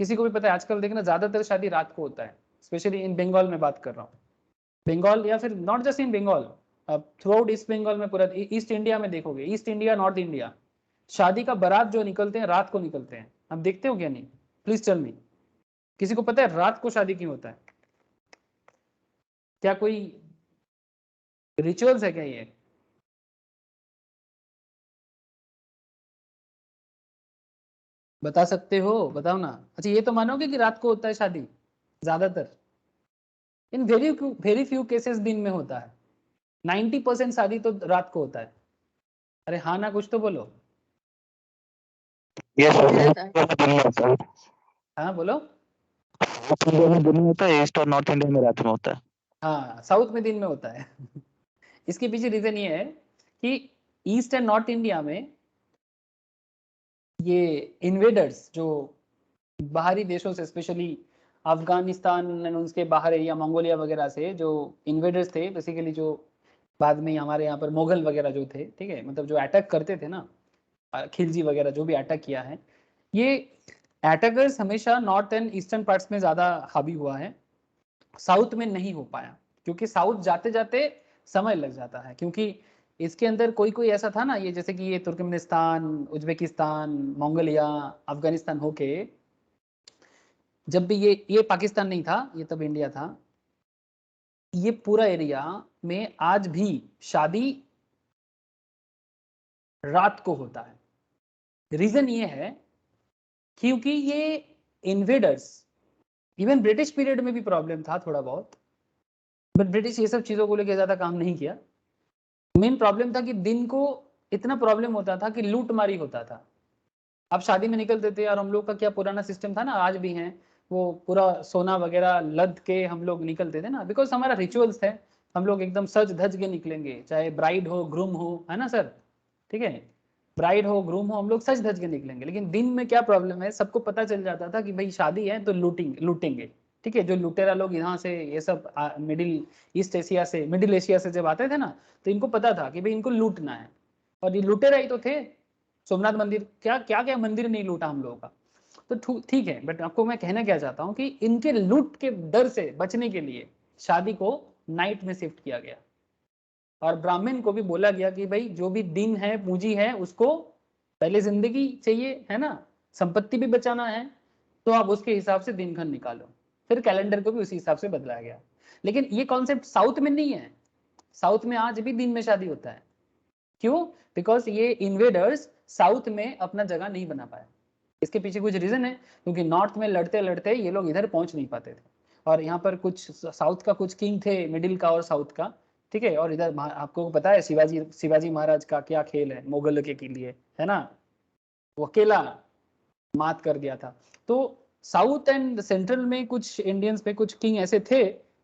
S1: किसी को भी पता है? आजकल देखना ज्यादातर शादी रात को होता है, स्पेशली इन बंगाल में बात कर रहा हूँ, बंगाल या फिर not just in Bengal, throughout East Bengal में, पूरा ईस्ट इंडिया में देखोगे, ईस्ट इंडिया, नॉर्थ इंडिया, शादी का बारात जो निकलते हैं रात को निकलते हैं। आप देखते हो क्या नहीं, प्लीज टेल मी, किसी को पता है रात को शादी क्यों होता है? क्या कोई रिचुअल्स है क्या ये? बता सकते हो, बताओ ना। अच्छा, ये तो मानोगे कि रात को होता है शादी ज्यादातर? इन वेरी फ्यू केसेस दिन में होता है। 90% शादी तो रात को होता है। अरे हाँ ना, कुछ तो बोलो।
S3: ये सब दिन में होता है।
S1: हाँ बोलो।
S3: साउथ इंडिया में दिन में होता है, ईस्ट और नॉर्थ इंडिया में रात में होता है।
S1: हाँ, साउथ में दिन में होता है। इसके पीछे रीजन ये है कि ईस्ट एंड नॉर्थ इंडिया में ये इन्वेडर्स जो बाहरी देशों से, स्पेशली अफगानिस्तान एंड उसके बाहर एरिया, मंगोलिया वगैरह से जो इन्वेडर्स थे, बेसिकली जो बाद में हमारे यहाँ पर मुगल वगैरह जो थे, ठीक है, मतलब जो अटैक करते थे ना, खिलजी वगैरह जो भी अटैक किया है, ये अटैकर्स हमेशा नॉर्थ एंड ईस्टर्न पार्ट्स में ज्यादा हावी हुआ है, साउथ में नहीं हो पाया, क्योंकि साउथ जाते जाते समय लग जाता है, क्योंकि इसके अंदर कोई कोई ऐसा था ना, ये जैसे कि ये तुर्कमेनिस्तान, उज्बेकिस्तान, मंगोलिया, अफगानिस्तान होके, जब भी ये पाकिस्तान नहीं था, ये तब इंडिया था, ये पूरा एरिया में आज भी शादी रात को होता है। रीजन ये है क्योंकि ये इन्वेडर्स, इवन ब्रिटिश पीरियड में भी प्रॉब्लम था थोड़ा बहुत, बट ब्रिटिश ये सब चीजों को लेकर ज्यादा काम नहीं किया, मेन प्रॉब्लम था कि दिन को इतना प्रॉब्लम होता था कि लूट मारी होता था। आप शादी में निकलते थे और हम लोग का क्या पुराना सिस्टम था ना, आज भी है, वो पूरा सोना वगैरह लद के हम लोग निकलते थे ना, बिकॉज हमारा रिचुअल्स है, हम लोग एकदम सज धज के निकलेंगे, चाहे ब्राइड हो ग्रूम हो, है ना सर, ठीक है, ब्राइड हो ग्रूम हो, हम लोग सज धज के निकलेंगे। लेकिन दिन में क्या प्रॉब्लम है, सबको पता चल जाता था कि भाई शादी है तो लूटेंगे, ठीक है। जो लुटेरा लोग यहाँ से ये सब मिडिल ईस्ट एशिया से, मिडिल एशिया से जब आते थे ना, तो इनको पता था कि भाई इनको लूटना है, और ये लुटेरा ही तो थे। सोमनाथ मंदिर, क्या क्या क्या मंदिर नहीं लूटा हम लोगों का, तो ठीक है। बट आपको मैं कहना क्या चाहता हूँ कि इनके लूट के डर से बचने के लिए शादी को नाइट में शिफ्ट किया गया, और ब्राह्मण को भी बोला गया कि भाई जो भी दिन है, पूंजी है, उसको पहले जिंदगी चाहिए, है ना, संपत्ति भी बचाना है, तो आप उसके हिसाब से दिनखंड निकालो। फिर कैलेंडर को भी उसी हिसाब से बदलाया गया। लेकिन ये कॉन्सेप्ट साउथ में नहीं है। साउथ में आज भी दिन में शादी होता है। क्यों? बिकॉज ये इन्वेडर्स साउथ में अपना जगह नहीं बना पाए। इसके पीछे कुछ रीजन है, क्योंकि नॉर्थ में लड़ते लड़ते ये लोग इधर पहुंच नहीं पाते थे, और यहाँ पर कुछ साउथ का कुछ किंग थे, मिडिल का और साउथ का, ठीक है। और इधर आपको पता है शिवाजी महाराज का क्या खेल है मुगल के लिए, है ना, वो अकेला मात कर दिया था। तो साउथ एंड सेंट्रल में कुछ इंडियंस पे कुछ किंग ऐसे थे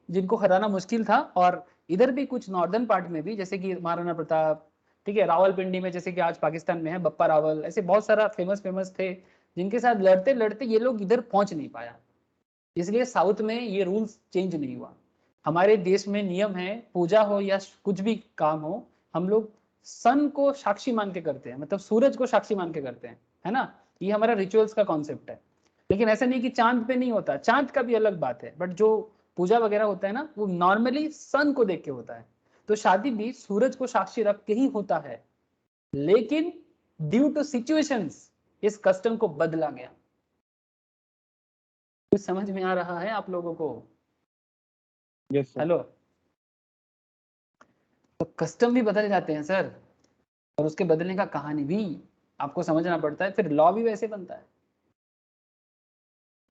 S1: जिनको हराना मुश्किल था, और इधर भी कुछ नॉर्दर्न पार्ट में भी, जैसे कि महाराणा प्रताप, ठीक है, रावलपिंडी में जैसे कि आज पाकिस्तान में है बप्पा रावल, ऐसे बहुत सारा फेमस थे जिनके साथ लड़ते लड़ते ये लोग इधर पहुंच नहीं पाया, इसलिए साउथ में ये रूल्स चेंज नहीं हुआ। हमारे देश में नियम है, पूजा हो या कुछ भी काम हो, हम लोग सन को साक्षी मान के करते हैं, मतलब सूरज को साक्षी मान के करते हैं, है ना, ये हमारा रिचुअल्स का कॉन्सेप्ट है। लेकिन ऐसा नहीं कि चांद पे नहीं होता, चांद का भी अलग बात है, बट जो पूजा वगैरह होता है ना, वो नॉर्मली सन को देख के होता है। तो शादी भी सूरज को साक्षी रख के ही होता है, लेकिन ड्यू टू सिचुएशंस इस कस्टम को बदला गया। कुछ समझ में आ रहा है आप लोगों को?
S3: Yes sir.
S1: हेलो, तो कस्टम भी बदल जाते हैं सर, और उसके बदलने का कहानी भी आपको समझना पड़ता है, फिर लॉ भी वैसे बनता है।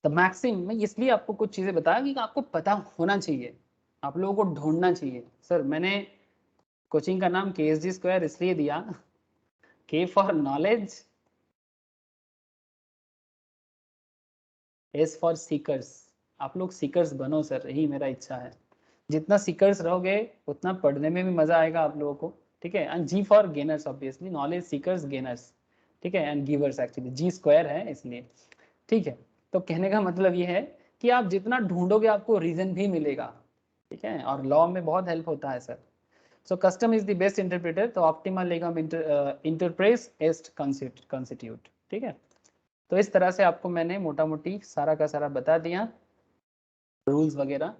S1: तो मैक्सिम में इसलिए आपको कुछ चीजें बताया कि आपको पता होना चाहिए, आप लोगों को ढूंढना चाहिए। सर मैंने कोचिंग का नाम KSG स्क्वायर इसलिए दिया, K for knowledge, S for seekers. आप लोग सीकर्स बनो सर, यही मेरा इच्छा है। जितना सीकर्स रहोगे उतना पढ़ने में भी मजा आएगा आप लोगों को, ठीक है। And G for gainers, obviously knowledge seekers gainers, ठीक है, and givers, actually G square है इसलिए, ठीक है। तो कहने का मतलब ये है कि आप जितना ढूंढोगे आपको रीजन भी मिलेगा, ठीक है, और लॉ में बहुत हेल्प होता है sir. So custom is the best interpreter, तो ऑप्टिमा लेगम इंटरप्रेस एस्ट कंस्टिट्यूट, ठीक है। तो इस तरह से आपको मैंने मोटा मोटी सारा का सारा बता दिया, रूल्स वगैरह।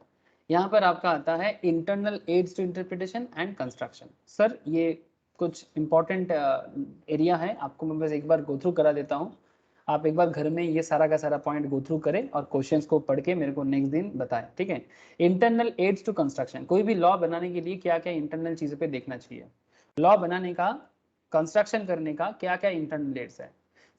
S1: यहाँ पर आपका आता है internal aids to interpretation and construction. Sir ये कुछ इंपॉर्टेंट एरिया है, आपको मैं बस एक बार गो थ्रू करा देता हूँ। आप एक बार घर में ये सारा का सारा पॉइंट गो थ्रू करें और क्वेश्चंस को पढ़ के मेरे को नेक्स्ट दिन बताएं, ठीक है। इंटरनल एड्स टू कंस्ट्रक्शन, कोई भी लॉ बनाने के लिए क्या क्या इंटरनल चीज़ों पे देखना चाहिए, लॉ बनाने का, कंस्ट्रक्शन करने का क्या क्या इंटरनल एड्स है।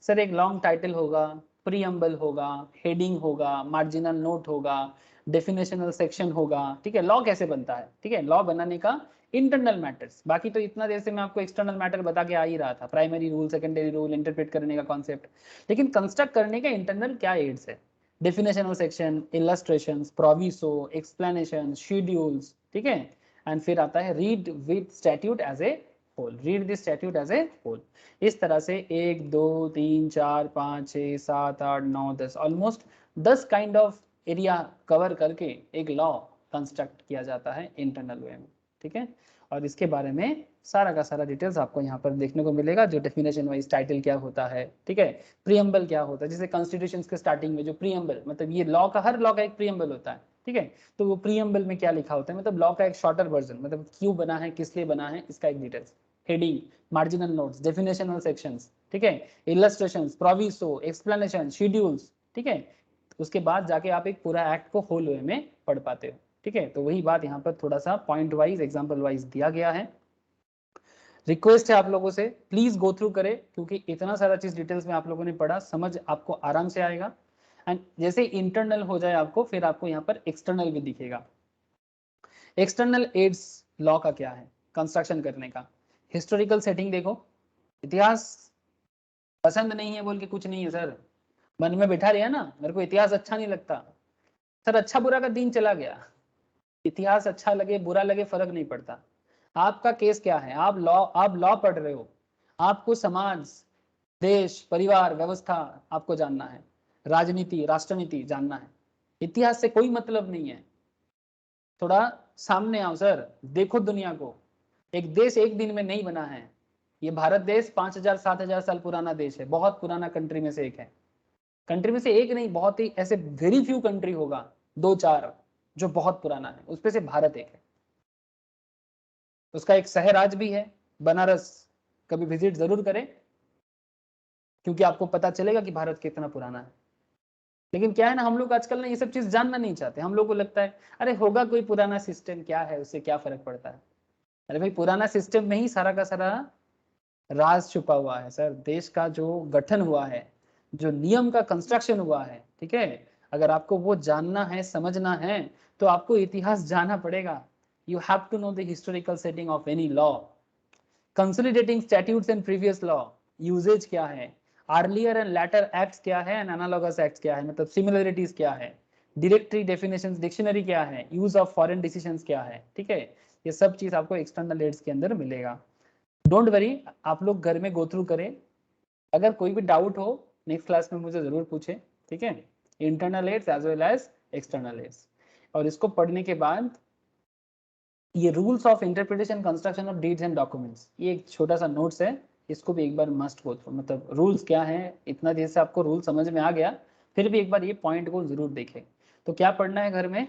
S1: सर एक लॉन्ग टाइटल होगा, प्रीएम्बल होगा, हेडिंग होगा, मार्जिनल नोट होगा, डेफिनेशनल सेक्शन होगा, ठीक है। लॉ कैसे बनता है, ठीक है, लॉ बनाने का इंटरनल मैटर्स। बाकी तो इतना देर से मैं आपको एक्सटर्नल मैटर बता के आ ही रहा था, primary rule, secondary rule, interpret करने का कॉन्सेप्ट। लेकिन कंस्ट्रक्ट करने का इंटरनल क्या एड्स है, definitional section, illustrations, proviso, explanation, schedules, ठीक है। एंड फिर आता है read with statute as a whole, read this statute as a whole. इस तरह से 1 2 3 4 5 6 7 8 9 10, almost 10 kind of area cover करके एक लॉ कंस्ट्रक्ट किया जाता है इंटरनल वे में, ठीक है। और इसके बारे में सारा का सारा डिटेल्स आपको यहाँ पर देखने को मिलेगा, जो डेफिनेशन वाइज टाइटल क्या होता है, ठीक है, प्रीएम्बल क्या होता है, जैसे कॉन्स्टिट्यूशन के स्टार्टिंग में जो प्रीएम्बल, मतलब ये लॉ का, हर लॉ का एक प्रीएम्बल होता है, ठीक है। तो वो प्रीएम्बल में क्या लिखा होता है, मतलब लॉ का एक शॉर्टर वर्जन, मतलब क्यों बना है, किस लिए बना है, इसका एक details, heading, marginal notes, definitional sections, ठीक है, इलस्ट्रेशंस, प्रोविसो, एक्सप्लेनेशन, शेड्यूल्स, ठीक है। उसके बाद जाके आप एक पूरा एक्ट को होल वे में पढ़ पाते हो, ठीक है। तो वही बात यहाँ पर थोड़ा सा पॉइंट वाइज, एग्जांपल वाइज दिया गया है। रिक्वेस्ट है आप लोगों से, प्लीज गो थ्रू करें, क्योंकि इतना सारा चीज डिटेल्स में आप लोगों ने पढ़ा, समझ आपको आराम से आएगा। एंड जैसे इंटरनल हो जाए आपको, फिर आपको यहाँ पर एक्सटर्नल भी दिखेगा। एक्सटर्नल एड्स लॉ का क्या है कंस्ट्रक्शन करने का, हिस्टोरिकल सेटिंग देखो, इतिहास पसंद नहीं है बोल के कुछ नहीं है सर, मन में बैठा रहा ना मेरे को इतिहास अच्छा नहीं लगता सर, अच्छा बुरा का दिन चला गया, इतिहास अच्छा लगे बुरा लगे फर्क नहीं पड़ता। आपका केस क्या है, आप लॉ पढ़ रहे हो, आपको समाज, देश, परिवार, व्यवस्था आपको जानना है, राजनीति, राष्ट्रनीति जानना है, इतिहास से कोई मतलब नहीं है। थोड़ा सामने आओ सर, देखो दुनिया को, एक देश एक दिन में नहीं बना है, ये भारत देश 5000-7000 साल पुराना देश है, बहुत पुराना कंट्री में से एक है, कंट्री में से एक नहीं, बहुत ही ऐसे वेरी फ्यू कंट्री होगा 2-4 जो बहुत पुराना है, उसपे से भारत एक है। उसका एक शहराज भी है बनारस, कभी विजिट जरूर करें क्योंकि आपको पता चलेगा कि भारत कितना पुराना है। लेकिन क्या है ना, हम लोग आजकल ना ये सब चीज जानना नहीं चाहते, हम लोग को लगता है अरे होगा कोई पुराना सिस्टम, क्या है उससे क्या फर्क पड़ता है। अरे भाई पुराना सिस्टम में ही सारा का सारा राज छुपा हुआ है सर, देश का जो गठन हुआ है, जो नियम का कंस्ट्रक्शन हुआ है, ठीक है, अगर आपको वो जानना है समझना है तो आपको इतिहास जानना पड़ेगा। You have to know the historical setting of any law, consolidating statutes and previous law, usage क्या है, अर्लियर एंड लैटर एक्ट्स क्या है एंड एनालॉगस एक्ट्स क्या है, मतलब सिमिलरिटीज क्या है, डायरेक्टरी डेफिनेशंस डिक्शनरी क्या है, यूज ऑफ फॉरेन डिसीजंस क्या है, ठीक है, ये सब चीज आपको एक्सटर्नल एड्स के अंदर मिलेगा। डोंट वरी, आप लोग घर में गो थ्रू करें, अगर कोई भी डाउट हो नेक्स्ट क्लास में मुझे जरूर पूछे, ठीक है, internal aids as well as external aids. और इसको पढ़ने के बाद ये rules of interpretation construction of deeds and documents, ये एक छोटा सा नोट्स है, इसको भी एक बार मस्ट गो थ्रू, मतलब रूल्स क्या है, इतना देर से आपको रूल समझ में आ गया, फिर भी एक बार ये पॉइंट को जरूर देखें। तो क्या पढ़ना है घर में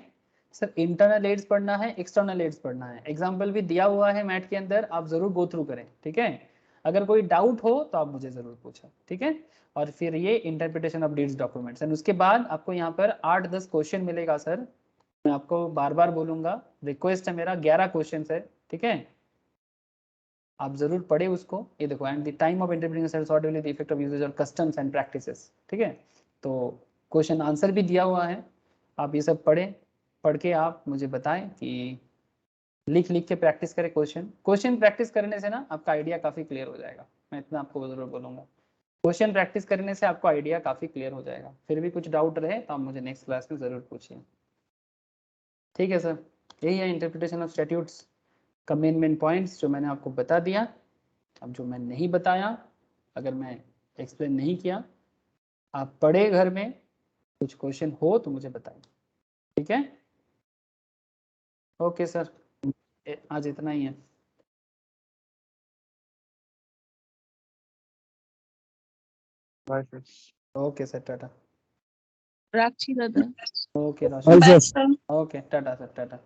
S1: सर, इंटरनल एड्स पढ़ना है, एक्सटर्नल एड्स पढ़ना है, एग्जाम्पल भी दिया हुआ है मैट के अंदर, आप जरूर गो थ्रू करें, ठीक है, अगर कोई डाउट हो तो आप मुझे जरूर पूछें, ठीक है। और फिर ये interpretation of deeds documents, and उसके बाद आपको यहाँ पर 8-10 क्वेश्चन मिलेगा सर, मैं आपको बार बार बोलूंगा, रिक्वेस्ट है मेरा, 11 क्वेश्चन है, ठीक है, आप जरूर पढ़े उसको। ये देखो, and the time of interpretation sort will the effect of usage और कस्टम्स एंड प्रैक्टिसेस, ठीक है, तो क्वेश्चन आंसर भी दिया हुआ है, आप ये सब पढ़ें, पढ़ के आप मुझे बताएं कि लिख लिख के प्रैक्टिस करें, क्वेश्चन प्रैक्टिस करने से ना आपका आइडिया काफी क्लियर हो जाएगा, मैं इतना आपको जरूर बोलूंगा, क्वेश्चन प्रैक्टिस करने से आपको आइडिया काफी क्लियर हो जाएगा। फिर भी कुछ डाउट रहे तो आप मुझे नेक्स्ट क्लास में जरूर पूछिए, ठीक है सर। यही है इंटरप्रिटेशन ऑफ स्टैट्यूट्स का मेन पॉइंट्स जो मैंने आपको बता दिया। अब जो मैं नहीं बताया, अगर मैं एक्सप्लेन नहीं किया, आप पढ़े घर में, कुछ क्वेश्चन हो तो मुझे बताइए, ठीक है। ओके सर, आज इतना ही है।
S3: Bye sir.
S1: Okay sir, tata.
S2: Rakhi दादा।
S1: Okay
S3: bye
S1: Roshan,
S3: sir.
S1: Okay tata sir, Tata.